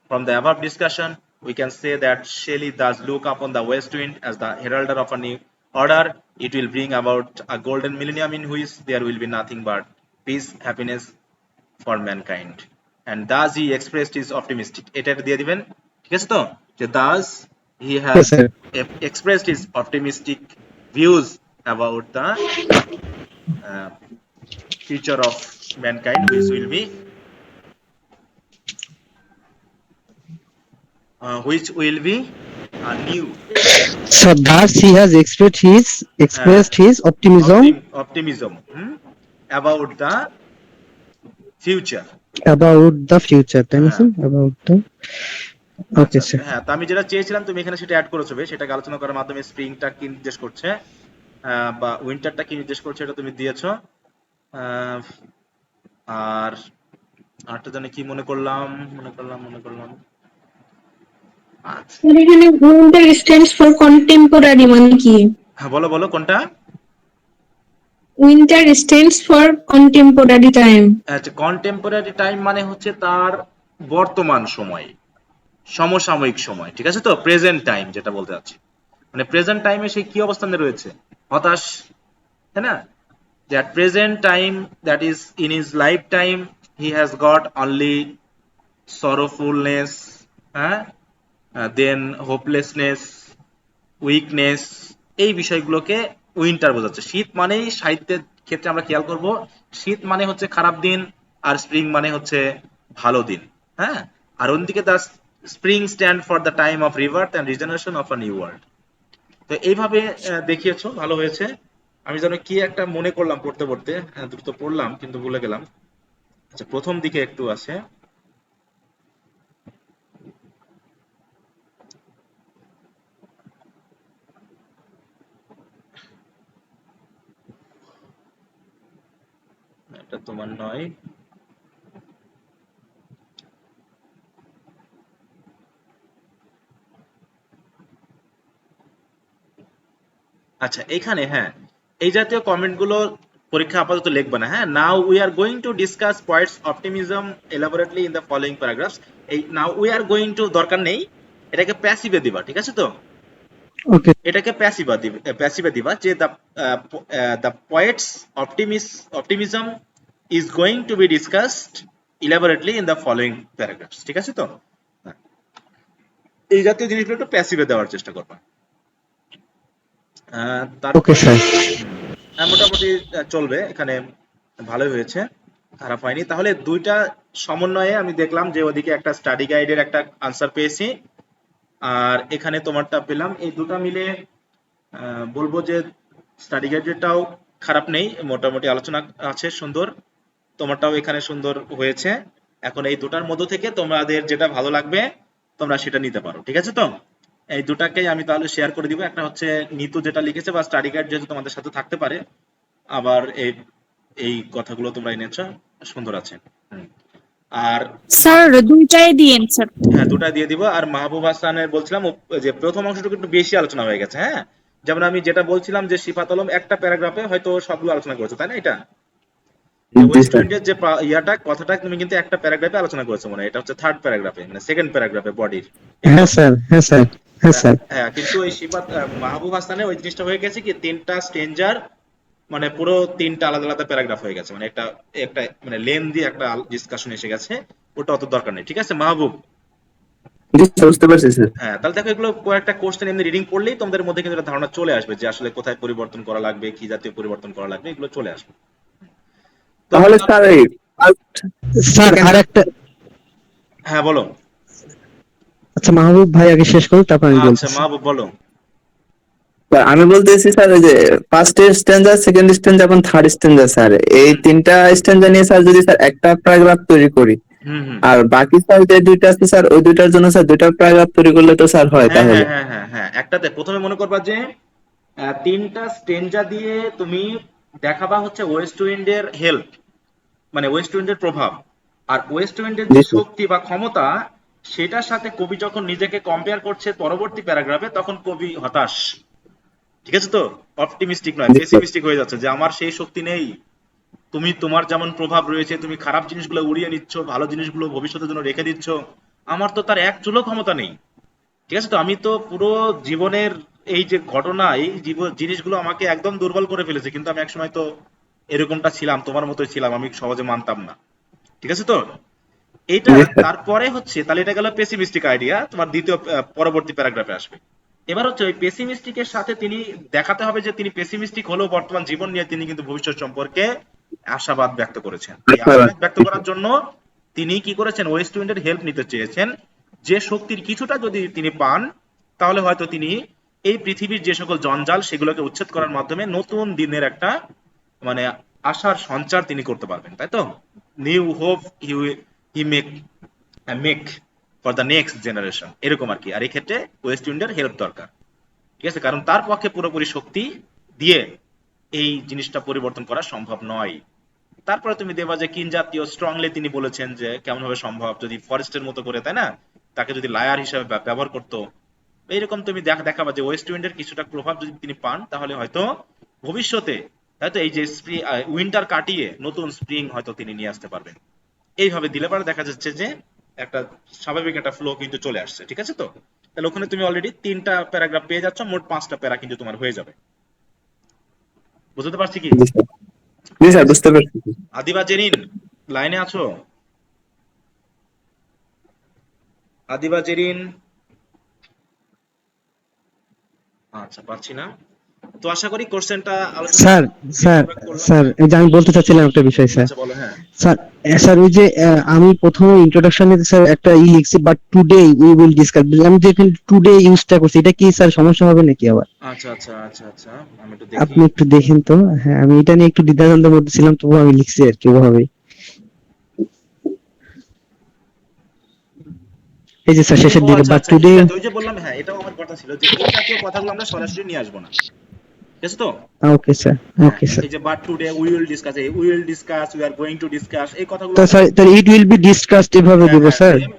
[SPEAKER 1] From the above discussion, we can say that Shelley does look upon the west wind as the heralder of a new order. It will bring about a golden millennium in which there will be nothing but peace, happiness for mankind. And thus he expressed his optimistic, এটা দিয়ে দিবেন, ঠিক আছে তো, যে thus he has
[SPEAKER 2] Yes, sir.
[SPEAKER 1] expressed his optimistic views about the uh, future of mankind, which will be new.
[SPEAKER 2] So thus he has
[SPEAKER 1] হ্যাঁ,
[SPEAKER 2] expressed his optimism
[SPEAKER 1] optimism about the future.
[SPEAKER 2] about the future, তাই না
[SPEAKER 1] হ্যাঁ,
[SPEAKER 2] sir? About the
[SPEAKER 1] আচ্ছা
[SPEAKER 2] okay sir.
[SPEAKER 1] হ্যাঁ, তো আমি যেটা চেয়েছিলাম তুমি এখানে সেটা অ্যাড করেছো, সেটাকে আলোচনা করার মাধ্যমে স্প্রিংটা কি নির্দেশ করছে বা উইন্টারটা কি নির্দেশ করছে এটা তুমি দিয়েছো। আহ, আর আরেকটা জানি কি মনে করলাম। আচ্ছা,
[SPEAKER 3] আর এখানে উইন্টার স্ট্যান্ডস ফর কন্টেম্পোরারি মানে কি?
[SPEAKER 1] হ্যাঁ বলো বলো কোনটা।
[SPEAKER 3] Winter stands for contemporary time.
[SPEAKER 1] আচ্ছা, কন্টেম্পোরারি টাইম মানে হচ্ছে তার বর্তমান সময়, সমসাময়িক সময়, ঠিক আছে তো, প্রেজেন্ট টাইম যেটা বলতে চাচ্ছি, মানে প্রেজেন্ট টাইমে সে কি অবস্থানে রয়েছে, হতাশ, তাই না? যে at present time, that is in his lifetime, he has got only sorrowfulness, then hopelessness, weakness, এই বিষয়গুলোকে উইন্টার বোঝাচ্ছে। শীত মানেই সাহিত্যের ক্ষেত্রে আমরা খেয়াল করব, শীত মানে হচ্ছে খারাপ দিন, আর স্প্রিং মানে হচ্ছে ভালো দিন। হ্যাঁ, আর অন্যদিকে the spring stand for the time of রিভার্থ and regeneration of a new world. তো এইভাবে দেখিয়েছো, ভালো হয়েছে। আমি যেন কি একটা মনে করলাম পড়তে পড়তে, দ্রুত পড়লাম কিন্তু ভুলে গেলাম। আচ্ছা, প্রথম দিকে একটু আছে, এটা তোমার নয়। আচ্ছা, এখানে হ্যাঁ, এই জাতীয় কমেন্ট গুলো পরীক্ষা আপাতত লিখবে না। হ্যাঁ, now we are going to discuss points optimism elaborately in the following paragraphs. এই now we are going to দরকার নেই, এটাকে প্যাসিভে দিবা, ঠিক আছে তো?
[SPEAKER 2] Okay.
[SPEAKER 1] এটাকে প্যাসিভে দিবা যে the poet's optimism is going to B discussed elaborately in the following paragraphs, ঠিক আছে তো? হ্যাঁ, এই জাতীয় জিনিসগুলো একটু প্যাসিভে দেওয়ার চেষ্টা করবা। তারপরে
[SPEAKER 2] Okay sir.
[SPEAKER 1] হ্যাঁ, মোটামুটি চলবে এখানে, ভালোই হয়েছে, খারাপ হয়নি। তাহলে দুইটা সমন্বয়ে আমি দেখলাম যে ওদিকে একটা স্টাডি গাইডের একটা আনসার পেয়েছি, আর এখানে তোমারটা পেলাম। এই দুটা মিলে বলবো যে স্টাডি গাইডেরটাও খারাপ নেই, মোটামুটি আলোচনা আছে সুন্দর, তোমারটাও এখানে সুন্দর হয়েছে। এখন এই দুটার মধ্য থেকে তোমাদের যেটা ভালো লাগবে তোমরা সেটা নিতে পারো, ঠিক আছে তো? এই দুটাকেই আমি তাহলে শেয়ার করে দিব। একটা হচ্ছে নিতু যেটা লিখেছে, বা স্টাডি গাইড যেহেতু তোমাদের সাথে থাকতে পারে, আবার এই এই কথাগুলো তোমরা এনেছো, সুন্দর আছে। আর
[SPEAKER 5] স্যার দুইটাই দিয়েন স্যার।
[SPEAKER 1] হ্যাঁ, দুটা দিয়ে দিব। আর মাহবুব হাসানের বলছিলাম যে প্রথম অংশটুকু একটু বেশি আলোচনা হয়ে গেছে। হ্যাঁ, যেমন আমি যেটা বলছিলাম যে সিফাত আলম একটা প্যারাগ্রাফে হয়তো সবগুলো আলোচনা করেছে, তাই না? এটা
[SPEAKER 7] জি
[SPEAKER 1] ওয়েস্ট
[SPEAKER 7] স্যার।
[SPEAKER 1] উইন্ডের যে কথাটা তুমি কিন্তু একটা প্যারাগ্রাফে আলোচনা করেছো, মনে হয় এটা হচ্ছে থার্ড প্যারাগ্রাফে, মানে সেকেন্ড প্যারাগ্রাফে বডির, এই তো?
[SPEAKER 2] হ্যাঁ স্যার, হ্যাঁ স্যার, হ্যাঁ স্যার।
[SPEAKER 1] হ্যাঁ, কিন্তু ওই মাহবুব হাসানের ওই জিনিসটা হয়ে গেছে কি, তিনটা স্ট্রেঞ্জার, মানে পুরো তিনটা আলাদা আলাদা প্যারাগ্রাফ হয়ে গেছে, মানে একটা একটা মানে লেন্দি একটা ডিসকাশন এসে গেছে। ওটা অত দরকার নেই, ঠিক আছে মাহবুব?
[SPEAKER 7] জি স্যার, বুঝতে পারছি স্যার।
[SPEAKER 1] হ্যাঁ, তাহলে দেখো এগুলো কয়েকটা কোশ্চেন এমনি রিডিং পড়লেই তোমাদের মধ্যে কিন্তু একটা ধারণা চলে আসবে যে আসলে কোথায় পরিবর্তন করা লাগবে, কি জাতীয় পরিবর্তন করা লাগবে, এগুলো চলে আসবে। তো
[SPEAKER 7] তাহলে স্যার এই
[SPEAKER 2] স্যার আর একটা,
[SPEAKER 1] হ্যাঁ বলো।
[SPEAKER 2] আচ্ছা মাহবুব ভাই আগে শেষ করুন, তারপর আমি
[SPEAKER 1] আচ্ছা
[SPEAKER 2] বলতেছি।
[SPEAKER 1] মাহবুব বলো।
[SPEAKER 7] আমি বলতেছি স্যার, ওই যে ফার্স্ট স্ট্যান্ডার, সেকেন্ড স্ট্যান্ডার এবং থার্ড স্ট্যান্ডার স্যার, এই তিনটা স্ট্যান্ডার নিয়ে স্যার যদি স্যার একটা প্যারাগ্রাফ তৈরি করি,
[SPEAKER 1] হুম হুম
[SPEAKER 7] আর বাকি স্যার যে দুইটা আছে স্যার, ওই দুইটার জন্য স্যার দুইটা প্যারাগ্রাফ তৈরি করলে তো স্যার হয়
[SPEAKER 1] হ্যাঁ
[SPEAKER 7] তাহলে।
[SPEAKER 1] হ্যাঁ হ্যাঁ হ্যাঁ হ্যাঁ, একটাতে প্রথমে মনে করবা যে তিনটা স্টেঞ্জা দিয়ে তুমি দেখাবা হচ্ছে ওয়েস্ট উইন্ডের হেল্প, মানে ওয়েস্ট উইন্ডের প্রভাব, আর ওয়েস্ট উইন্ডের
[SPEAKER 7] জি
[SPEAKER 1] যে
[SPEAKER 7] স্যার।
[SPEAKER 1] শক্তি বা ক্ষমতা, সেটার সাথে কবি যখন নিজেকে কম্পেয়ার করছে পরবর্তী প্যারাগ্রাফে, তখন কবি হতাশ, ঠিক আছে তো? অপটিমিস্টিক নয়,
[SPEAKER 7] জি স্যার।
[SPEAKER 1] পেসিমিস্টিক হয়ে যাচ্ছে যে আমার সেই শক্তি নেই, তুমি তোমার যেমন প্রভাব রয়েছে, তুমি খারাপ জিনিসগুলো উড়িয়ে নিচ্ছ, ভালো জিনিসগুলো ভবিষ্যতের জন্য রেখে দিচ্ছ, আমার তো তার এক চুলো ক্ষমতা নেই, ঠিক আছে তো? আমি তো পুরো জীবনের এই যে ঘটনা, এই জিনিসগুলো আমাকে একদম দুর্বল করে ফেলেছে, কিন্তু আমি একসময় তো এরকমটা ছিলাম, তোমার মতোই ছিলাম, আমি সহজে মানতাম না, ঠিক আছে তো? এইটা
[SPEAKER 7] জি স্যার।
[SPEAKER 1] তারপরে হচ্ছে, তাহলে এটা গেল পেসিমিস্টিক আইডিয়া, তোমার দ্বিতীয় পরবর্তী প্যারাগ্রাফে আসবে। এবার হচ্ছে ওই পেসিমিস্টিকের সাথে তিনি দেখাতে হবে যে তিনি পেসিমিস্টিক হলেও বর্তমান জীবন নিয়ে তিনি কিন্তু ভবিষ্যৎ সম্পর্কে আশাবাদ ব্যক্ত করেছেন। এই আশাবাদ ব্যক্ত করার জন্য তিনি কি করেছেন, ওয়েস্ট উইন্ডের হেল্প নিতে চেয়েছেন, যে শক্তির কিছুটা যদি তিনি পান তাহলে হয়তো তিনি এই পৃথিবীর যে সকল জঞ্জাল সেগুলোকে উচ্ছেদ করার মাধ্যমে নতুন দিনের একটা মানে আশার সঞ্চার তিনি করতে পারবেন, তাই তো? New hope he make for the next generation, এরকম আর কি। আর এই ক্ষেত্রে ওয়েস্ট উইন্ডের হেল্প দরকার, ঠিক আছে, কারণ তার পক্ষে পুরোপুরি শক্তি দিয়ে এই জিনিসটা পরিবর্তন করা সম্ভব নয়। তারপরে তুমি দেখবা যে কিন জাতীয় স্ট্রংলি তিনি বলেছেন যে কেমন ভাবে সম্ভব যদি ফরেস্টের মতো করে, তাই না, তাকে যদি লায়ার হিসেবে ব্যবহার করতো। এইরকম তুমি দেখাবা যে ওয়েস্ট উইন্ডের কিছুটা প্রভাব যদি তিনি পান তাহলে হয়তো ভবিষ্যতে, তাই তো, এই যে উইন্টার কাটিয়ে নতুন স্প্রিং হয়তো তিনি নিয়ে আসতে পারবেন। এইভাবে দিলে পরে দেখা যাচ্ছে যে একটা স্বাভাবিক একটা ফ্লো কিন্তু চলে আসছে, ঠিক আছে তো? তাহলে ওখানে তুমি অলরেডি 3টা প্যারাগ্রাফ পেয়ে যাচ্ছ, মোট 5টা প্যারা কিন্তু তোমার হয়ে যাবে। বুঝতে পারছি কি?
[SPEAKER 7] জি স্যার, জি স্যার, বুঝতে পারছি।
[SPEAKER 1] আদিবা জেরিন, লাইনে আছো? আদিবা জেরিন, আচ্ছা পাচ্ছি না। তো আশা করি কোশ্চেনটা আলোচনা
[SPEAKER 2] স্যার
[SPEAKER 1] যেহেতু
[SPEAKER 2] স্যার
[SPEAKER 1] আমরা করলাম,
[SPEAKER 2] স্যার
[SPEAKER 1] হ্যাঁ।
[SPEAKER 2] এই যে আমি বলতে চাচ্ছিলাম একটা বিষয় স্যার।
[SPEAKER 1] আচ্ছা বলো, হ্যাঁ।
[SPEAKER 2] স্যার স্যার ওই যে আমি প্রথমে ইন্ট্রোডাকশনে স্যার একটা লিখছি, but today we will discuss, আমি যে এখানে টুডে ইউজটা করছি, এটা কি স্যার সমস্যা হবে নাকি আবার?
[SPEAKER 1] আচ্ছা আচ্ছা আচ্ছা আচ্ছা, আমি একটু দেখি।
[SPEAKER 2] আপনি একটু দেখেন তো। হ্যাঁ, আমি এটা নিয়ে একটু দ্বিধাদ্বন্দ্বের মধ্যে ছিলাম, তবু আমি লিখছি আর কি ওভাবে। এই যে স্যার শেষের
[SPEAKER 1] ও
[SPEAKER 2] দিকে,
[SPEAKER 1] আচ্ছা
[SPEAKER 2] বাট
[SPEAKER 1] আচ্ছা,
[SPEAKER 2] টুডে।
[SPEAKER 1] ঠিক আছে, ওই যে বললাম, হ্যাঁ, এটাও আমার কথা ছিল যে এই জাতীয় কথাগুলো আমরা সরাসরি নিয়ে আসবো না, ঠিক আছে তো?
[SPEAKER 2] ওকে স্যার,
[SPEAKER 1] হ্যাঁ,
[SPEAKER 2] ওকে স্যার।
[SPEAKER 1] এই যে but today we will discuss, এই we will discuss, we are going to discuss, এই কথাগুলো
[SPEAKER 2] তো
[SPEAKER 1] আমরা
[SPEAKER 2] স্যার তাহলে ইট উইল বি ডিসকাসড এভাবে
[SPEAKER 1] হ্যাঁ
[SPEAKER 2] দেব
[SPEAKER 1] হ্যাঁ
[SPEAKER 2] স্যার?
[SPEAKER 1] সেম।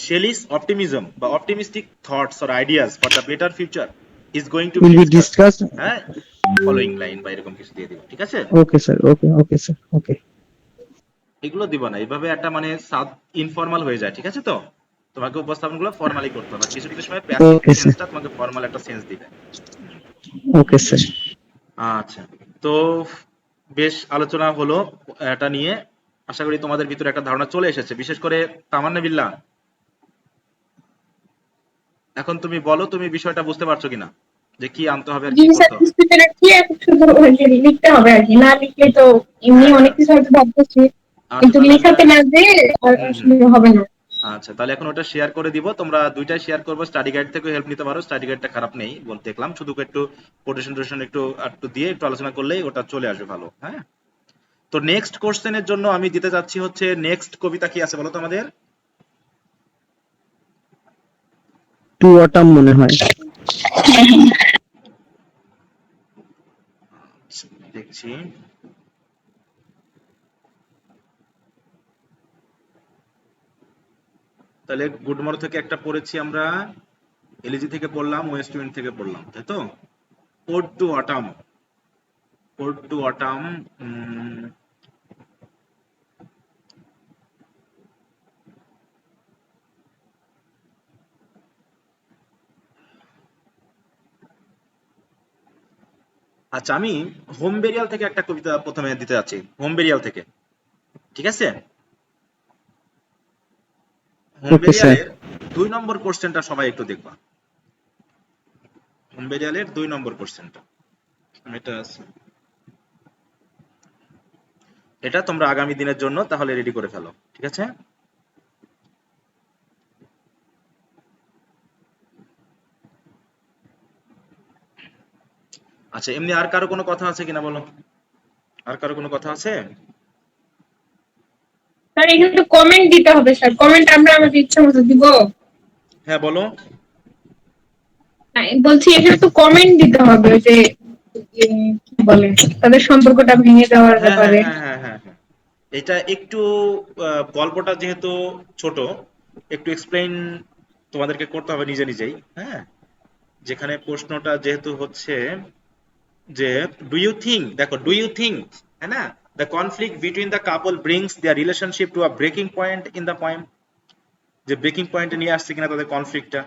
[SPEAKER 1] Shelley's optimism বা optimistic thoughts or ideas for the better future is going to be
[SPEAKER 2] will be
[SPEAKER 1] discussed,
[SPEAKER 2] discussed.
[SPEAKER 1] হ্যাঁ, ফলোইং লাইন বা এরকম কিছু দিয়ে দিব, ঠিক আছে?
[SPEAKER 2] ওকে স্যার, ওকে ওকে স্যার, ওকে।
[SPEAKER 1] এগুলো দিব না, এইভাবে একটা মানে ইনফর্মাল হয়ে যায়, ঠিক আছে তো? তোমাকে উপস্থাপনগুলো ফর্মালি করতে হবে, কিছু কিছু সময় প্যাসিভ
[SPEAKER 2] ওকে স্যার,
[SPEAKER 1] সেন্সটা তোমাকে ফর্মাল একটা সেন্স দিবে।
[SPEAKER 2] Okay sir.
[SPEAKER 1] আচ্ছা, তো বেশ আলোচনা হলো এটা নিয়ে। আশা করি তোমাদের ভিতরে একটা ধারণা চলে এসেছে, বিশেষ করে তামান্না বিল্লাহ। এখন তুমি বলো, তুমি বিষয়টা বুঝতে পারছো কিনা যে কি আনতে হবে আর
[SPEAKER 3] জি
[SPEAKER 1] কি
[SPEAKER 3] স্যার,
[SPEAKER 1] করতে হবে?
[SPEAKER 3] বুঝতে পেরেছি। এখন শুধু ওই যে লিখতে হবে আর কি, না লিখলে তো এমনি
[SPEAKER 1] হ্যাঁ
[SPEAKER 3] অনেক
[SPEAKER 1] হ্যাঁ,
[SPEAKER 3] কিছু হয়তো ভাবতেছি,
[SPEAKER 1] আচ্ছা
[SPEAKER 3] কিন্তু
[SPEAKER 1] তাহলে আমি
[SPEAKER 3] লেখাতে না যে আর
[SPEAKER 1] হুম হুম,
[SPEAKER 3] আসলে হবে না।
[SPEAKER 1] আচ্ছা তাহলে এখন ওটা শেয়ার করে দিব, তোমরা দুইটাই শেয়ার করবো, স্টাডি গাইড থেকে হেল্প নিতে পারো, স্টাডি গাইডটা খারাপ নেই বলতে দেখলাম, শুধু একটু কোটেশন টোটেশন একটু একটু দিয়ে একটু আলোচনা করলেই ওটা চলে আসবে ভালো, হ্যাঁ। তো নেক্সট কোশ্চেনের জন্য আমি দিতে যাচ্ছি হচ্ছে, নেক্সট কবিতা কি আছে বলো তো আমাদের?
[SPEAKER 2] টু অটাম মনে হয়।
[SPEAKER 1] আচ্ছা, দেখছি। তাহলে গুড মর্নিং থেকে একটা পড়েছি আমরা, এলজি থেকে পড়লাম, ওয়েস্ট উইন্ড থেকে পড়লাম, তাই তো? Ode to autumn, ode to autumn. আচ্ছা, আমি হোম বেরিয়াল থেকে একটা কবিতা প্রথমে দিতে যাচ্ছি, হোম বেরিয়াল থেকে, ঠিক আছে? Home
[SPEAKER 2] okay sir.
[SPEAKER 1] বেরিয়ালের 2 নম্বর কোশ্চেনটা সবাই একটু দেখবা, হোম বেরিয়ালের 2 নম্বর কোশ্চেনটা। এটা আছে, এটা তোমরা আগামী দিনের জন্য তাহলে রেডি করে ফেলো, ঠিক আছে? আচ্ছা, এমনি আর কারো কোনো কথা আছে কিনা বলো, আর কারো কোনো কথা আছে?
[SPEAKER 3] স্যার এখানে তো কমেন্ট দিতে হবে স্যার, কমেন্ট আমরা আমাদের ইচ্ছা মতো দিব।
[SPEAKER 1] হ্যাঁ বলো।
[SPEAKER 3] বলছি এখানে তো কমেন্ট দিতে হবে, ওই যে কি বলে, তাদের সম্পর্কটা ভেঙে দেওয়ার
[SPEAKER 1] হ্যাঁ হ্যাঁ
[SPEAKER 3] ব্যাপারে।
[SPEAKER 1] হ্যাঁ হ্যাঁ হ্যাঁ হ্যাঁ, এটা একটু গল্পটা যেহেতু ছোট, একটু এক্সপ্লেইন তোমাদেরকে করতে হবে নিজে নিজেই, হ্যাঁ। যেখানে প্রশ্নটা যেহেতু হচ্ছে যে ডু ইউ থিঙ্ক, দেখো ডু ইউ থিঙ্ক, হ্যাঁ না, the conflict between the couple brings there relationship to a breaking point in the poem, যে ব্রেকিং পয়েন্টে নিয়ে আসছে কিনা তাদের কনফ্লিক্টটা।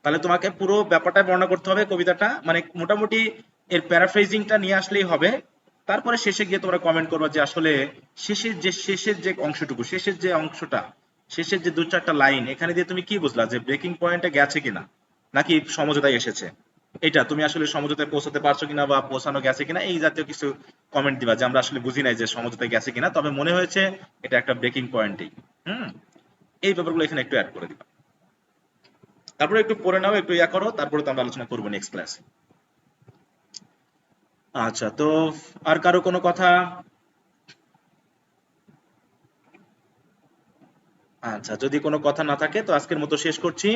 [SPEAKER 1] তাহলে তোমাকে পুরো ব্যাপারটা বর্ণনা করতে হবে কবিতাটা, মানে মোটামুটি এর প্যারাফ্রেজিংটা নিয়ে আসলেই হবে। তারপরে শেষে গিয়ে তোমরা কমেন্ট করবে যে আসলে শেষের যে অংশটুকু, শেষের যে অংশটা, শেষের যে 2-4টা লাইন, এখানে দিয়ে তুমি কি বুঝলা যে ব্রেকিং পয়েন্টে গেছে কিনা, নাকি সমঝোতায় এসেছে, এটা তুমি আসলে সমঝোতায় পৌঁছাতে পারছো কিনা বা পৌঁছানো গেছে কিনা, এই জাতীয় কিছু কমেন্ট দিবা যে আমরা আসলে বুঝি নাই যে সমঝোতায় গেছে কিনা, তবে মনে হয়েছে এটা একটা ব্রেকিং পয়েন্টই। হুম, এই ব্যাপারগুলো এখানে একটু অ্যাড করে দিবা। তারপরে একটু পড়ে নাও, একটু ইয়া করো, তারপরে তো আমরা আলোচনা করবো নেক্সট ক্লাসে। আচ্ছা, তো আর কারো কোনো কথা? আচ্ছা, যদি কোনো কথা না থাকে তো আজকের মতো শেষ করছি।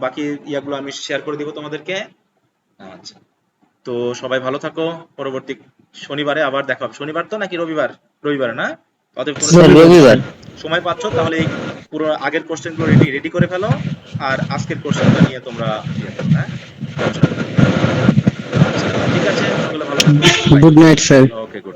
[SPEAKER 1] বাকি ইয়াগুলো আমি শেয়ার করে দিব তোমাদেরকে। আচ্ছা, তো সবাই ভালো থাকো। পরবর্তী শনিবারে আবার দেখা হবে। শনিবার তো নাকি রবিবার? রবিবার না? অতএব তোমরা
[SPEAKER 4] স্যার
[SPEAKER 1] যদি
[SPEAKER 4] রবিবার।
[SPEAKER 1] সময় পাচ্ছ তাহলে এই পুরো আগের কোশ্চেনগুলো রেডি রেডি করে ফেলো, আর আজকের কোশ্চেনটা নিয়ে তোমরা ইয়ে করো, হ্যাঁ, পড়াশোনা করো। আচ্ছা, ঠিক আছে, সকলে ভালো থাকো। Bye.
[SPEAKER 2] Good night sir.
[SPEAKER 1] Okay, good.